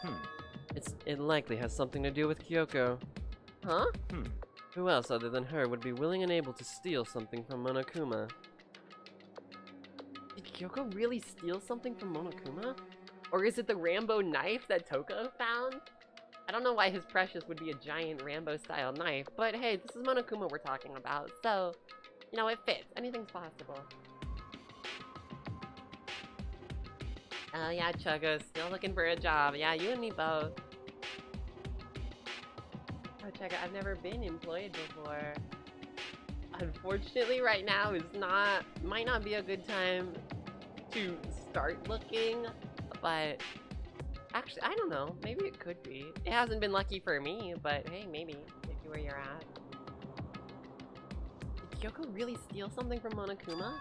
It likely has something to do with Kyoko. Huh? Who else other than her would be willing and able to steal something from Monokuma? Did Kyoko really steal something from Monokuma? Or is it the Rambo knife that Toko found? I don't know why his precious would be a giant Rambo-style knife, but hey, this is Monokuma we're talking about, so, you know, it fits. Anything's possible. Oh yeah, Chugga, still looking for a job. Yeah, you and me both. Oh, Chugga, I've never been employed before. Unfortunately, right now might not be a good time to start looking, but actually, I don't know. Maybe it could be. It hasn't been lucky for me, but hey, maybe if you where you're at. Did Kyoko really steal something from Monokuma?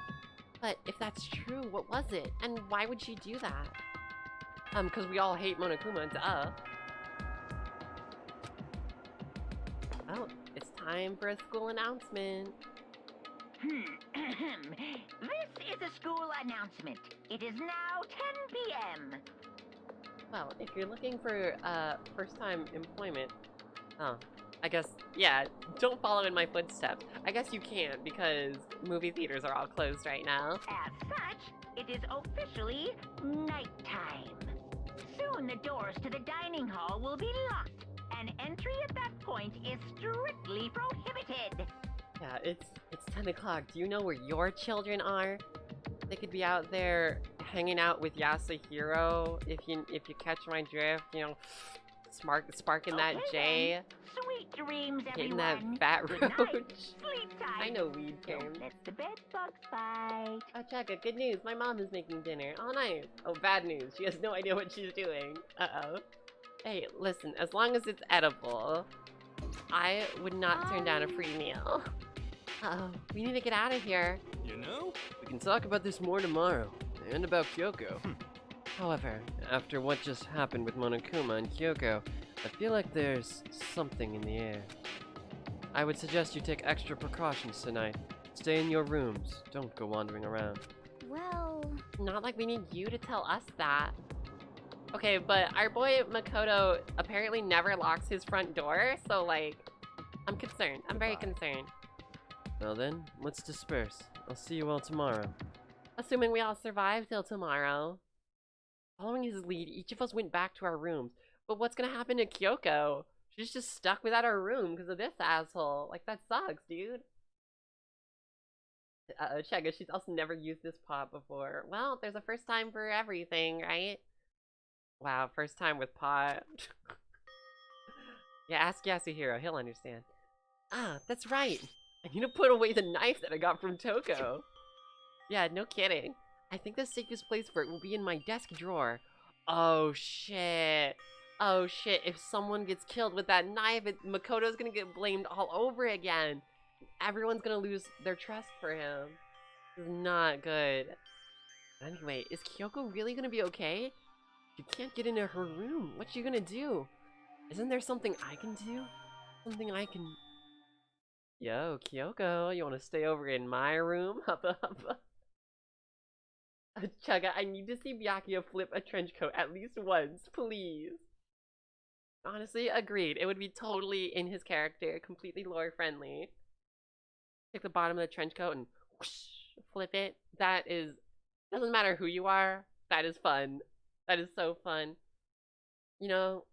But if that's true, what was it? And why would she do that? Because we all hate Monokuma, duh. Well, it's time for a school announcement. This is a school announcement. It is now 10 p.m. Well, if you're looking for first-time employment, I guess, yeah, don't follow in my footsteps. I guess you can't because movie theaters are all closed right now. As such, it is officially nighttime. Soon the doors to the dining hall will be locked, and entry at that point is strictly prohibited. Yeah, it's 10 o'clock. Do you know where your children are? They could be out there hanging out with Yasuhiro, if you catch my drift, you know, sparking that J. Then. Sweet dreams, Getting everyone. that fat Good night. roach. Sleep time. I know weed came. Don't let the bed bugs bite. Oh, Chugga, good news. My mom is making dinner. Oh, nice. Oh, bad news. She has no idea what she's doing. Uh-oh. Hey, listen, as long as it's edible, I would not turn down a free meal. Uh-oh, we need to get out of here. You know? We can talk about this more tomorrow, and about Kyoko. However, after what just happened with Monokuma and Kyoko, I feel like there's something in the air. I would suggest you take extra precautions tonight. Stay in your rooms. Don't go wandering around. well, Not like we need you to tell us that. Okay, but our boy Makoto apparently never locks his front door, so like, I'm concerned. I'm very concerned. Well then, let's disperse. I'll see you all tomorrow. Assuming we all survive till tomorrow. Following his lead, each of us went back to our rooms. But what's gonna happen to Kyoko? She's just stuck without her room because of this asshole. Like, that sucks, dude. Uh-oh, Chugga, she's also never used this pot before. Well, there's a first time for everything, right? Wow, first time with pot. Yeah, ask Yasuhiro, he'll understand. Ah, that's right. I need to put away the knife that I got from Toko. Yeah, no kidding. I think the safest place for it will be in my desk drawer. Oh, shit. Oh, shit. If someone gets killed with that knife, Makoto's gonna get blamed all over again. Everyone's gonna lose their trust for him. This is not good. Anyway, is Kyoko really gonna be okay? You can't get into her room. What you gonna do? Isn't there something I can do? Something I can... Yo, Kyoko, you wanna stay over in my room? Hubba hubba. Chugga, I need to see Byakuya flip a trench coat at least once, please. Honestly, agreed. It would be totally in his character, completely lore friendly. Take the bottom of the trench coat and whoosh, flip it. That is, doesn't matter who you are, that is fun. That is so fun. You know,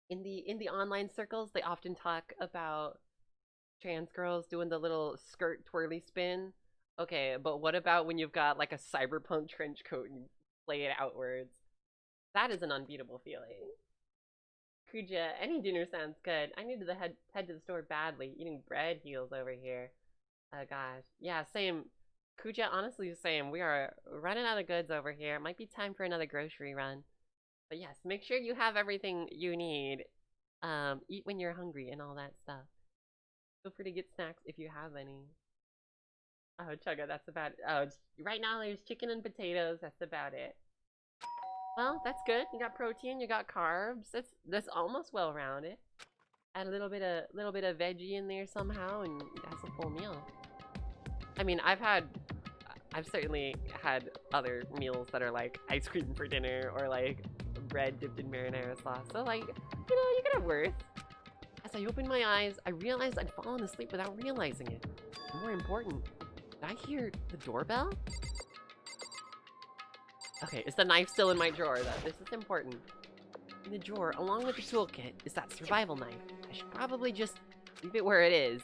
in the online circles, they often talk about trans girls doing the little skirt twirly spin. Okay, but what about when you've got like a cyberpunk trench coat and you play it outwards? That is an unbeatable feeling. Kuja, any dinner sounds good. I need to head to the store badly. Eating bread heals over here. Oh gosh. Yeah, same. Kuja, honestly same. We are running out of goods over here. It might be time for another grocery run. But yes, make sure you have everything you need. Eat when you're hungry and all that stuff. Feel free to get snacks if you have any. Oh, Chugga, that's about it. Oh, right now there's chicken and potatoes. That's about it. Well, that's good. You got protein, you got carbs. That's almost well-rounded. Add a little bit of veggie in there somehow, and that's a full meal. I mean, I've certainly had other meals that are like ice cream for dinner or like bread dipped in marinara sauce. So like, you know, you can have worse. As I opened my eyes, I realized I'd fallen asleep without realizing it. More important, did I hear the doorbell? Okay, is the knife still in my drawer though? This is important. In the drawer, along with the toolkit, is that survival knife. I should probably just leave it where it is.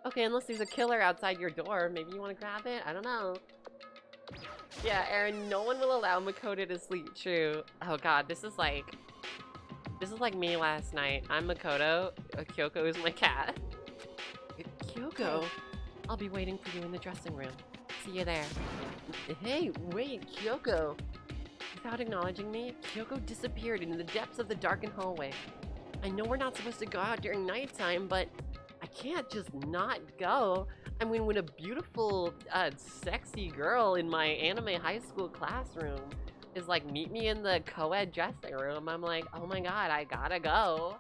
Okay, unless there's a killer outside your door, maybe you want to grab it? I don't know. Yeah, Aaron, no one will allow Makoto to sleep. True. Oh god, this is like me last night. I'm Makoto. Kyoko is my cat. Kyoko? I'll be waiting for you in the dressing room. See you there. Hey, wait, Kyoko. Without acknowledging me, Kyoko disappeared into the depths of the darkened hallway. I know we're not supposed to go out during nighttime, but I can't just not go. I mean, when a beautiful, sexy girl in my anime high school classroom is like, meet me in the co-ed dressing room, I'm like, oh my god, I gotta go.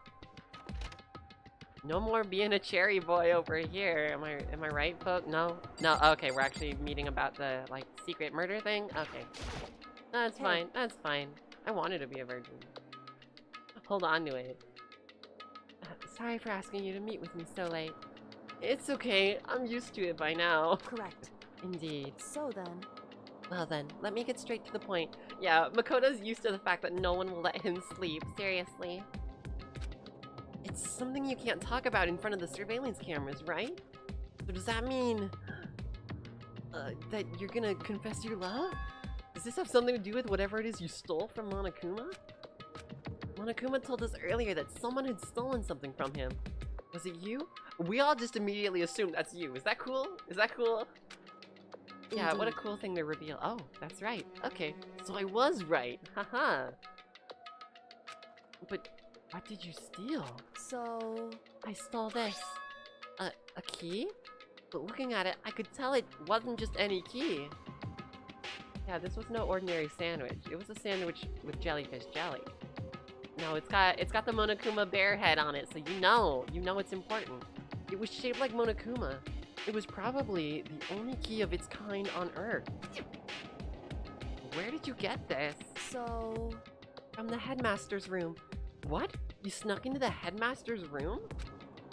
No more being a cherry boy over here. Am I right, folks? No? No, okay, we're actually meeting about the, like, secret murder thing? Okay. That's fine, that's fine. I wanted to be a virgin. Hold on to it. Sorry for asking you to meet with me so late. It's okay, I'm used to it by now. Correct. Indeed. So then... Well then, let me get straight to the point. Yeah, Makoto's used to the fact that no one will let him sleep, seriously. It's something you can't talk about in front of the surveillance cameras, right? So does that mean... that you're gonna confess your love? Does this have something to do with whatever it is you stole from Monokuma? Monokuma told us earlier that someone had stolen something from him. Was it you? We all just immediately assumed that's you. Is that cool? Is that cool? Yeah, what a cool thing to reveal. Oh, that's right. Okay, so I was right. Haha. But what did you steal? So... I stole this. A key? But looking at it, I could tell it wasn't just any key. Yeah, this was no ordinary sandwich. It was a sandwich with jellyfish jelly. No, it's got the Monokuma bear head on it, so you know it's important. It was shaped like Monokuma. It was probably the only key of its kind on Earth. Where did you get this? So... From the headmaster's room. What? You snuck into the headmaster's room?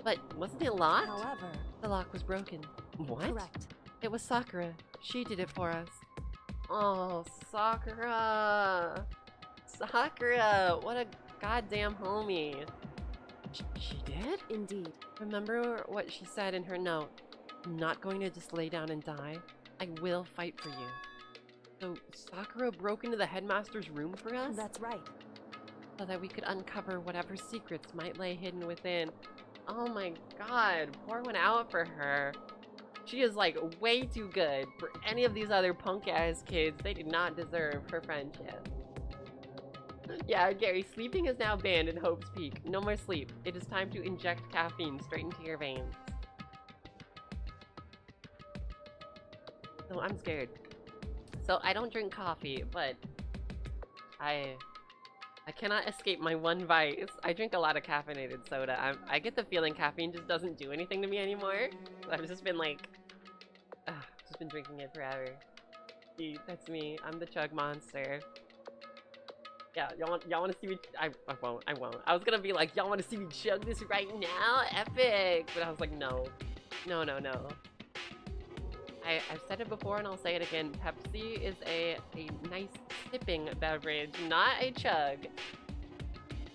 But wasn't it locked? However... The lock was broken. What? Correct. It was Sakura. She did it for us. Oh, Sakura! Sakura! What a goddamn homie. She did? Indeed. Remember what she said in her note? I'm not going to just lay down and die. I will fight for you. So Sakura broke into the headmaster's room for us? That's right. So that we could uncover whatever secrets might lay hidden within. Oh my god, pour one out for her. She is like way too good for any of these other punk ass kids. They did not deserve her friendship. Yeah, Gary, sleeping is now banned in Hope's Peak. No more sleep. It is time to inject caffeine straight into your veins. So I'm scared. So I don't drink coffee, but I cannot escape my one vice. I drink a lot of caffeinated soda. I get the feeling caffeine just doesn't do anything to me anymore. I've just been like, just been drinking it forever. Indeed, that's me. I'm the chug monster. Yeah, y'all want to see me? I won't. I was gonna be like, y'all want to see me chug this right now? Epic! But I was like, no. No. I've said it before and I'll say it again. Pepsi is a nice sipping beverage, not a chug.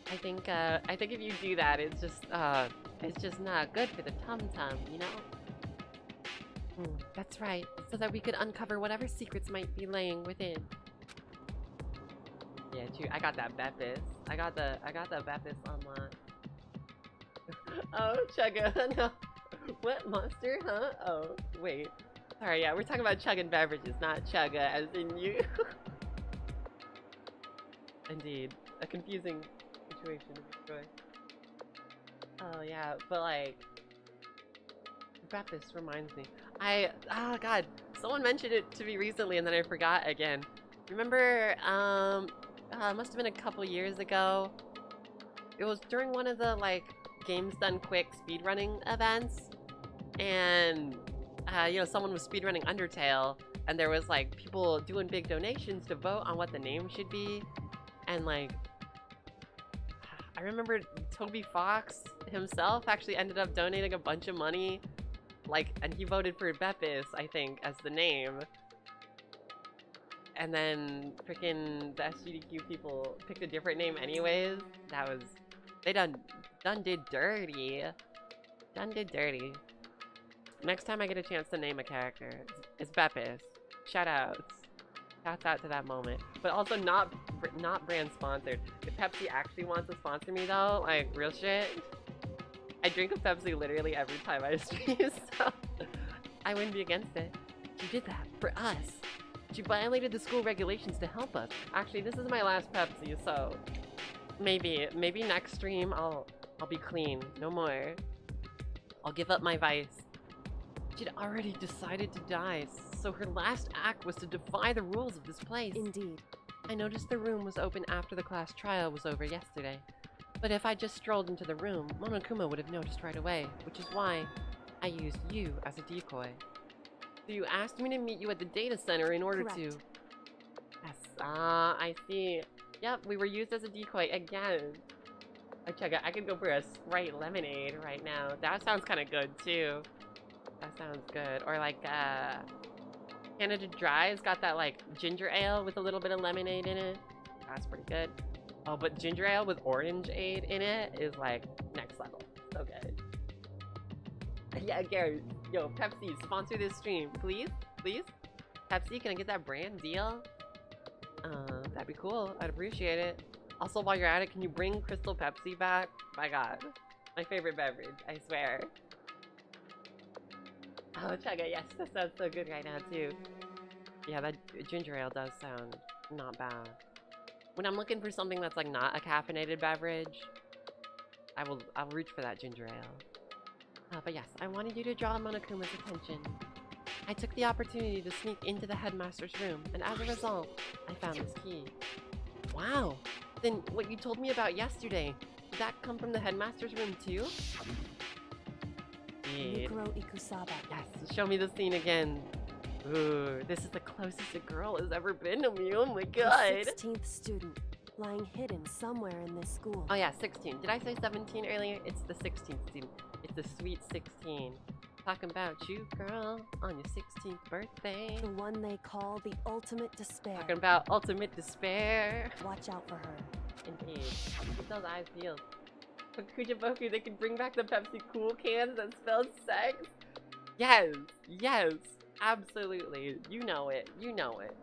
I think if you do that, it's just not good for the tum-tum, you know? That's right, so that we could uncover whatever secrets might be laying within. Yeah, true. I got that Bepis. I got the Bepis online. Oh, chugga, no. What, monster, huh? Oh, wait. Sorry, yeah, we're talking about chugging beverages, not chugga as in you. Indeed. A confusing situation to be sure. Oh, yeah, but like... Bepis reminds me. Oh god, someone mentioned it to me recently and then I forgot again. Remember, it must have been a couple years ago. It was during one of the, like, Games Done Quick speedrunning events. And, you know, someone was speedrunning Undertale. And there was, like, people doing big donations to vote on what the name should be. And, like, I remember Toby Fox himself actually ended up donating a bunch of money. Like, and he voted for Bepis, I think, as the name. And then freaking the SGDQ people picked a different name anyways. That was... They done did dirty. Done did dirty. Next time I get a chance to name a character, it's Bepis. Shoutouts. Shouts out to that moment. But also not brand sponsored. If Pepsi actually wants to sponsor me though, like real shit, I drink a Pepsi literally every time I stream, so I wouldn't be against it. She did that for us. She violated the school regulations to help us. Actually, this is my last Pepsi, so maybe next stream I'll be clean. No more. I'll give up my vice. She'd already decided to die, so her last act was to defy the rules of this place. Indeed. I noticed the room was open after the class trial was over yesterday. But if I just strolled into the room, Monokuma would have noticed right away, which is why I used you as a decoy. So you asked me to meet you at the data center in order to... Yes, I see. Yep, we were used as a decoy again. Oh, check out, I could go for a Sprite lemonade right now. That sounds kind of good too. That sounds good. Or like, Canada Dry's got that like ginger ale with a little bit of lemonade in it. That's pretty good. Oh, but ginger ale with orangeade in it is like next level. So good. Yeah, Gary, yo, Pepsi, sponsor this stream, please, please. Pepsi, can I get that brand deal? That'd be cool. I'd appreciate it. Also, while you're at it, can you bring Crystal Pepsi back? My God, my favorite beverage. I swear. Oh, Chugga, yes, that sounds so good right now too. Yeah, that ginger ale does sound not bad. When I'm looking for something that's like not a caffeinated beverage, I'll reach for that ginger ale. But yes, I wanted you to draw Monokuma's attention. I took the opportunity to sneak into the headmaster's room, and as a result, I found this key. Wow! Then what you told me about yesterday, did that come from the headmaster's room too? Mikuro Ikusaba. Yes, show me the scene again. Ooh, this is the closest a girl has ever been to me, oh my god! The 16th student, lying hidden somewhere in this school. Oh yeah, 16. Did I say 17 earlier? It's the 16th student. It's the sweet 16. Talking about you, girl, on your 16th birthday. The one they call the ultimate despair. Talking about ultimate despair. Watch out for her. Indeed. Keep those eyes peeled. For Kujaboku, they can bring back the Pepsi Cool cans that spell sex. Yes, yes, absolutely. You know it, you know it.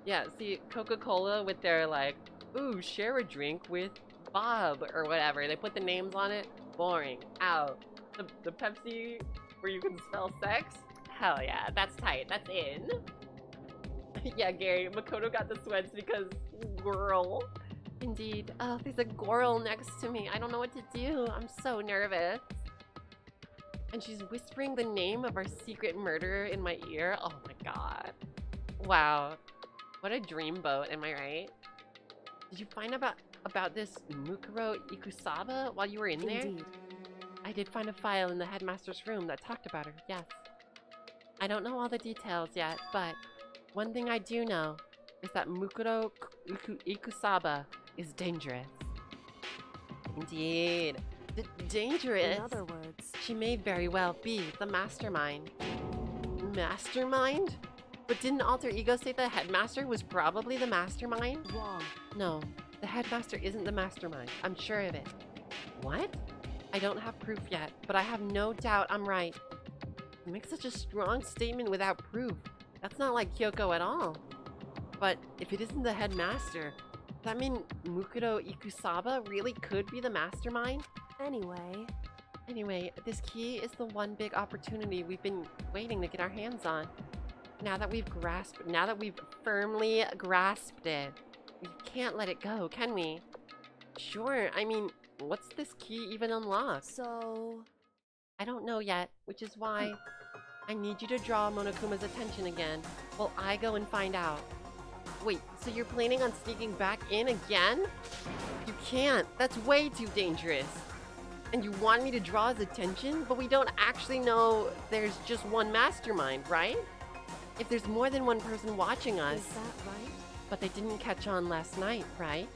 Yeah, see, Coca-Cola with their like, ooh, share a drink with Bob or whatever. They put the names on it. Boring. Out. The Pepsi where you can spell sex? Hell yeah, that's tight. That's in. Yeah, Gary, Makoto got the sweats because girl. Indeed. Oh, there's a girl next to me. I don't know what to do. I'm so nervous. And she's whispering the name of our secret murderer in my ear. Oh my god. Wow. What a dreamboat, am I right? Did you find about this Mikuro Ikusaba while you were in there? Indeed. I did find a file in the headmaster's room that talked about her, yes. I don't know all the details yet, but One thing I do know is that Ikusaba is dangerous. Indeed. Dangerous. In other words, She may very well be the mastermind. Mastermind? But didn't Alter Ego say the headmaster was probably the mastermind? wrong. No, the headmaster isn't the mastermind. I'm sure of it. What? I don't have proof yet, but I have no doubt I'm right. You make such a strong statement without proof. That's not like Kyoko at all. But if it isn't the headmaster, does that mean Mukuro Ikusaba really could be the mastermind? Anyway, This key is the one big opportunity we've been waiting to get our hands on. Now that we've firmly grasped it, we can't let it go, can we? Sure, I mean, what's this key even unlock? so... I don't know yet, which is why I need you to draw Monokuma's attention again while I go and find out. Wait, so you're planning on sneaking back in again? You can't. That's way too dangerous. And you want me to draw his attention? But we don't actually know there's just one mastermind, right? If there's more than one person watching us. Is that right? But they didn't catch on last night, right?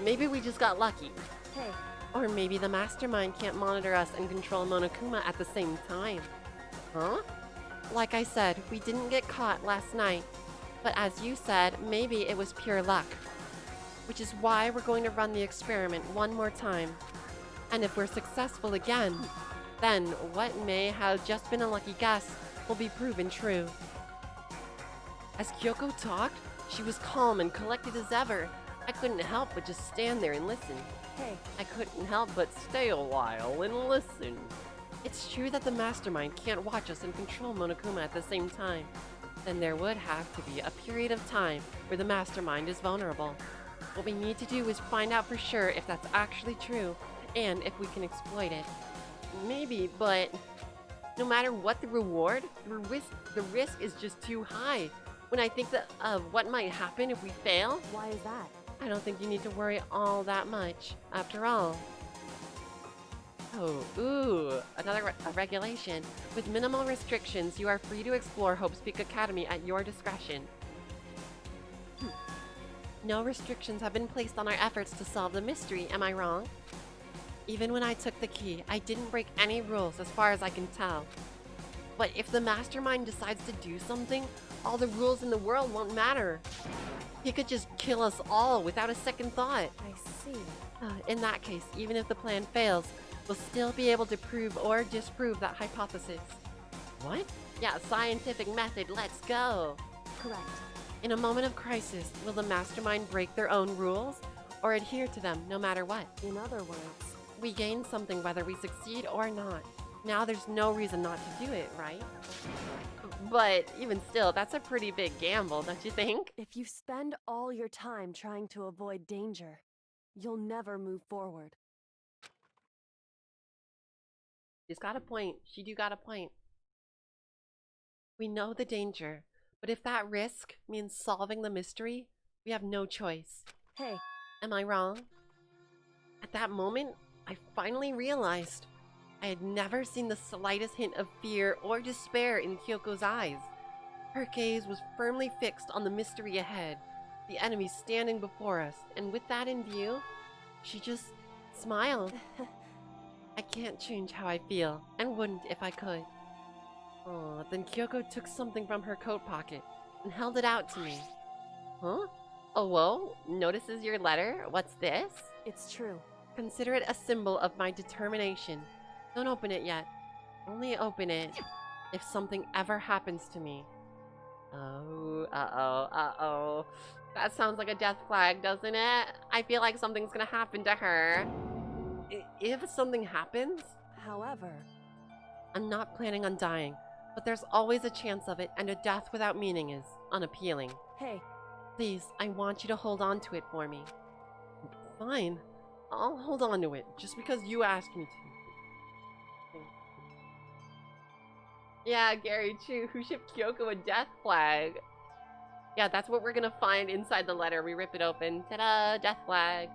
Maybe we just got lucky. Hey, Or maybe the mastermind can't monitor us and control Monokuma at the same time. Huh? Like I said, we didn't get caught last night. But as you said, maybe it was pure luck. Which is why we're going to run the experiment one more time. And if we're successful again, then what may have just been a lucky guess will be proven true. As Kyoko talked, she was calm and collected as ever. I couldn't help but just stand there and listen. hey, I couldn't help but stay a while and listen. It's true that the mastermind can't watch us and control Monokuma at the same time. Then there would have to be a period of time where the mastermind is vulnerable. What we need to do is find out for sure if that's actually true and if we can exploit it. Maybe, but no matter what the reward, the risk is just too high. When I think of what might happen if we fail, why is that? I don't think you need to worry all that much, after all. Oh, ooh, another regulation. With minimal restrictions, you are free to explore Hope's Peak Academy at your discretion. No restrictions have been placed on our efforts to solve the mystery, am I wrong? Even when I took the key, I didn't break any rules as far as I can tell. But if the mastermind decides to do something, all the rules in the world won't matter. He could just kill us all without a second thought. I see. In that case, even if the plan fails, we'll still be able to prove or disprove that hypothesis. What? Yeah, scientific method, let's go! Correct. In a moment of crisis, will the mastermind break their own rules or adhere to them no matter what? In other words, We gain something whether we succeed or not. Now there's no reason not to do it, right? But even still, that's a pretty big gamble, don't you think? if you spend all your time trying to avoid danger, you'll never move forward. She's got a point. She do got a point. We know the danger, but if that risk means solving the mystery, we have no choice. Hey, Am I wrong? At that moment, I finally realized I had never seen the slightest hint of fear or despair in Kyoko's eyes. Her gaze was firmly fixed on the mystery ahead, the enemy standing before us, and with that in view, she just smiled. I can't change how I feel, and wouldn't if I could. Oh, then Kyoko took something from her coat pocket and held it out to me. Huh? Oh, whoa, notices your letter? What's this? it's true. Consider it a symbol of my determination. Don't open it yet. Only open it if something ever happens to me. Oh, uh-oh. That sounds like a death flag, doesn't it? I feel like something's gonna happen to her. If something happens, However, I'm not planning on dying, but there's always a chance of it, and a death without meaning is unappealing. hey, Please, I want you to hold on to it for me. Fine. I'll hold on to it, just because you asked me to. Yeah, Gary, true. Who shipped Kyoko a death flag? Yeah, that's what we're gonna find inside the letter. We rip it open. Ta-da! Death flag.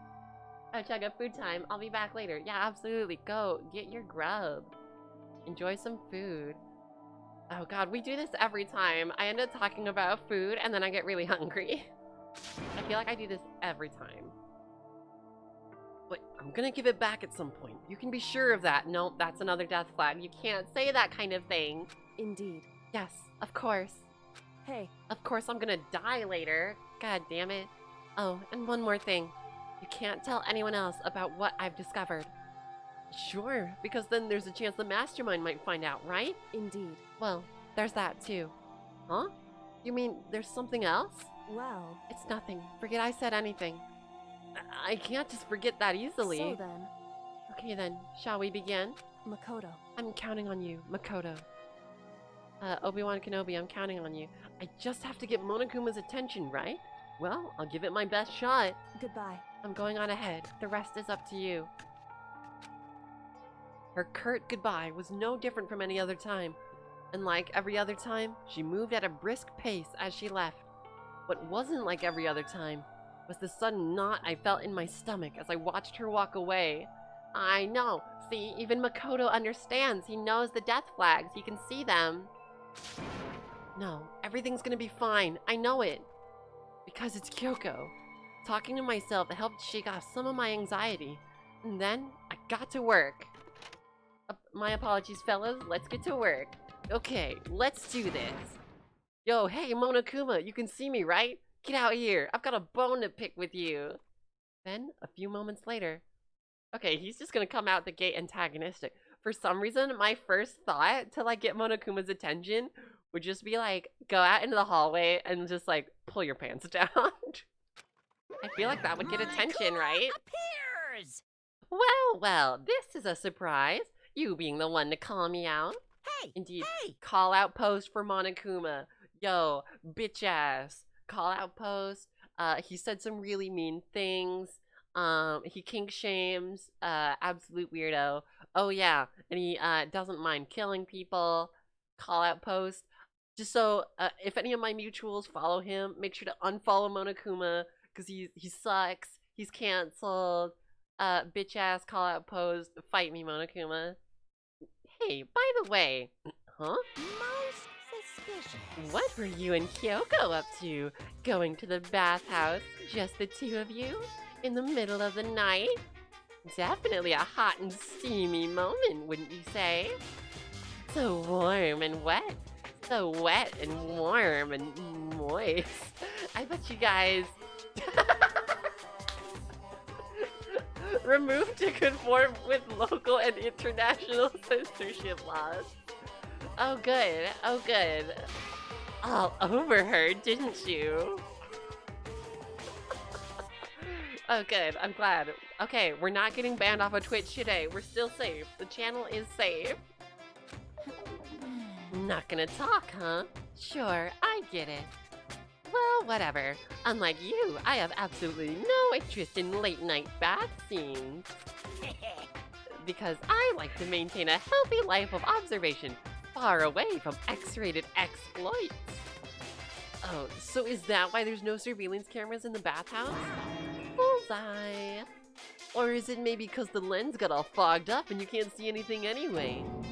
Oh, Chugga, food time. I'll be back later. Yeah, absolutely. Go. Get your grub. Enjoy some food. Oh god, we do this every time. I end up talking about food and then I get really hungry. I feel like I do this every time. But I'm gonna give it back at some point. You can be sure of that. No, that's another death flag. You can't say that kind of thing. Indeed. Yes, of course. Hey, Of course I'm gonna die later. God damn it. Oh, and one more thing. You can't tell anyone else about what I've discovered. Sure, because then there's a chance the mastermind might find out, right? indeed. Well, there's that too. Huh? You mean there's something else? Well, It's nothing. Forget I said anything. I can't just forget that easily. so then, Okay then, shall we begin? Makoto. I'm counting on you, Makoto. Obi-Wan Kenobi, I'm counting on you. I just have to get Monokuma's attention, right? Well, I'll give it my best shot. Goodbye. I'm going on ahead. The rest is up to you. Her curt goodbye was no different from any other time. And like every other time, she moved at a brisk pace as she left. What wasn't like every other time was the sudden knot I felt in my stomach as I watched her walk away. I know. See, even Makoto understands. He knows the death flags. He can see them. No, everything's gonna be fine. I know it. Because it's Kyoko. Talking to myself helped shake off some of my anxiety. And then, I got to work. My apologies, fellas. Let's get to work. Okay, let's do this. Yo, hey, Monokuma, you can see me, right? Get out here. I've got a bone to pick with you. Then, a few moments later. Okay, he's just gonna come out the gate antagonistic. For some reason, my first thought to, like, get Monokuma's attention would just be, like, go out into the hallway and just, like, pull your pants down. I feel like that would get attention, right? Appears! Well, well, this is a surprise. You being the one to call me out. Hey! Indeed. Hey! Call out post for Monokuma. Yo, bitch ass. Call out post. He said some really mean things. He kink shames. Absolute weirdo. Oh yeah, and he doesn't mind killing people. Call out post. Just so if any of my mutuals follow him, make sure to unfollow Monokuma because he sucks. He's canceled. Bitch ass call out post. Fight me, Monokuma. Hey, by the way, huh? Most suspicious. What were you and Kyoko up to? Going to the bathhouse, just the two of you, in the middle of the night? Definitely a hot and steamy moment, wouldn't you say? So warm and wet. So wet and warm and moist. I bet you guys... removed to conform with local and international censorship laws. Oh good, oh good. All over her, didn't you? Oh good, I'm glad. Okay, we're not getting banned off of Twitch today. We're still safe. The channel is safe. Not gonna talk, huh? Sure, I get it. Well, whatever. Unlike you, I have absolutely no interest in late night bath scenes. Because I like to maintain a healthy life of observation, far away from X-rated exploits. Oh, so is that why there's no surveillance cameras in the bathhouse? Bullseye. Or is it maybe because the lens got all fogged up and you can't see anything anyway? Well,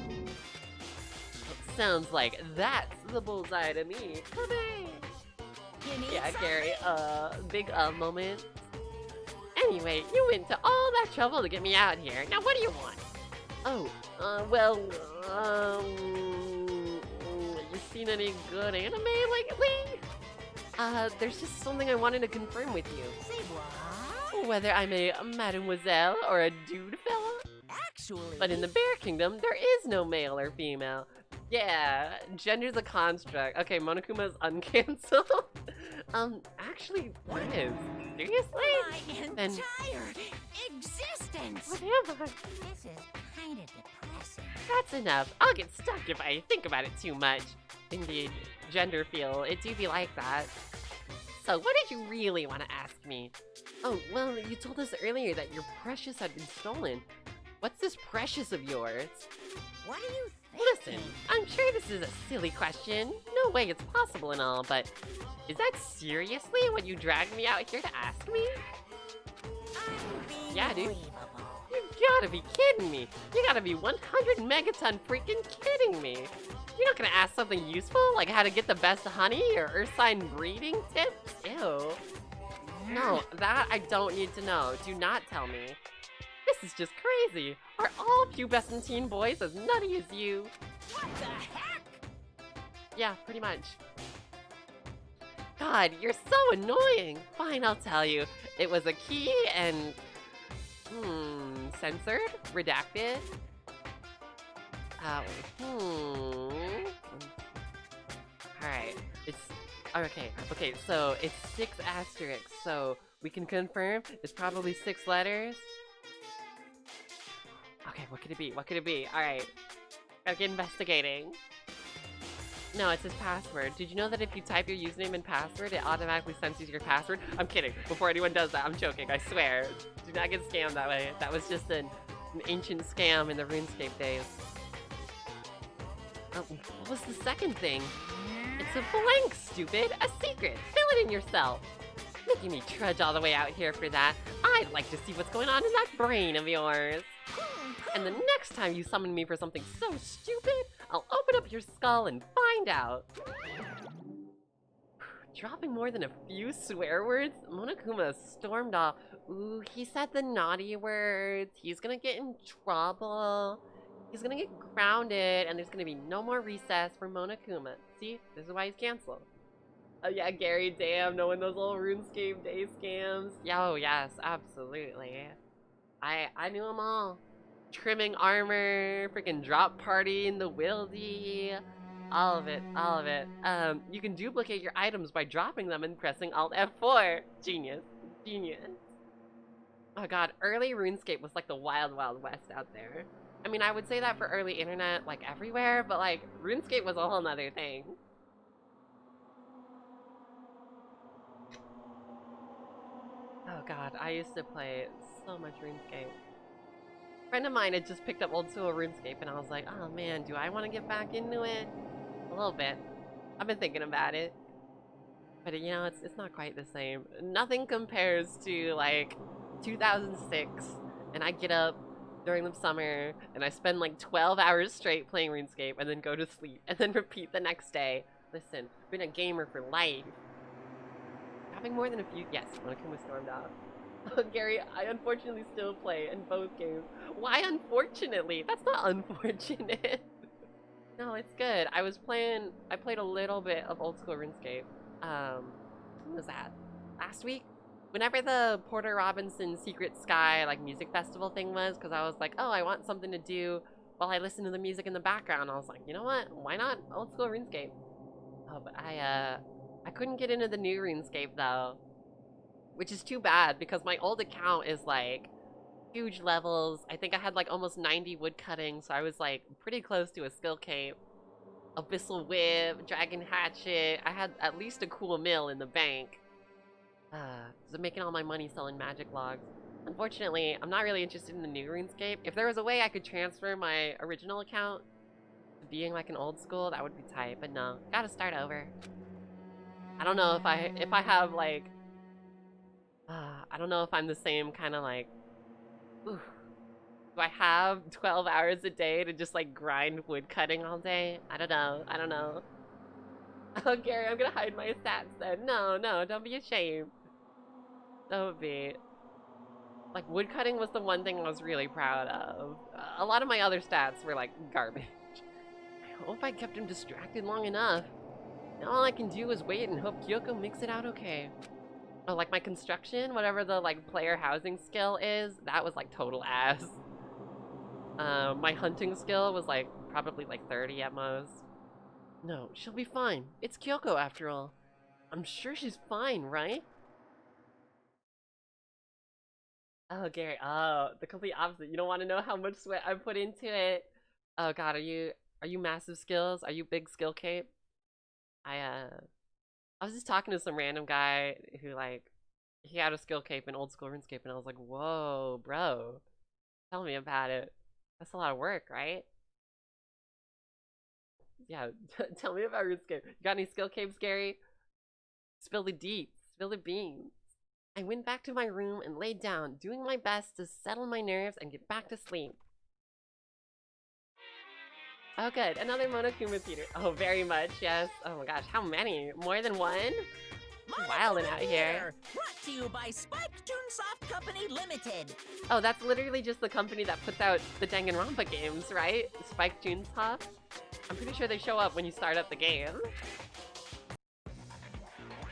sounds like that's the bullseye to me. Hooray! Yeah, Gary, big moment. Anyway, you went to all that trouble to get me out here. Now what do you want? Oh, well, you seen any good anime lately? There's just something I wanted to confirm with you. Say what? Whether I'm a mademoiselle or a dude fella? Actually... But in the Bear Kingdom, there is no male or female. Yeah, gender's a construct. Okay, Monokuma's uncanceled. Actually, what is? Seriously? my Then- entire existence! What am I? This is kind of depressing. That's enough. I'll get stuck if I think about it too much. Indeed, gender feel, it do be like that. So, what did you really want to ask me? Oh, well, you told us earlier that your precious had been stolen. What's this precious of yours? What do you think? Listen, I'm sure this is a silly question. No way it's possible and all, but is that seriously what you dragged me out here to ask me? Yeah, dude. You gotta be kidding me. You gotta be 100 megaton freaking kidding me. You're not gonna ask something useful, like how to get the best honey or earth sign breeding tips? Ew. No, that I don't need to know. Do not tell me. This is just crazy. Are all pubescent teen boys as nutty as you? What the heck? Yeah, pretty much. God, you're so annoying. Fine, I'll tell you. It was a key and... censored? Redacted? Alright, it's... Okay, so it's 6 asterisks, so we can confirm it's probably 6 letters. Okay, what could it be? What could it be? Alright, gotta get investigating. No, it's his password. Did you know that if you type your username and password, it automatically censors your password? I'm kidding. Before anyone does that, I'm joking. I swear. Do not get scammed that way. That was just an ancient scam in the RuneScape days. Oh, what was the second thing? It's a blank, stupid. A secret. Fill it in yourself. Making me trudge all the way out here for that. I'd like to see what's going on in that brain of yours. And the next time you summon me for something so stupid, I'll open up your skull and find out. Dropping more than a few swear words, Monokuma stormed off. Ooh, he said the naughty words. He's gonna get in trouble. He's gonna get grounded, and there's gonna be no more recess for Monokuma. See? This is why he's canceled. Oh yeah, Gary, damn, knowing those little RuneScape day scams. Oh yes, absolutely. I knew them all. Trimming armor, freaking drop party in the wildy, all of it, all of it. You can duplicate your items by dropping them and pressing Alt F4. Genius, genius. Oh god, early RuneScape was like the wild, wild west out there. I mean, I would say that for early internet, like everywhere, but like RuneScape was a whole nother thing. Oh god, I used to play so much RuneScape. A friend of mine had just picked up old school RuneScape and I was like, oh man, do I want to get back into it? A little bit. I've been thinking about it. But you know, it's not quite the same. Nothing compares to like 2006 and I get up during the summer and I spend like 12 hours straight playing RuneScape and then go to sleep and then repeat the next day. Listen, I've been a gamer for life. Having more than a few... Yes, Monokuma stormed off. Oh, Gary, I unfortunately still play in both games. Why unfortunately? That's not unfortunate. No, it's good. I played a little bit of old school RuneScape. When was that? Last week? Whenever the Porter Robinson Secret Sky, like, music festival thing was, because I was like, oh, I want something to do while I listen to the music in the background. I was like, you know what? Why not old school RuneScape? Oh, but I couldn't get into the new RuneScape, though. Which is too bad, because my old account is, like, huge levels. I think I had, like, almost 90 wood cutting, so I was, like, pretty close to a skill cape. Abyssal Whip, Dragon Hatchet. I had at least a cool mill in the bank. So making all my money selling magic logs. Unfortunately, I'm not really interested in the new RuneScape. If there was a way I could transfer my original account to being, like, an old school, that would be tight, but no. Gotta start over. I don't know if I have, like... I don't know if I'm the same kind of like, oof. Do I have 12 hours a day to just like grind wood cutting all day? I don't know. Oh, Gary, I'm gonna hide my stats then. No, don't be ashamed. Don't be. Like, wood cutting was the one thing I was really proud of. A lot of my other stats were like garbage. I hope I kept him distracted long enough. Now all I can do is wait and hope Kyoko makes it out okay. Oh, like my construction, whatever the like player housing skill is, that was like total ass. My hunting skill was like probably like 30 at most. No, she'll be fine. It's Kyoko after all. I'm sure she's fine, right? Oh, Gary. Oh, the complete opposite. You don't want to know how much sweat I put into it. Oh god, are you massive skills? Are you big skill cape? I was just talking to some random guy who, like, he had a skill cape in old school RuneScape, and I was like, whoa, bro. Tell me about it. That's a lot of work, right? Yeah, tell me about RuneScape. You got any skill capes, Gary? Spill the deets. Spill the beans. I went back to my room and laid down, doing my best to settle my nerves and get back to sleep. Oh, good. Another Monokuma theater. Oh, very much, yes. Oh my gosh, how many? More than one? Wildin' out here. Brought to you by Spike Toonsoft Company Limited. Oh, that's literally just the company that puts out the Danganronpa games, right? Spike Toonsoft. I'm pretty sure they show up when you start up the game.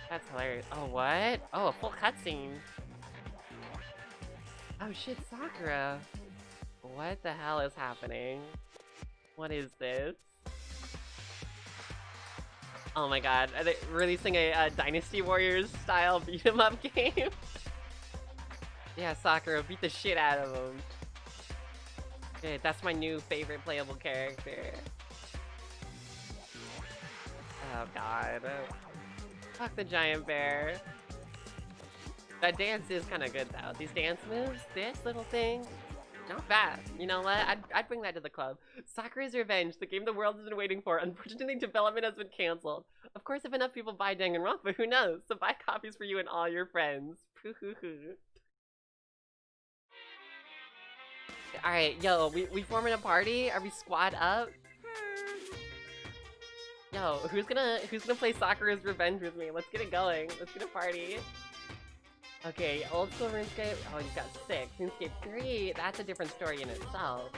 That's hilarious. Oh, what? Oh, a full cutscene. Oh shit, Sakura. What the hell is happening? What is this? Oh my god, are they releasing a Dynasty Warriors style beat 'em up game? Yeah, Sakura, beat the shit out of him. Okay, that's my new favorite playable character. Oh god. Fuck the giant bear. That dance is kind of good though. These dance moves, this little thing, not bad. You know what? I'd bring that to the club. Sakura's Revenge, the game the world has been waiting for. Unfortunately, development has been cancelled. Of course, if enough people buy Danganronpa, who knows? So buy copies for you and all your friends. Alright, yo, we forming a party? Are we squad up? Yo, who's gonna play Sakura's Revenge with me? Let's get it going. Let's get a party. Okay, old school RuneScape. Oh, you've got 6. RuneScape 3, that's a different story in itself.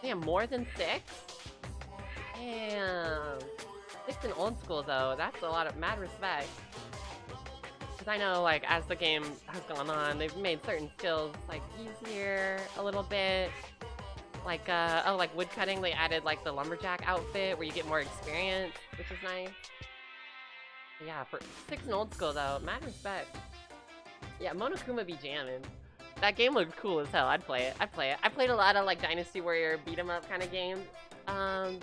Damn, more than 6? Damn. 6 in old school though, that's a lot of mad respect. Because I know, like, as the game has gone on, they've made certain skills, like, easier a little bit. Like, oh, like woodcutting, they added, like, the lumberjack outfit where you get more experience, which is nice. But yeah, for 6 in old school though, mad respect. Yeah, Monokuma be jamming. That game looked cool as hell. I'd play it. I played a lot of, like, Dynasty Warrior beat-em-up kind of games.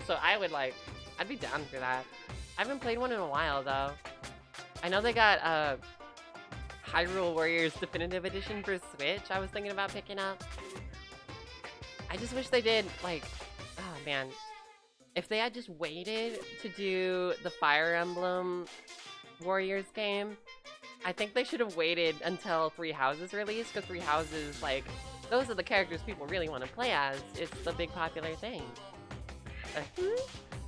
So I would, like, I'd be down for that. I haven't played one in a while, though. I know they got, Hyrule Warriors Definitive Edition for Switch I was thinking about picking up. I just wish they did, like, oh man. If they had just waited to do the Fire Emblem Warriors game, I think they should have waited until Three Houses released, because Three Houses, like, those are the characters people really want to play as. It's the big popular thing.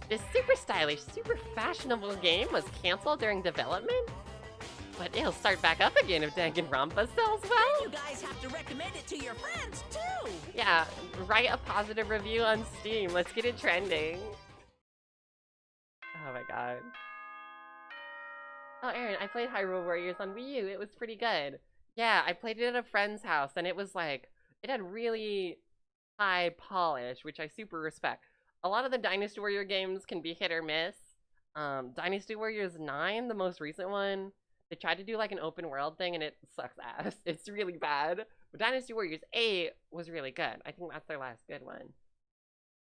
This super stylish, super fashionable game was cancelled during development? But it'll start back up again if Danganronpa sells well. You guys have to recommend it to your friends, too! Yeah, write a positive review on Steam. Let's get it trending. Oh my god. Oh, Aaron, I played Hyrule Warriors on Wii U. It was pretty good. Yeah, I played it at a friend's house, and it was like, it had really high polish, which I super respect. A lot of the Dynasty Warrior games can be hit or miss. Dynasty Warriors 9, the most recent one, they tried to do like an open world thing, and it sucks ass. It's really bad. But Dynasty Warriors 8 was really good. I think that's their last good one.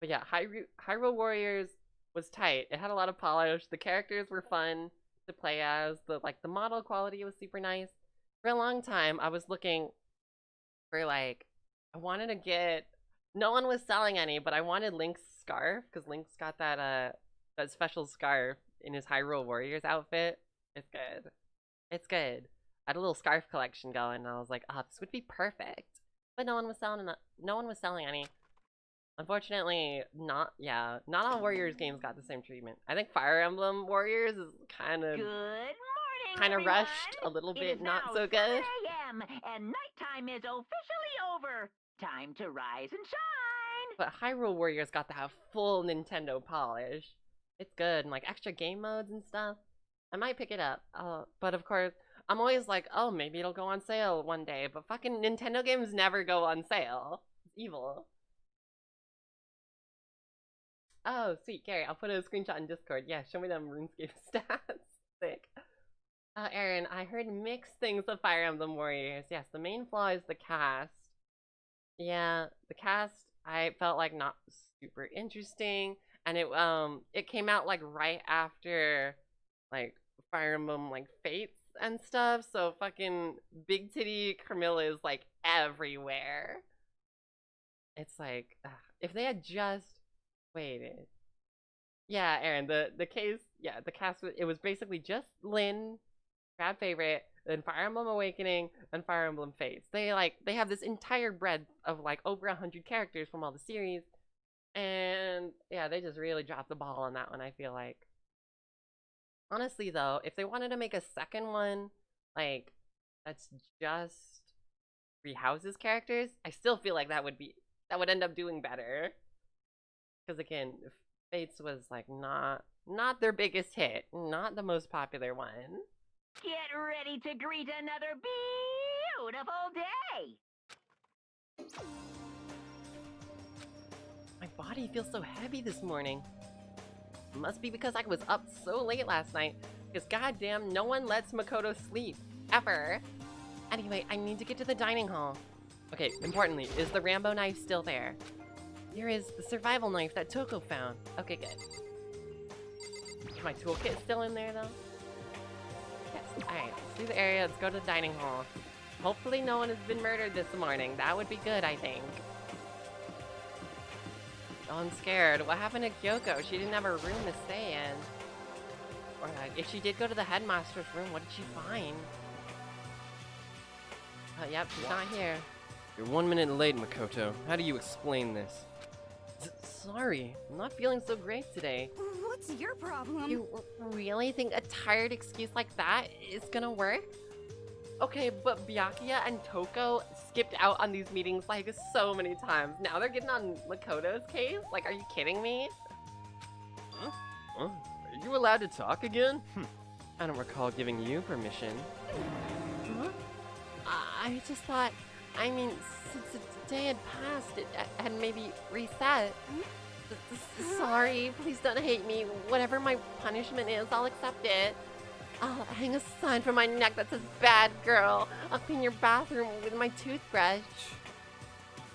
But yeah, Hyrule Warriors was tight. It had a lot of polish. The characters were fun to play as. The model quality was super nice. For a long time, I was looking for, like, I wanted to get, no one was selling any, but I wanted Link's scarf, because Link's got that that special scarf in his Hyrule Warriors outfit. It's good. It's good. I had a little scarf collection going, and I was like, oh, this would be perfect. But no one was selling any. Unfortunately, not all Warriors games got the same treatment. I think Fire Emblem Warriors is kind of rushed a little bit, not so good. 4 a.m. and nighttime is officially over. Time to rise and shine. But Hyrule Warriors got that full Nintendo polish. It's good, and like extra game modes and stuff. I might pick it up. But of course, I'm always like, oh, maybe it'll go on sale one day. But fucking Nintendo games never go on sale. It's evil. Oh, sweet, Gary, I'll put a screenshot in Discord. Yeah, show me them RuneScape stats. Sick. Aaron, I heard mixed things of Fire Emblem Warriors. Yes, the main flaw is the cast. Yeah, the cast, I felt like not super interesting. And it came out like right after like Fire Emblem like Fates and stuff. So fucking big titty Camilla is like everywhere. It's like, if they had just waited. Yeah, Aaron, the cast, it was basically just Lynn, Crab Favorite, then Fire Emblem Awakening, and Fire Emblem Fates. They have this entire breadth of like over 100 characters from all the series. And yeah, they just really dropped the ball on that one, I feel like. Honestly, though, if they wanted to make a second one, like, that's just three houses characters, I still feel like that would end up doing better. Because again, Fates was like not their biggest hit, not the most popular one. Get ready to greet another beautiful day! My body feels so heavy this morning. Must be because I was up so late last night. Because goddamn, no one lets Makoto sleep. Ever. Anyway, I need to get to the dining hall. Okay, importantly, is the Rambo knife still there? Here is the survival knife that Toko found. Okay, good. Is my toolkit still in there, though? Yes. Alright, let's do the area. Let's go to the dining hall. Hopefully no one has been murdered this morning. That would be good, I think. Oh, I'm scared. What happened to Kyoko? She didn't have a room to stay in. Or if she did go to the headmaster's room, what did she find? Yep, she's not here. You're 1 minute late, Makoto. How do you explain this? Sorry, I'm not feeling so great today. What's your problem? You really think a tired excuse like that is gonna work? Okay, but Byakuya and Toko skipped out on these meetings like so many times. Now they're getting on Makoto's case? Like, are you kidding me? Huh? Are you allowed to talk again? I don't recall giving you permission. Huh? I just thought, I mean, since the day had passed, it had maybe reset. Sorry, please don't hate me. Whatever my punishment is, I'll accept it. I'll hang a sign from my neck that says bad girl. I'll clean your bathroom with my toothbrush.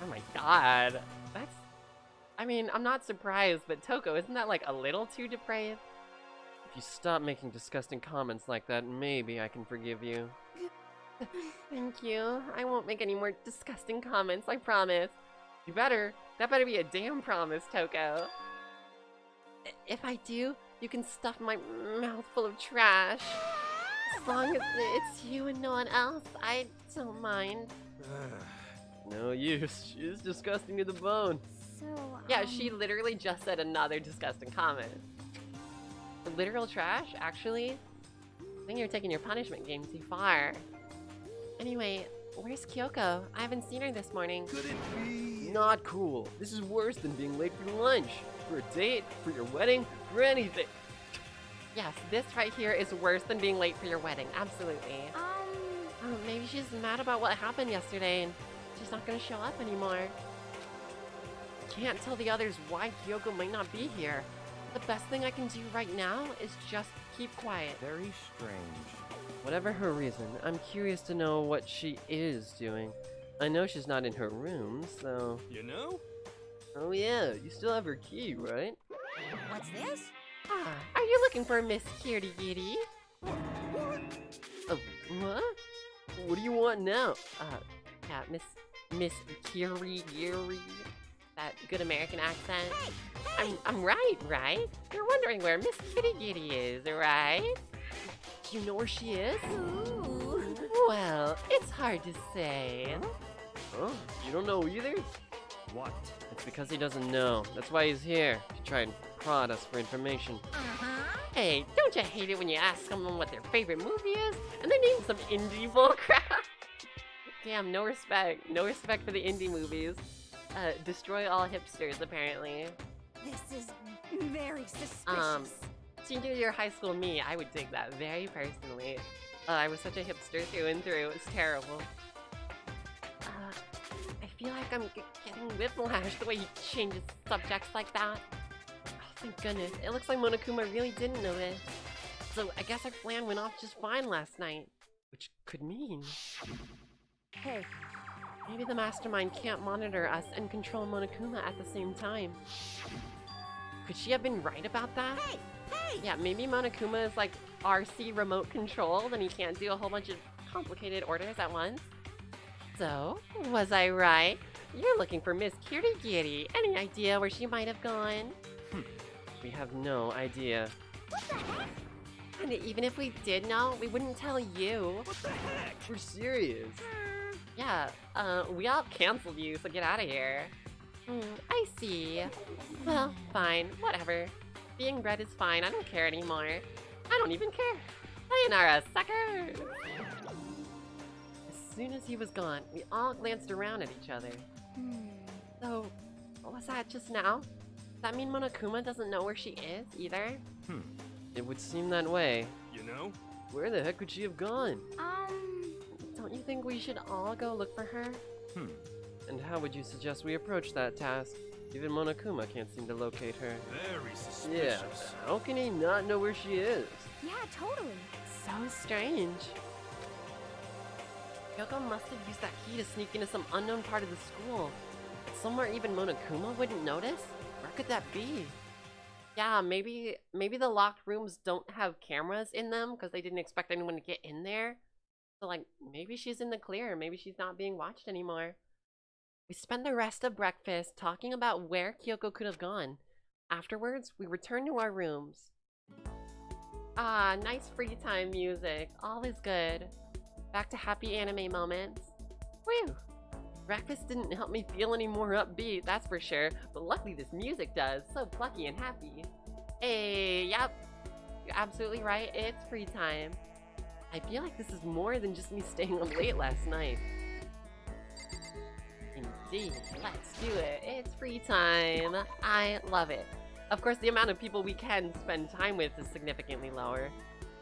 Oh my god. That's... I mean, I'm not surprised, but Toko, isn't that like a little too depraved? If you stop making disgusting comments like that, maybe I can forgive you. Thank you. I won't make any more disgusting comments, I promise. You better. That better be a damn promise, Toko. If I do, you can stuff my mouth full of trash. As long as it's you and no one else, I don't mind. No use. She's disgusting to the bone. So, Yeah, she literally just said another disgusting comment. Literal trash, actually? I think you're taking your punishment game too far. Anyway, where's Kyoko? I haven't seen her this morning. Could it be? Not cool. This is worse than being late for lunch, for a date, for your wedding, for anything. Yes, this right here is worse than being late for your wedding. Absolutely. Maybe she's mad about what happened yesterday and she's not gonna show up anymore. Can't tell the others why Kyoko might not be here. The best thing I can do right now is just keep quiet. Very strange. Whatever her reason, I'm curious to know what she is doing. I know she's not in her room, so... You know? Oh yeah, you still have her key, right? what's this? Ah, are you looking for Miss Kitty Kitty? Oh, what? What do you want now? Yeah, Miss Kiri Giri. That good American accent. I'm right? You're wondering where Miss Kitty Kitty is, right? Do you know where she is? Ooh. Well, it's hard to say. Oh, you don't know either? What? It's because he doesn't know. That's why he's here, to try and prod us for information. Hey, don't you hate it when you ask someone what their favorite movie is, and they name some indie bullcrap? Damn, no respect. No respect for the indie movies. Destroy all hipsters, apparently. This is very suspicious. Senior year high school me, I would take that very personally. I was such a hipster through and through, it was terrible. I feel like I'm getting whiplash the way he changes subjects like that. Oh, thank goodness. It looks like Monokuma really didn't know this. So I guess our plan went off just fine last night. Which could mean... Hey, maybe the mastermind can't monitor us and control Monokuma at the same time. Could she have been right about that? Hey! Yeah, maybe Monokuma is like RC remote controlled and he can't do a whole bunch of complicated orders at once. So, was I right? You're looking for Miss Kitty Kitty. Any idea where she might have gone? We have no idea. And even if we did know, we wouldn't tell you. What the heck? We're serious. Yeah, we all canceled you, so get out of here. I see. Well, fine, whatever. Being bred is fine, I don't care anymore. I don't even care. Sayonara, sucker! As soon as he was gone, we all glanced around at each other. So, what was that just now? Does that mean Monokuma doesn't know where she is, either? It would seem that way. You know? Where the heck could she have gone? Don't you think we should all go look for her? And how would you suggest we approach that task? Even Monokuma can't seem to locate her. Very Yeah, suspicious. how can he not know where she is? Yeah, totally. So strange. Kyoko must have used that key to sneak into some unknown part of the school. Somewhere even Monokuma wouldn't notice? Where could that be? Yeah, maybe the locked rooms don't have cameras in them because they didn't expect anyone to get in there. So like, maybe she's in the clear, maybe she's not being watched anymore. We spent the rest of breakfast talking about where Kyoko could have gone. Afterwards, we returned to our rooms. Ah, nice free time music. All is good. Back to happy anime moments. Whew! Breakfast didn't help me feel any more upbeat, that's for sure, but luckily this music does. So plucky and happy. Hey, yep. You're absolutely right, it's free time. I feel like this is more than just me staying up late last night. Indeed, let's do it. It's free time. I love it. Of course, the amount of people we can spend time with is significantly lower.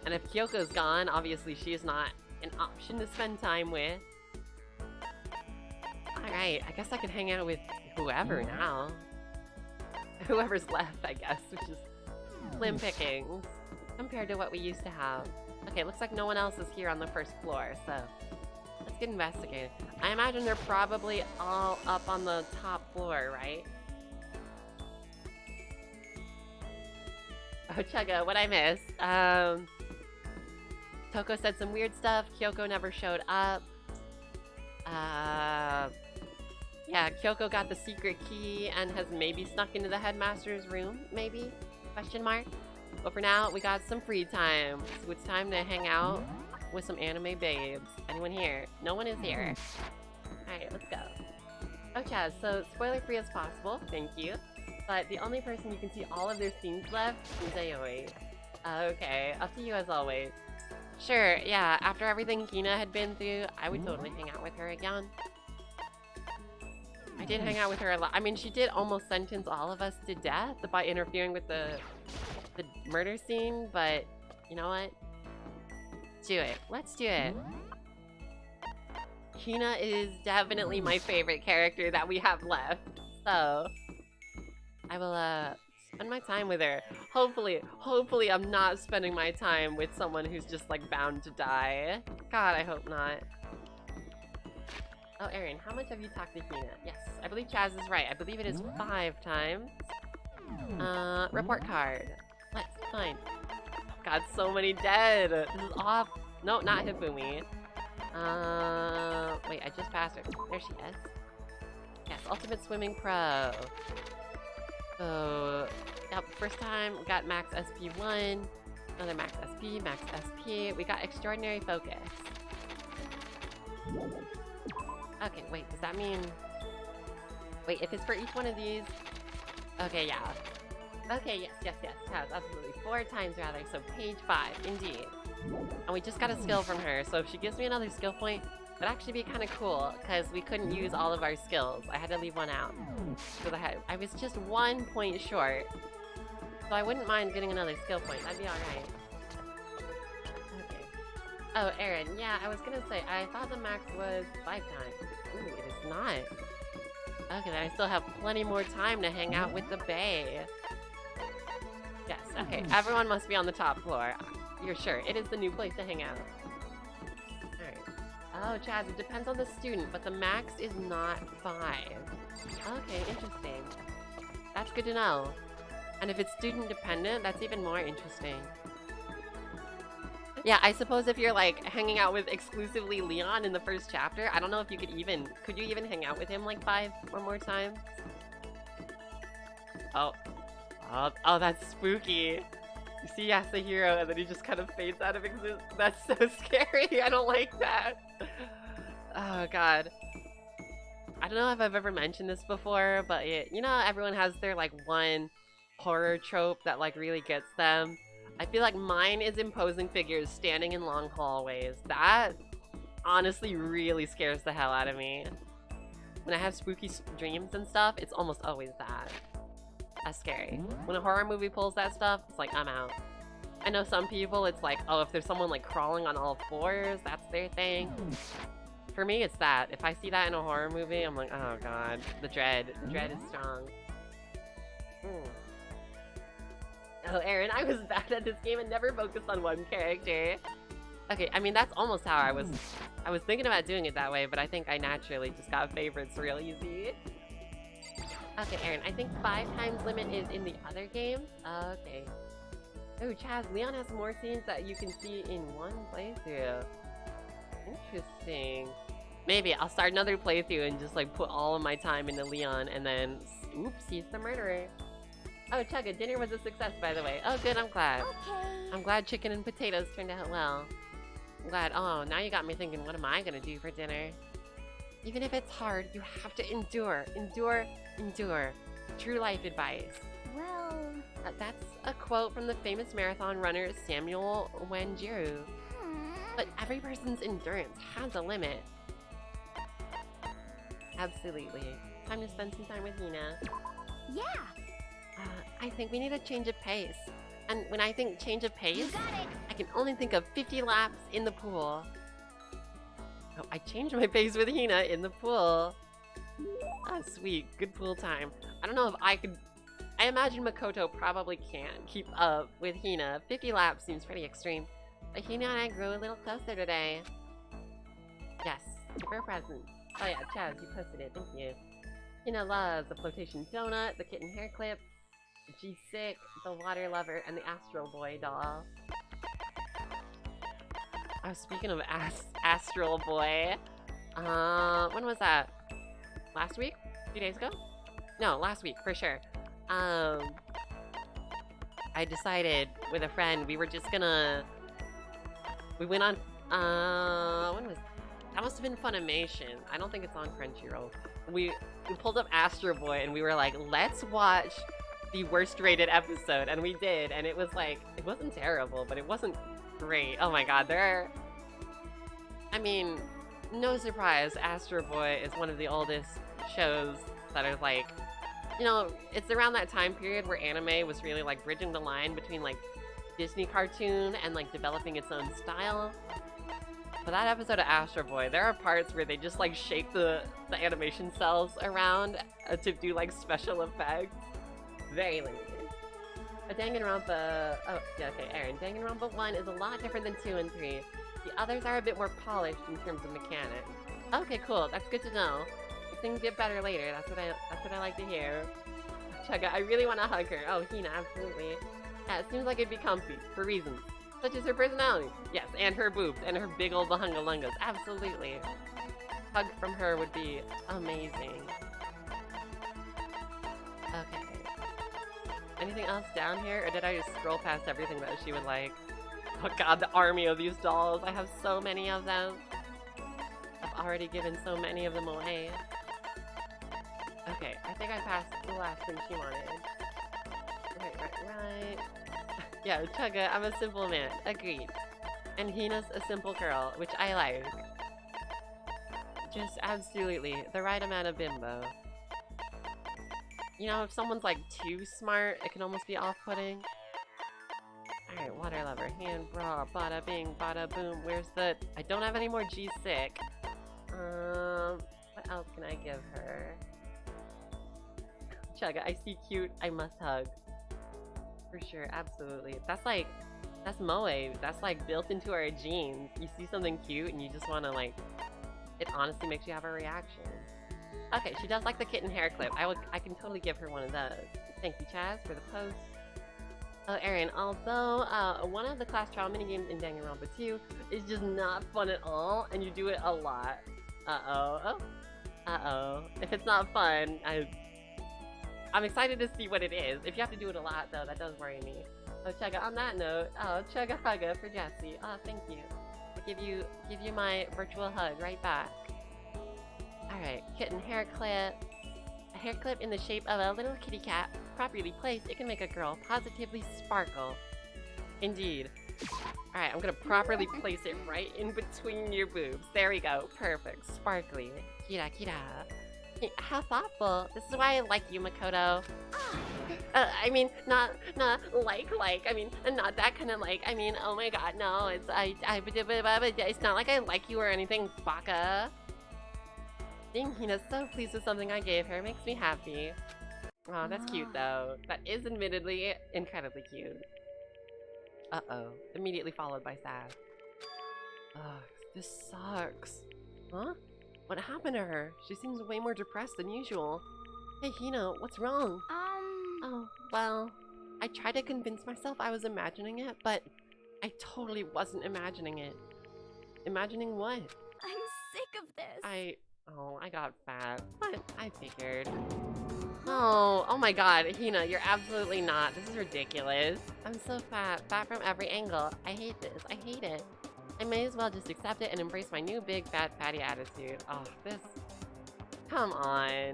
And if Kyoko's gone, obviously she is not an option to spend time with. Alright, I guess I could hang out with whoever now. Whoever's left, I guess, which is slim pickings compared to what we used to have. Okay, looks like no one else is here on the first floor, so let's get investigated. I imagine they're probably all up on the top floor, right? Oh, Chugga, what'd I miss? Toko said some weird stuff. Kyoko never showed up. Yeah, Kyoko got the secret key and has maybe snuck into the headmaster's room, maybe? Question mark? But for now, we got some free time. So it's time to hang out with some anime babes. Anyone here? No one is here. Alright, let's go. Oh, Chaz, so spoiler-free as possible. Thank you. But the only person you can see all of their scenes left is Aoi. Okay, up to you as always. Sure, yeah, after everything Hina had been through, I would totally hang out with her again. I did hang out with her a lot. I mean, she did almost sentence all of us to death by interfering with the murder scene, but you know what? Let's do it. Let's do it. Hina is definitely my favorite character that we have left, so I will spend my time with her. Hopefully I'm not spending my time with someone who's just like bound to die. God, I hope not. Oh, Aaron, how much have you talked to Hina? Yes, I believe Chaz is right. I believe it is 5 times. Report card. Let's find. God, so many dead. This is off. No, not Hifumi. Wait, I just passed her. There she is. Yes, Ultimate Swimming Pro. So, yep, first time, we got Max SP1, another Max SP, Max SP. We got Extraordinary Focus. Okay, wait, does that mean... Wait, if it's for each one of these... Okay, yeah. Okay, yes, absolutely. 4 times rather, so page 5, indeed. And we just got a skill from her, so if she gives me another skill point, that'd actually be kind of cool, because we couldn't use all of our skills. I had to leave one out. Because I was just 1 point short. So I wouldn't mind getting another skill point, that'd be alright. Okay. Oh, Aaron, yeah, I was gonna say, I thought the max was 5 times. Ooh, it is not. Okay, then I still have plenty more time to hang out with the bae. Yes, okay, everyone must be on the top floor. You're sure, it is the new place to hang out. Alright. Oh, Chaz, it depends on the student, but the max is not 5. Okay, interesting. That's good to know. And if it's student dependent, that's even more interesting. Yeah, I suppose if you're like hanging out with exclusively Leon in the first chapter, I don't know if you could you even hang out with him like 5 or more times? Oh, that's spooky. You see Yasuhiro and then he just kind of fades out of existence. That's so scary. I don't like that. Oh god. I don't know if I've ever mentioned this before, but you know, everyone has their like one horror trope that like really gets them. I feel like mine is imposing figures standing in long hallways. That honestly really scares the hell out of me. When I have spooky dreams and stuff, it's almost always that. That's scary. When a horror movie pulls that stuff, it's like, I'm out. I know some people, it's like, oh, if there's someone like crawling on all fours, that's their thing. For me, it's that. If I see that in a horror movie, I'm like, oh god, the dread. The dread is strong. Oh, Aaron, I was bad at this game and never focused on one character. Okay, I mean, that's almost how I was thinking about doing it that way, but I think I naturally just got favorites real easy. Okay, Aaron, I think 5 times limit is in the other games. Okay. Oh, Chaz, Leon has more scenes that you can see in one playthrough. Interesting. Maybe I'll start another playthrough and just like put all of my time into Leon and then, oops, he's the murderer. Oh, Chugga, dinner was a success, by the way. Oh, good, I'm glad. Okay. I'm glad chicken and potatoes turned out well. I'm glad. Oh, now you got me thinking, what am I gonna do for dinner? Even if it's hard, you have to endure. Endure, endure. True life advice. Well... That's a quote from the famous marathon runner Samuel Wanjiru. But every person's endurance has a limit. Absolutely. Time to spend some time with Hina. Yeah. I think we need a change of pace. And when I think change of pace, You got it. I can only think of 50 laps in the pool. Oh, I changed my pace with Hina in the pool. Ah, sweet. Good pool time. I don't know if I could... I imagine Makoto probably can't keep up with Hina. 50 laps seems pretty extreme. But Hina and I grew a little closer today. Yes, give her a present. Oh yeah, Chaz, you posted it. Thank you. Hina loves the flotation donut, the kitten hair clip, the G-Sick, the water lover, and the Astral Boy doll. Oh, speaking of Astral Boy, when was that? Last week? 2 days ago? No, last week, for sure. I decided with a friend, we were just gonna... We went on, when was... That must have been Funimation. I don't think it's on Crunchyroll. We pulled up Astro Boy and we were like, let's watch the worst rated episode. And we did. And it was like, it wasn't terrible, but it wasn't great. Oh my god, I mean, no surprise, Astro Boy is one of the oldest shows that are like, you know, it's around that time period where anime was really like bridging the line between like Disney cartoon and like developing its own style. For that episode of Astro Boy, there are parts where they just like shake the animation cells around to do like special effects. Very limited. A Danganronpa, oh yeah, okay, Aaron, Danganronpa 1 is a lot different than 2 and 3. The others are a bit more polished in terms of mechanics. Okay, cool, that's good to know. Things get better later, that's what I like to hear. Chugga, I really want to hug her. Oh, Hina, absolutely. Yeah, it seems like it'd be comfy, for reasons. Such as her personality. Yes, and her boobs, and her big old bahungalungas. Absolutely. Hug from her would be amazing. Okay. Anything else down here, or did I just scroll past everything that she would like? Oh god, the army of these dolls. I have so many of them. I've already given so many of them away. Okay, I think I passed the last thing she wanted. Right. Yeah, Chugga, I'm a simple man. Agreed. And Hina's a simple girl, which I like. Just absolutely the right amount of bimbo. You know, if someone's like too smart, it can almost be off-putting. Alright, water lover, hand bra, bada bing, bada boom. Where's the... I don't have any more G-Sick. What else can I give her? Chugga, I see cute, I must hug. For sure, absolutely. That's like, that's moe. That's like built into our genes. You see something cute and you just want to like, it honestly makes you have a reaction. Okay, she does like the kitten hair clip. I can totally give her one of those. Thank you, Chaz, for the post. Oh, Aaron, although one of the class trial minigames in Danganronpa 2 is just not fun at all, and you do it a lot. If it's not fun, I'm excited to see what it is. If you have to do it a lot, though, that does worry me. Oh, Chugga, on that note, Chugga hugga for Jessie. Oh, thank you. I give you my virtual hug right back. Alright, kitten hair clip. A hair clip in the shape of a little kitty cat. Properly placed, it can make a girl positively sparkle. Indeed. Alright, I'm gonna properly place it right in between your boobs. There we go. Perfect. Sparkly. Kira kira. How thoughtful. This is why I like you, Makoto. I mean, not like, I mean, not that kind of like, I mean, oh my god, no, it's, it's not like I like you or anything, baka. Seeing Hina's so pleased with something I gave her makes me happy. Oh, that's cute though. That is admittedly incredibly cute. Uh-oh. Immediately followed by sad. Ugh, this sucks. Huh? What happened to her? She seems way more depressed than usual. Hey, Hina, what's wrong? Oh, well, I tried to convince myself I was imagining it, but I totally wasn't imagining it. Imagining what? I'm sick of this. I got fat. But I figured. Oh my god, Hina, you're absolutely not. This is ridiculous. I'm so fat. Fat from every angle. I hate this. I hate it. I may as well just accept it and embrace my new big fat fatty attitude. Oh, this... Come on.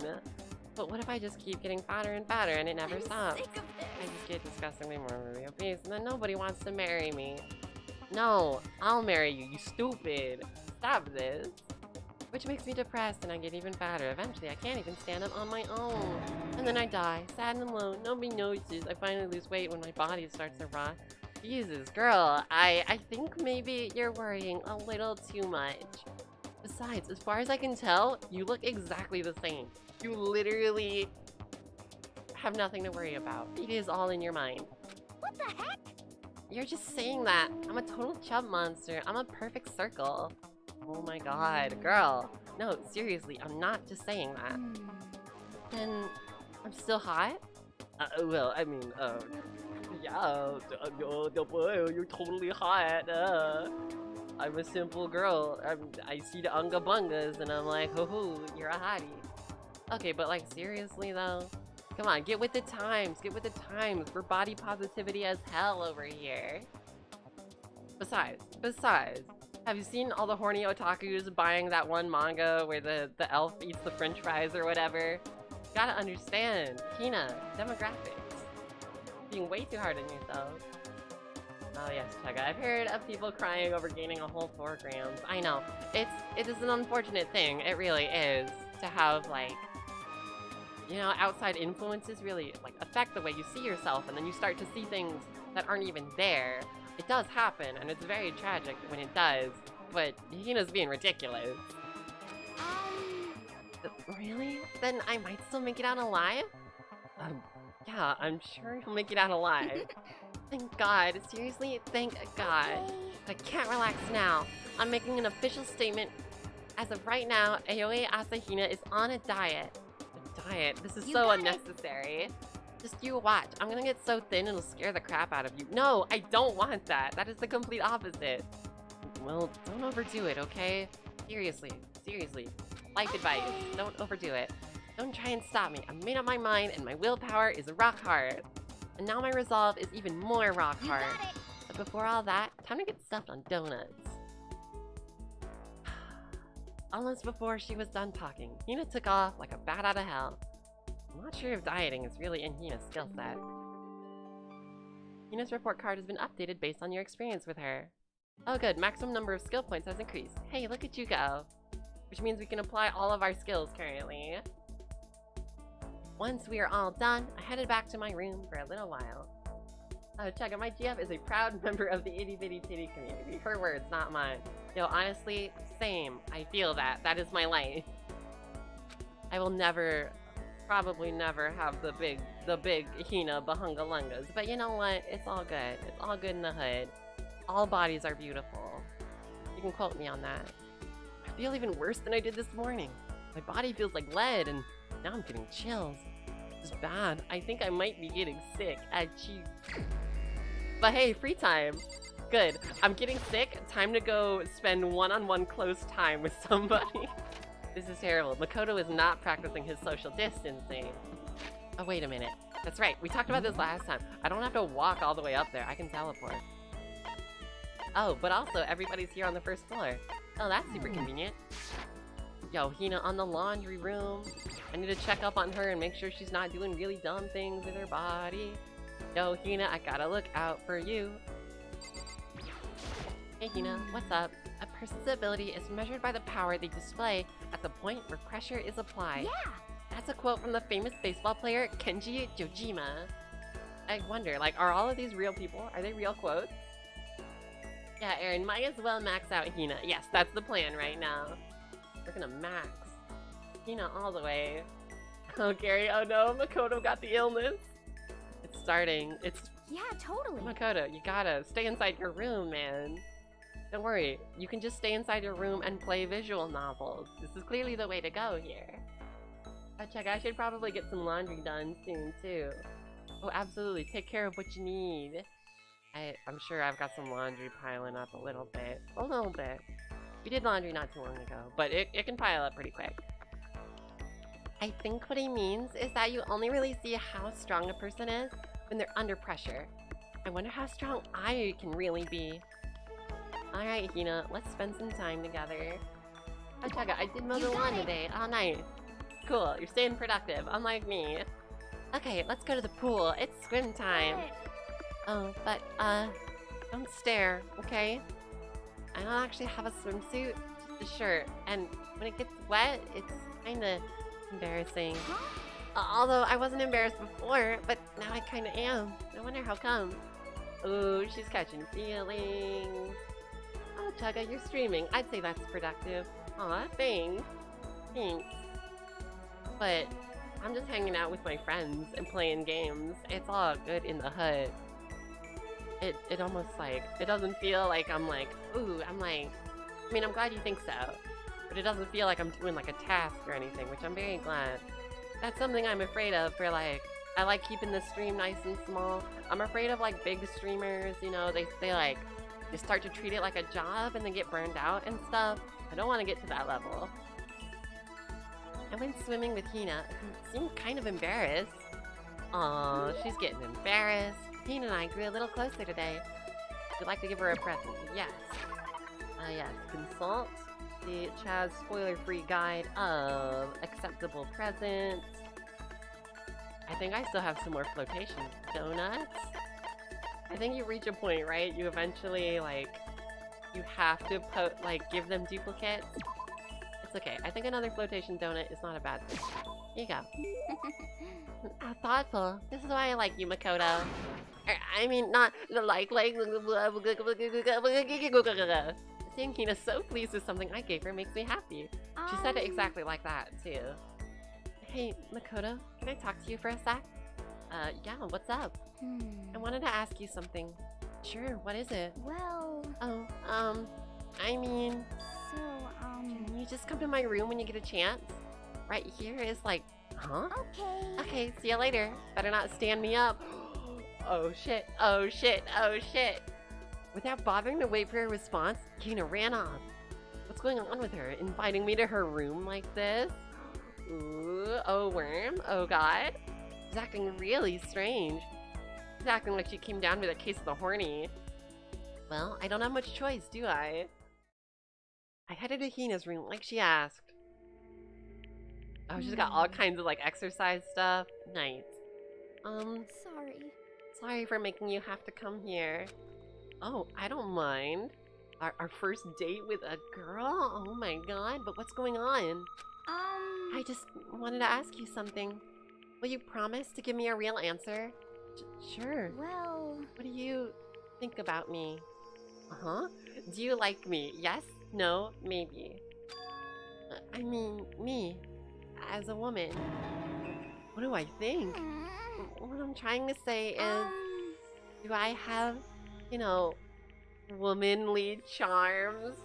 But what if I just keep getting fatter and fatter and it never stops? Sick of this. I just get disgustingly morbidly obese and then nobody wants to marry me. No, I'll marry you, you stupid. Stop this. Which makes me depressed and I get even fatter. Eventually, I can't even stand up on my own. And then I die, sad and alone. Nobody notices. I finally lose weight when my body starts to rot. Jesus, girl, I think maybe you're worrying a little too much. Besides, as far as I can tell, you look exactly the same. You literally have nothing to worry about. It is all in your mind. What the heck? You're just saying that. I'm a total chub monster. I'm a perfect circle. Oh my god, girl. No, seriously, I'm not just saying that. Then, I'm still hot? Well, I mean, yeah, you're totally hot. I'm a simple girl. I see the unga bungas and I'm like, hoo, you're a hottie. Okay, but like seriously though? Come on, get with the times, get with the times. We're body positivity as hell over here. Besides, have you seen all the horny otakus buying that one manga where the elf eats the french fries or whatever? You gotta understand, Hina, demographics. Being way too hard on yourself. Oh yes, Chugga. I've heard of people crying over gaining a whole 4 grams. I know. It is an unfortunate thing. It really is. To have like, you know, outside influences really like affect the way you see yourself and then you start to see things that aren't even there. It does happen and it's very tragic when it does, but Hina's being ridiculous. Really? Then I might still make it out alive? Yeah, I'm sure you'll make it out alive. Thank God. Seriously, thank God. I can't relax now. I'm making an official statement. As of right now, Aoi Asahina is on a diet. A diet? This is so unnecessary. Just you watch. I'm gonna get so thin it'll scare the crap out of you. No, I don't want that. That is the complete opposite. Well, don't overdo it, okay? Seriously. Life advice. Don't overdo it. Don't try and stop me. I've made up my mind and my willpower is rock hard. And now my resolve is even more rock hard. But before all that, time to get stuffed on donuts. Almost before she was done talking, Hina took off like a bat out of hell. I'm not sure if dieting is really in Hina's skill set. Hina's report card has been updated based on your experience with her. Oh good, maximum number of skill points has increased. Hey, look at you go. Which means we can apply all of our skills currently. Once we are all done, I headed back to my room for a little while. Check out my GF is a proud member of the itty bitty titty community. Her words, not mine. Yo, honestly, same. I feel that. That is my life. I will never, probably never have the big Hina bahungalungas. But you know what? It's all good. It's all good in the hood. All bodies are beautiful. You can quote me on that. I feel even worse than I did this morning. My body feels like lead and now I'm getting chills. This is bad. I think I might be getting sick. Achoo. But hey, free time. Good. I'm getting sick. Time to go spend one-on-one close time with somebody. This is terrible. Makoto is not practicing his social distancing. Oh, wait a minute. That's right. We talked about this last time. I don't have to walk all the way up there. I can teleport. Oh, but also everybody's here on the first floor. Oh, that's super convenient. Yo, Hina on the laundry room. I need to check up on her and make sure she's not doing really dumb things with her body. Yo, Hina, I gotta look out for you. Hey, Hina, what's up? A person's ability is measured by the power they display at the point where pressure is applied. Yeah. That's a quote from the famous baseball player Kenji Jojima. I wonder, like, are all of these real people? Are they real quotes? Yeah, Aaron, might as well max out Hina. Yes, that's the plan right now. We're gonna max Hina all the way. Oh, Gary, oh no, Makoto got the illness. It's starting. It's Yeah, totally. Makoto, you gotta stay inside your room, man. Don't worry, you can just stay inside your room and play visual novels. This is clearly the way to go here. Oh, check, I should probably get some laundry done soon, too. Oh, absolutely, take care of what you need. I'm sure I've got some laundry piling up a little bit. A little bit. We did laundry not too long ago, but it can pile up pretty quick. I think what he means is that you only really see how strong a person is when they're under pressure. I wonder how strong I can really be. Alright, Hina, let's spend some time together. Oh, Chugga, I did mow the lawn today. Oh, nice. Cool, you're staying productive, unlike me. Okay, let's go to the pool. It's swim time. Oh, but, don't stare, okay? I don't actually have a swimsuit, just a shirt. And when it gets wet, it's kinda embarrassing. Although I wasn't embarrassed before, but now I kinda am. I wonder how come. Ooh, she's catching feelings. Oh, Chugga, you're streaming. I'd say that's productive. Aw, thanks. Thanks. But I'm just hanging out with my friends and playing games. It's all good in the hood. It almost like, it doesn't feel like I'm like, ooh, I'm like, I mean, I'm glad you think so. But it doesn't feel like I'm doing like a task or anything, which I'm very glad. That's something I'm afraid of for like, I like keeping the stream nice and small. I'm afraid of like big streamers, you know, they like, they start to treat it like a job and then get burned out and stuff. I don't want to get to that level. I went swimming with Hina, who seemed kind of embarrassed. Aw, she's getting embarrassed. Hina and I grew a little closer today. Would you like to give her a present? Yes. Yes. Consult the Chaz spoiler-free guide of acceptable presents. I think I still have some more flotation donuts. I think you reach a point, right? You eventually, like, you have to give them duplicates. It's okay. I think another flotation donut is not a bad thing. Here you go. How thoughtful. This is why I like you, Makoto. I mean, not like. Seeing Hina so pleased with something I gave her makes me happy. She said it exactly like that, too. Hey, Makoto, can I talk to you for a sec? Yeah, what's up? I wanted to ask you something. Sure, what is it? Well... Oh, I mean... So, Can you just come to my room when you get a chance? Right here is like... Huh? Okay. Okay, see you later. Better not stand me up. Oh shit, oh shit, oh shit. Without bothering to wait for a response, Hina ran off. What's going on with her? Inviting me to her room like this? Ooh, oh worm, oh god. She's acting really strange. She's acting like she came down with a case of the horny. Well, I don't have much choice, do I? I headed to Hina's room like she asked. Oh, she's got all kinds of like exercise stuff. Nice. Sorry for making you have to come here. Oh, I don't mind. Our first date with a girl? Oh my god, but what's going on? I just wanted to ask you something. Will you promise to give me a real answer? Sure. Well... What do you think about me? Uh-huh. Do you like me? Yes? No? Maybe. I mean, me. As a woman. What do I think? What I'm trying to say is... Do I have, you know, womanly charms?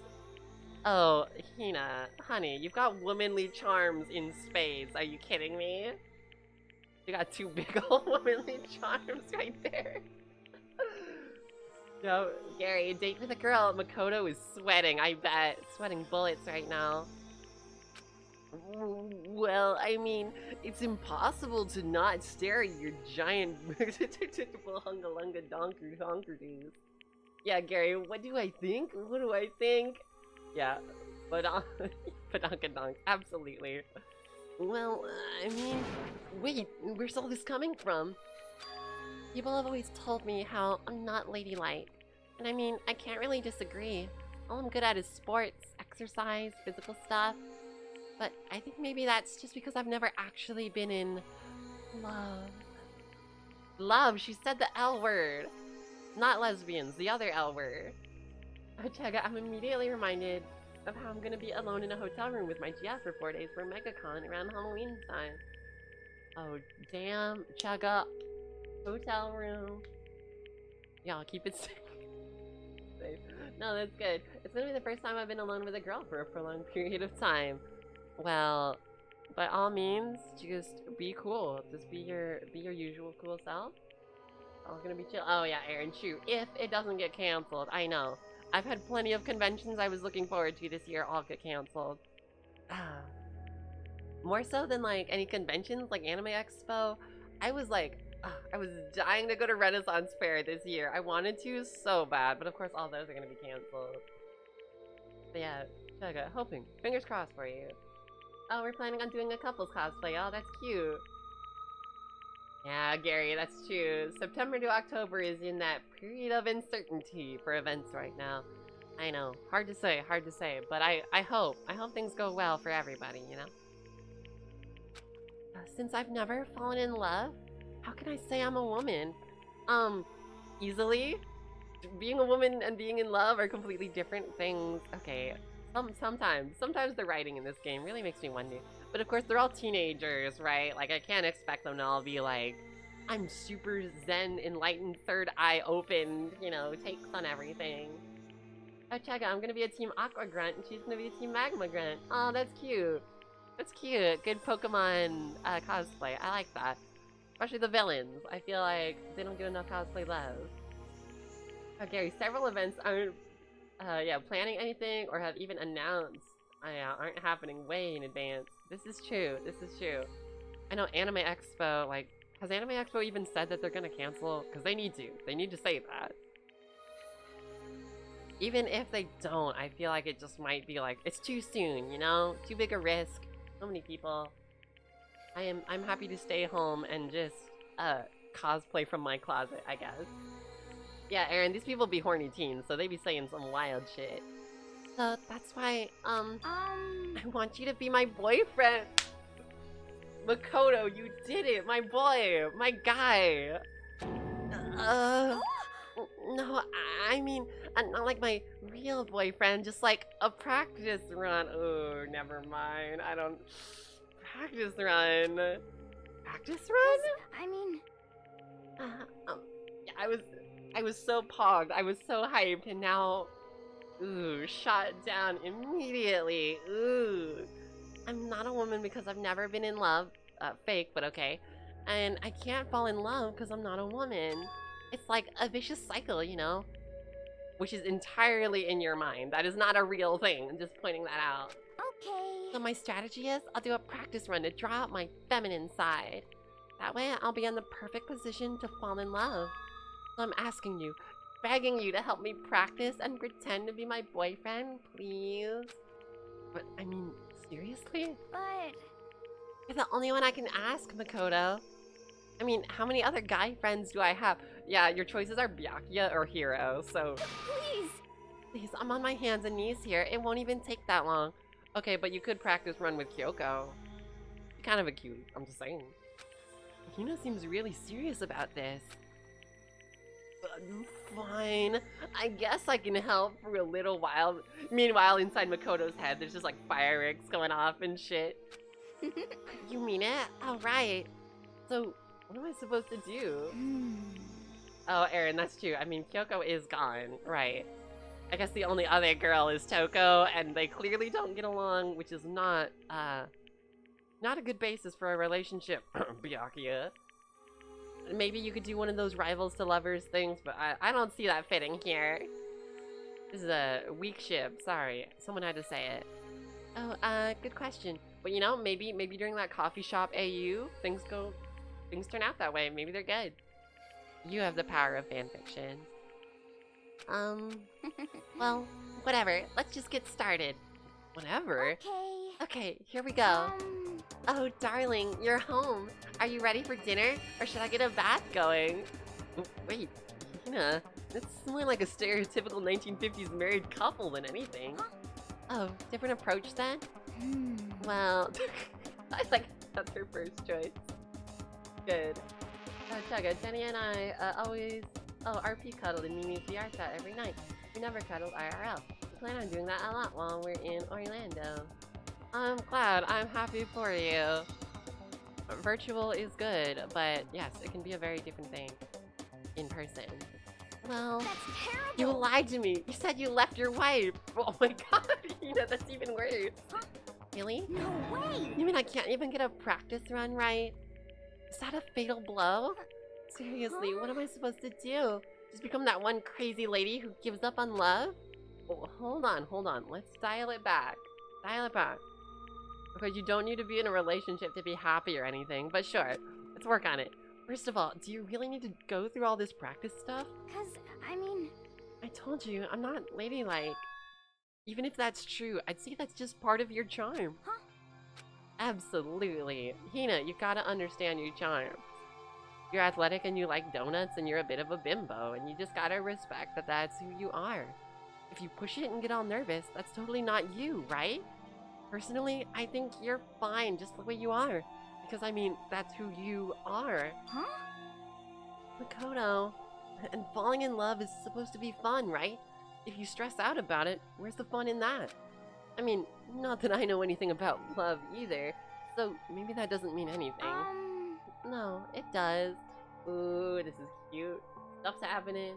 Oh, Hina, honey, you've got womanly charms in spades. Are you kidding me? You got two big old womanly charms right there. No, Gary, a date with a girl. Makoto is sweating, I bet. Sweating bullets right now. Well, I mean, it's impossible to not stare at your giant hungalunga donker-donkers. Yeah, Gary, what do I think? What do I think? Yeah, but Padunkadunk, absolutely. Well, I mean, wait, where's all this coming from? People have always told me how I'm not ladylike. And I mean, I can't really disagree. All I'm good at is sports, exercise, physical stuff. But I think maybe that's just because I've never actually been in love. Love, she said the L word. Not lesbians, the other L word. Chega, I'm immediately reminded of how I'm gonna be alone in a hotel room with my GF for 4 days for MegaCon around Halloween time. Oh, damn. Chugga. Hotel room. Y'all keep it safe. No, that's good. It's gonna be the first time I've been alone with a girl for a prolonged period of time. Well, by all means, just be cool. Just be your usual cool self. All gonna be chill. Oh yeah, Aaron, shoot. If it doesn't get canceled, I know. I've had plenty of conventions I was looking forward to this year all get canceled. More so than like any conventions like Anime Expo. I was like, I was dying to go to Renaissance Fair this year. I wanted to so bad, but of course all those are gonna be canceled. But yeah, Chugga, hoping. Fingers crossed for you. Oh, we're planning on doing a couples cosplay. Oh, that's cute. Yeah, Gary, that's true. September to October is in that period of uncertainty for events right now. I know, hard to say, but I hope things go well for everybody, you know? Since I've never fallen in love, how can I say I'm a woman? Easily? Being a woman and being in love are completely different things. Okay, sometimes the writing in this game really makes me wonder. But of course, they're all teenagers, right? Like, I can't expect them to all be like, I'm super zen, enlightened, third eye open, you know, takes on everything. Oh, Chugga, I'm gonna be a Team Aqua Grunt, and she's gonna be a Team Magma Grunt. Oh, that's cute. That's cute. Good Pokemon cosplay. I like that. Especially the villains. I feel like they don't get enough cosplay love. Oh, Gary, several events aren't planning anything or have even announced aren't happening way in advance. This is true. I know Anime Expo, like, has Anime Expo even said that they're gonna cancel? Because they need to. They need to say that. Even if they don't, I feel like it just might be like, it's too soon, you know? Too big a risk. So many people. I'm happy to stay home and just cosplay from my closet, I guess. Yeah, Aaron, these people be horny teens, so they be saying some wild shit. So that's why, I want you to be my boyfriend. Makoto, you did it, my boy, my guy. No, I mean, not like my real boyfriend, just like a practice run. Oh, never mind. I don't... Practice run? Practice run? I mean... yeah, I was so pogged. I was so hyped, and now... Ooh, shot down immediately. Ooh. I'm not a woman because I've never been in love. Fake, but okay. And I can't fall in love because I'm not a woman. It's like a vicious cycle, you know? Which is entirely in your mind. That is not a real thing. I'm just pointing that out. Okay. So my strategy is, I'll do a practice run to draw out my feminine side. That way, I'll be in the perfect position to fall in love. So I'm asking you, begging you to help me practice and pretend to be my boyfriend, please? But, I mean, seriously? But... You're the only one I can ask, Makoto. I mean, how many other guy friends do I have? Yeah, your choices are Byakuya or Hiro, so... Please! Please, I'm on my hands and knees here. It won't even take that long. Okay, but you could practice run with Kyoko. She's kind of a cute, I'm just saying. Hina seems really serious about this. Fine. I guess I can help for a little while. Meanwhile, inside Makoto's head, there's just like fireworks going off and shit. You mean it? Alright. So, what am I supposed to do? Oh, Aaron, that's true. I mean, Kyoko is gone. Right. I guess the only other girl is Toko, and they clearly don't get along, which is not a good basis for a relationship, Byakuya. Maybe you could do one of those rivals to lovers things, but I don't see that fitting here. This is a weak ship. Sorry. Someone had to say it. Oh, good question. But you know, maybe during that coffee shop AU, things turn out that way. Maybe they're good. You have the power of fanfiction. Well, whatever. Let's just get started. Whatever? Okay. Okay, here we go. Oh, darling, you're home. Are you ready for dinner? Or should I get a bath going? Oh, wait, Hina, that's more like a stereotypical 1950s married couple than anything. Oh, different approach then? Well, I like that's her first choice. Good. Chugga, Jenny and I always, RP cuddled in Mimi's VR chat every night. We never cuddled IRL. We plan on doing that a lot while we're in Orlando. I'm glad. I'm happy for you. Virtual is good, but yes, it can be a very different thing in person. Well, That's terrible. you lied to me. You said you left your wife. Oh my god, that's even worse. Really? No way. You mean I can't even get a practice run right? Is that a fatal blow? Seriously, what am I supposed to do? Just become that one crazy lady who gives up on love? Oh, hold on. Let's dial it back. Dial it back. Because you don't need to be in a relationship to be happy or anything, but sure, let's work on it. First of all, do you really need to go through all this practice stuff? Cause, I mean... I told you, I'm not ladylike. Even if that's true, I'd say that's just part of your charm. Huh? Absolutely. Hina, you gotta understand your charm. You're athletic and you like donuts and you're a bit of a bimbo, and you just gotta respect that that's who you are. If you push it and get all nervous, that's totally not you, right? Personally, I think you're fine just the way you are. Because, I mean, that's who you are. Huh? Makoto, and falling in love is supposed to be fun, right? If you stress out about it, where's the fun in that? I mean, not that I know anything about love either, so maybe that doesn't mean anything. No, it does. Ooh, this is cute. Stuff's happening.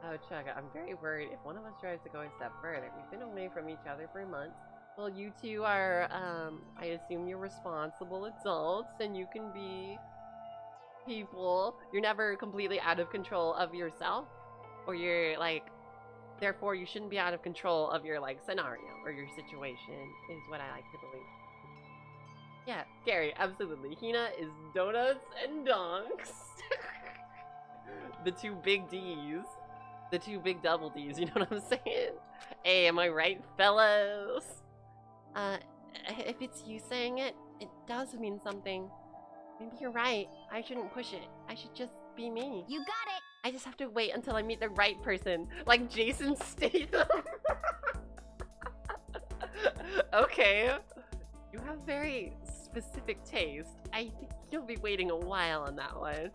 Oh, Chugga, I'm very worried if one of us tries to go a step further. We've been away from each other for months. Well, you two are, I assume you're responsible adults, and you can be people. You're never completely out of control of yourself, or you're, like, therefore you shouldn't be out of control of your, like, scenario, or your situation, is what I like to believe. Yeah, Gary, absolutely. Hina is donuts and donks. The two big D's. The two big double D's, you know what I'm saying? Hey, am I right, fellas? If it's you saying it, it does mean something. Maybe you're right. I shouldn't push it. I should just be me. You got it. I just have to wait until I meet the right person, like Jason Statham. Okay. You have very specific taste. I think you'll be waiting a while on that one.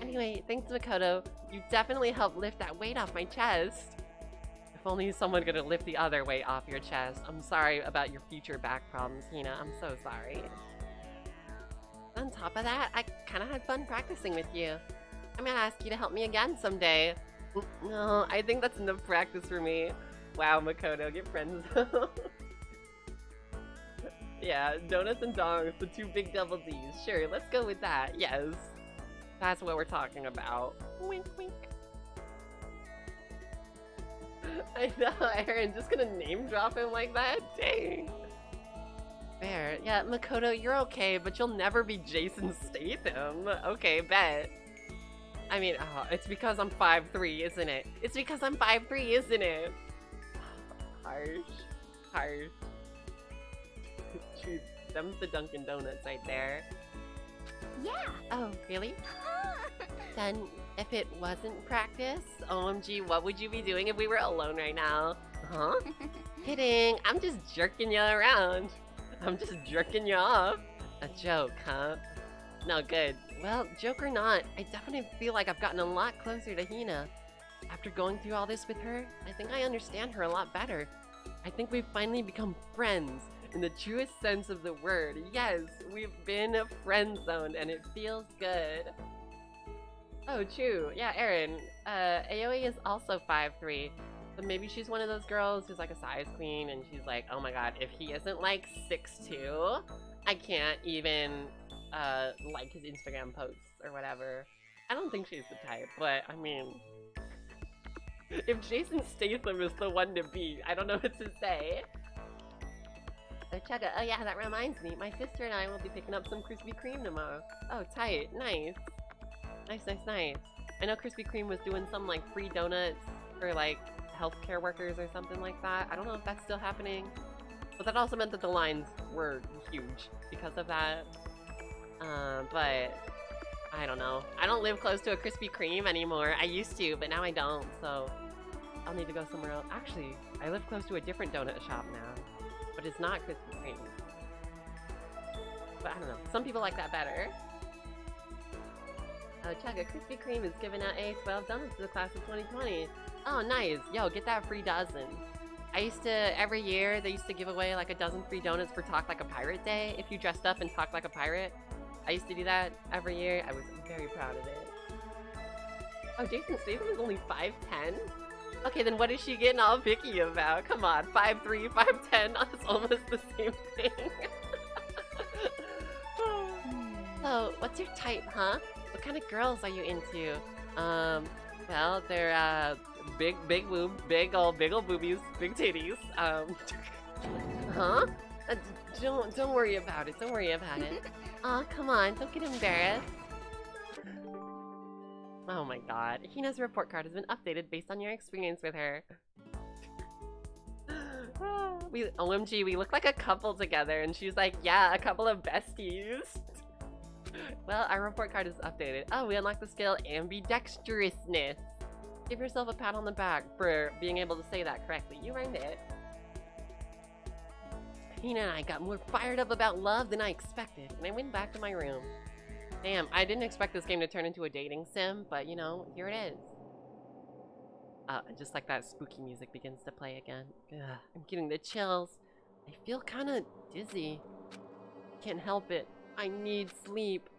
Anyway, thanks, Makoto. You definitely helped lift that weight off my chest. If only someone could lift the other weight off your chest. I'm sorry about your future back problems, Hina. I'm so sorry. On top of that, I kind of had fun practicing with you. I'm gonna ask you to help me again someday. No, I think that's enough practice for me. Wow, Makoto, get friends. Yeah, donuts and dongs, the two big double D's. Sure, let's go with that. Yes. That's what we're talking about. Wink, wink. I know, Aaron, just gonna name drop him like that? Dang. Fair. Yeah, Makoto, you're okay, but you'll never be Jason Statham. Okay, bet. I mean, it's because I'm 5'3", isn't it? It's because I'm 5'3", isn't it? Harsh. Harsh. True. Them's the Dunkin' Donuts right there. Yeah. Oh, really? Then, if it wasn't practice, OMG, what would you be doing if we were alone right now? Huh? Kidding, I'm just jerking you around. I'm just jerking you off. A joke, huh? No, good. Well, joke or not, I definitely feel like I've gotten a lot closer to Hina. After going through all this with her, I think I understand her a lot better. I think we've finally become friends. In the truest sense of the word. Yes, we've been friend-zoned and it feels good. Oh, true. Yeah, Aaron. Aoi is also 5'3", so maybe she's one of those girls who's like a size queen and she's like, oh my god, if he isn't like 6'2", I can't even like his Instagram posts or whatever. I don't think she's the type, but I mean, if Jason Statham is the one to beat, I don't know what to say. So Chugga, oh yeah, that reminds me. My sister and I will be picking up some Krispy Kreme tomorrow. Oh, tight. Nice. Nice. I know Krispy Kreme was doing some, like, free donuts for, like, healthcare workers or something like that. I don't know if that's still happening. But that also meant that the lines were huge because of that. But I don't know. I don't live close to a Krispy Kreme anymore. I used to, but now I don't, so I'll need to go somewhere else. Actually, I live close to a different donut shop now, but it's not Krispy Kreme. But I don't know. Some people like that better. Check, a Krispy Kreme is giving out A12 donuts to the class of 2020. Oh, nice. Yo, get that free dozen. I used to, every year, they used to give away like a dozen free donuts for Talk Like a Pirate Day if you dressed up and talked like a pirate. I used to do that every year. I was very proud of it. Oh, Jason Statham is only 5'10"? Okay, then what is she getting all picky about? Come on, 5'3", 5'10", that's almost the same thing. So, what's your type, huh? What kind of girls are you into? Well, they're, big boob, big old boobies, big titties, huh? Don't worry about it, don't worry about it. Aw, come on, don't get embarrassed. Oh my god, Hina's report card has been updated based on your experience with her. OMG, we look like a couple together, and she's like, yeah, a couple of besties. Well, our report card is updated. Oh, we unlocked the skill ambidextrousness. Give yourself a pat on the back for being able to say that correctly. You earned it. Hina and I got more fired up about love than I expected, and I went back to my room. Damn, I didn't expect this game to turn into a dating sim, but you know, here it is. Just like that spooky music begins to play again. Ugh, I'm getting the chills. I feel kinda dizzy. Can't help it. I need sleep.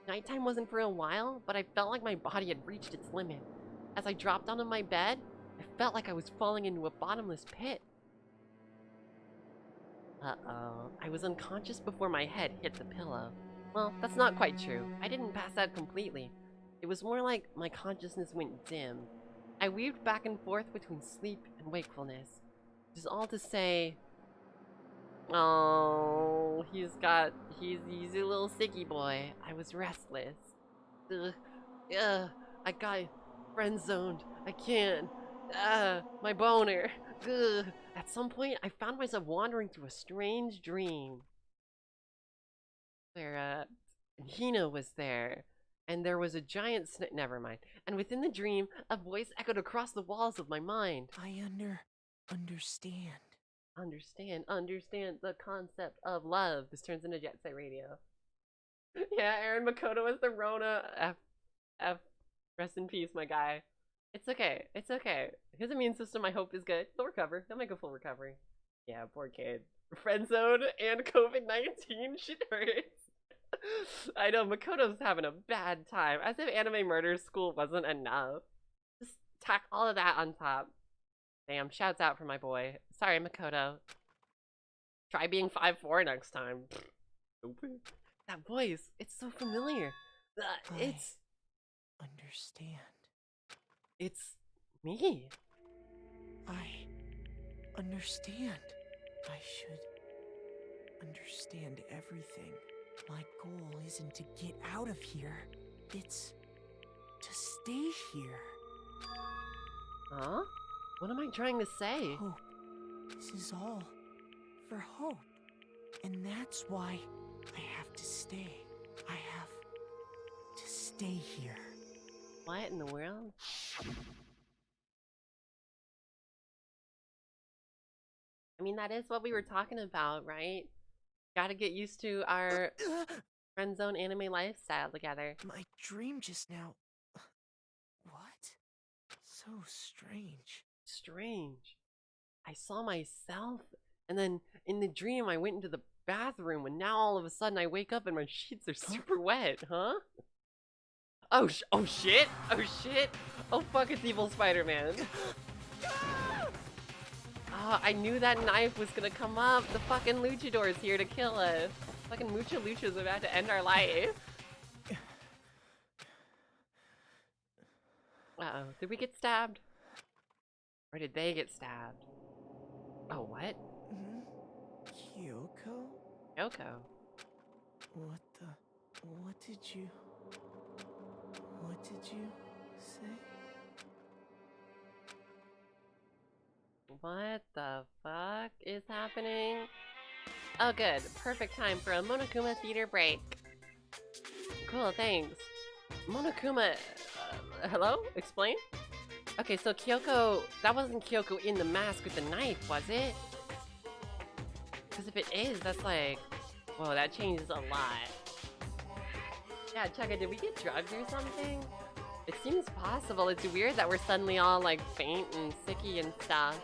Nighttime wasn't for a while, but I felt like my body had reached its limit. As I dropped onto my bed, I felt like I was falling into a bottomless pit. Uh-oh. I was unconscious before my head hit the pillow. Well, that's not quite true. I didn't pass out completely. It was more like my consciousness went dim. I weaved back and forth between sleep and wakefulness. Which is all to say... Oh, he's a little sicky boy. I was restless. I got friend zoned. I can't. My boner. Ugh. At some point, I found myself wandering through a strange dream. Where, Hina was there. And there was a giant never mind. And within the dream, a voice echoed across the walls of my mind. I understand. Understand the concept of love. This turns into Jet Set Radio. Yeah, Aaron Makoto is the Rona. F. Rest in peace, my guy. It's okay. It's okay. His immune system, I hope, is good. He'll recover. He'll make a full recovery. Yeah, poor kid. Friend zone and COVID-19. Shit hurts. I know, Makoto's having a bad time. As if anime murder school wasn't enough. Just tack all of that on top. Damn, shouts out for my boy. Sorry, Makoto. Try being 5'4" next time. Stupid. That voice, it's so familiar. It's... Understand. It's me. I understand. I should understand everything. My goal isn't to get out of here. It's to stay here. Huh? What am I trying to say? Hope. This is all for hope. And that's why I have to stay. I have to stay here. What in the world? I mean, that is what we were talking about, right? Gotta get used to our friend zone anime lifestyle together. My dream just now. What? So strange. Strange. I saw myself, and then in the dream I went into the bathroom, and now all of a sudden I wake up and my sheets are super wet, huh? Oh shit! Oh shit! Oh fuck, it's evil Spider-Man. Oh, I knew that knife was gonna come up. The fucking luchador's here to kill us. Fucking Mucha Lucha's about to end our life. Uh-oh. Did we get stabbed? Or did they get stabbed? Oh, what? Kyoko? Kyoko. What did you say? What the fuck is happening? Oh good, perfect time for a Monokuma theater break. Cool, thanks. Monokuma, hello? Explain? Okay, so Kyoko, that wasn't Kyoko in the mask with the knife, was it? Because if it is, that's like, whoa, that changes a lot. Yeah, Chugga, did we get drugged or something? It seems possible. It's weird that we're suddenly all like faint and sicky and stuff.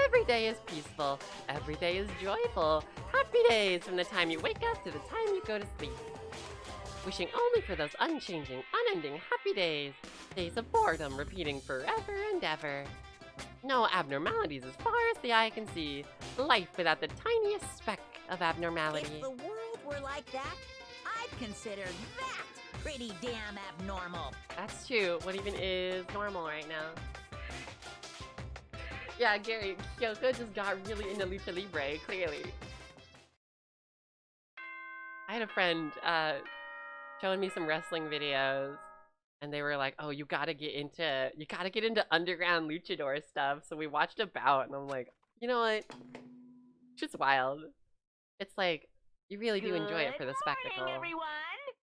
Every day is peaceful. Every day is joyful. Happy days from the time you wake up to the time you go to sleep. Wishing only for those unchanging, unending happy days. Days of boredom repeating forever and ever. No abnormalities as far as the eye can see. Life without the tiniest speck of abnormality. If the world were like that, I'd consider that pretty damn abnormal. That's true. What even is normal right now? Yeah, Gary, Kyoko just got really into Lucha Libre, clearly. I had a friend showing me some wrestling videos, and they were like, "Oh, you gotta get into underground luchador stuff." So we watched a bout, and I'm like, you know what? It's just wild. It's like you really do enjoy it for the spectacle. Good morning, everyone.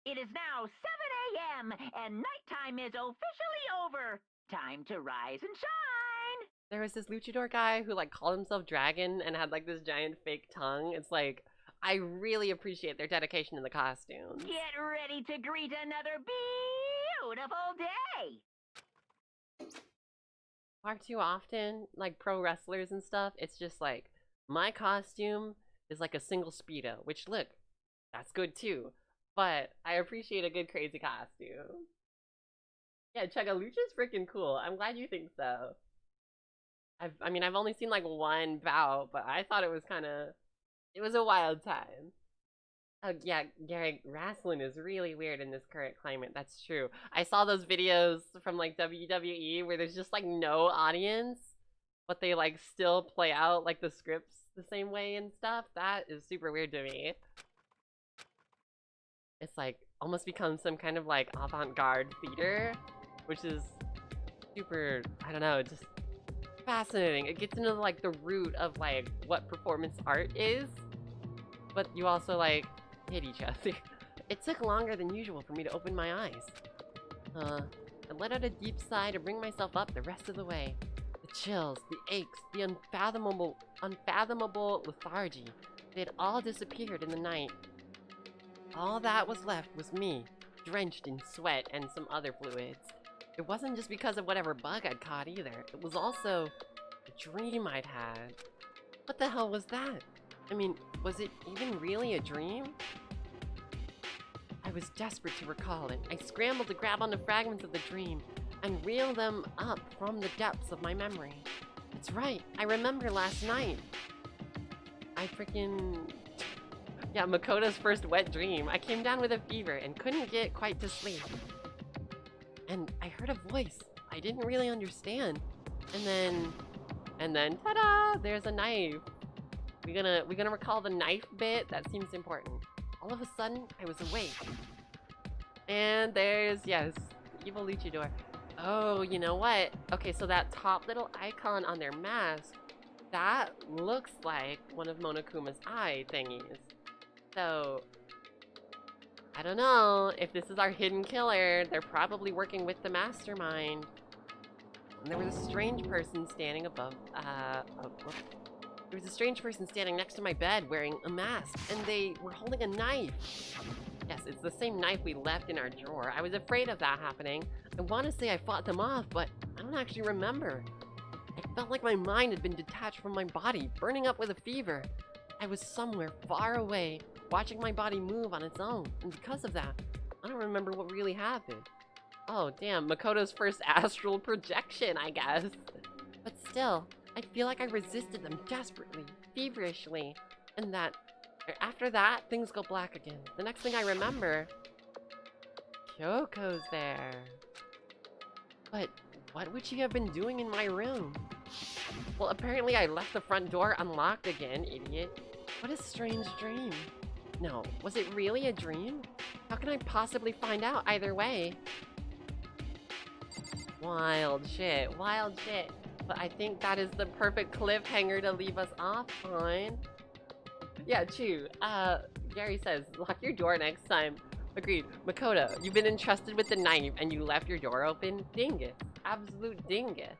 It is now 7 a.m. and nighttime is officially over. Time to rise and shine. There was this luchador guy who like called himself Dragon and had like this giant fake tongue. It's like, I really appreciate their dedication to the costumes. Get ready to greet another beautiful day. Far too often, like pro wrestlers and stuff, it's just like, my costume is like a single Speedo, which look, that's good too. But I appreciate a good crazy costume. Yeah, Chugga, Lucha's freaking cool. I'm glad you think so. I mean, I've only seen like one bout, but I thought it was it was a wild time. Oh yeah, Gary, wrestling is really weird in this current climate. That's true. I saw those videos from like WWE where there's just like no audience, but they like still play out like the scripts the same way and stuff. That is super weird to me. It's like almost become some kind of like avant-garde theater, which is super, I don't know, just fascinating. It gets into like the root of like what performance art is, but you also like hit each other. It took longer than usual for me to open my eyes. I let out a deep sigh to bring myself up the rest of the way. The chills, the aches, the unfathomable lethargy, they had all disappeared in the night. All that was left was me, drenched in sweat and some other fluids. It wasn't just because of whatever bug I'd caught either. It was also a dream I'd had. What the hell was that? I mean, was it even really a dream? I was desperate to recall it. I scrambled to grab onto fragments of the dream and reel them up from the depths of my memory. That's right, I remember last night. Yeah, Makoto's first wet dream. I came down with a fever and couldn't get quite to sleep. And I heard a voice I didn't really understand. And then, ta-da! There's a knife. We gonna recall the knife bit? That seems important. All of a sudden, I was awake. And there's, yes, the evil luchador. Oh, you know what? Okay, so that top little icon on their mask, that looks like one of Monokuma's eye thingies. So, I don't know if this is our hidden killer. They're probably working with the mastermind. And there was a strange person standing there was a strange person standing next to my bed wearing a mask, and they were holding a knife. Yes, it's the same knife we left in our drawer. I was afraid of that happening. I want to say I fought them off, but I don't actually remember. I felt like my mind had been detached from my body, burning up with a fever. I was somewhere far away, watching my body move on its own, and because of that, I don't remember what really happened. Oh, damn, Makoto's first astral projection, I guess. But still, I feel like I resisted them desperately, feverishly, and that, after that, things go black again. The next thing I remember, Kyoko's there. But what would she have been doing in my room? Well, apparently I left the front door unlocked again, idiot. What a strange dream. No, was it really a dream? How can I possibly find out either way? Wild shit, wild shit. But I think that is the perfect cliffhanger to leave us off on. Yeah, true. Gary says, lock your door next time. Agreed. Makoto, you've been entrusted with the knife and you left your door open? Dingus. Absolute dingus.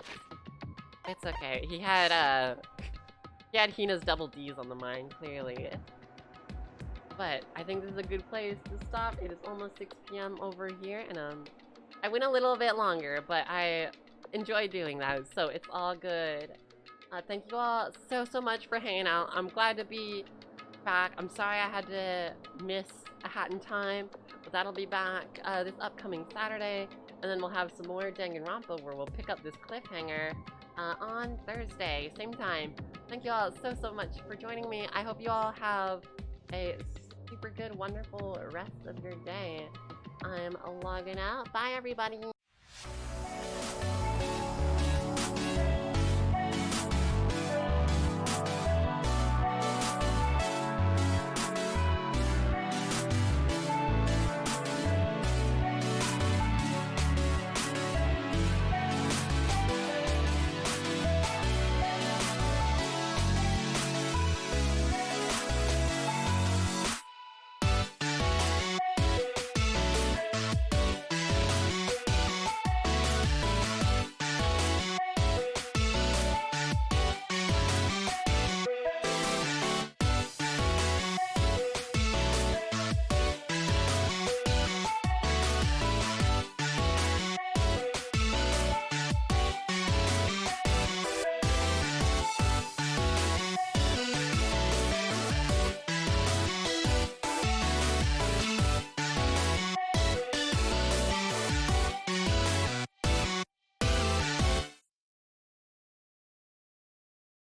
It's okay. He had Hina's double D's on the mind, clearly. But I think this is a good place to stop. It is almost 6 p.m. over here, and I went a little bit longer, but I enjoy doing that, so it's all good. Thank you all so much for hanging out. I'm glad to be back. I'm sorry I had to miss a Hat in Time, but that'll be back this upcoming Saturday, and then we'll have some more Danganronpa where we'll pick up this cliffhanger on Thursday, same time. Thank you all so much for joining me. I hope you all have a super good, wonderful rest of your day. I'm logging out. Bye, everybody.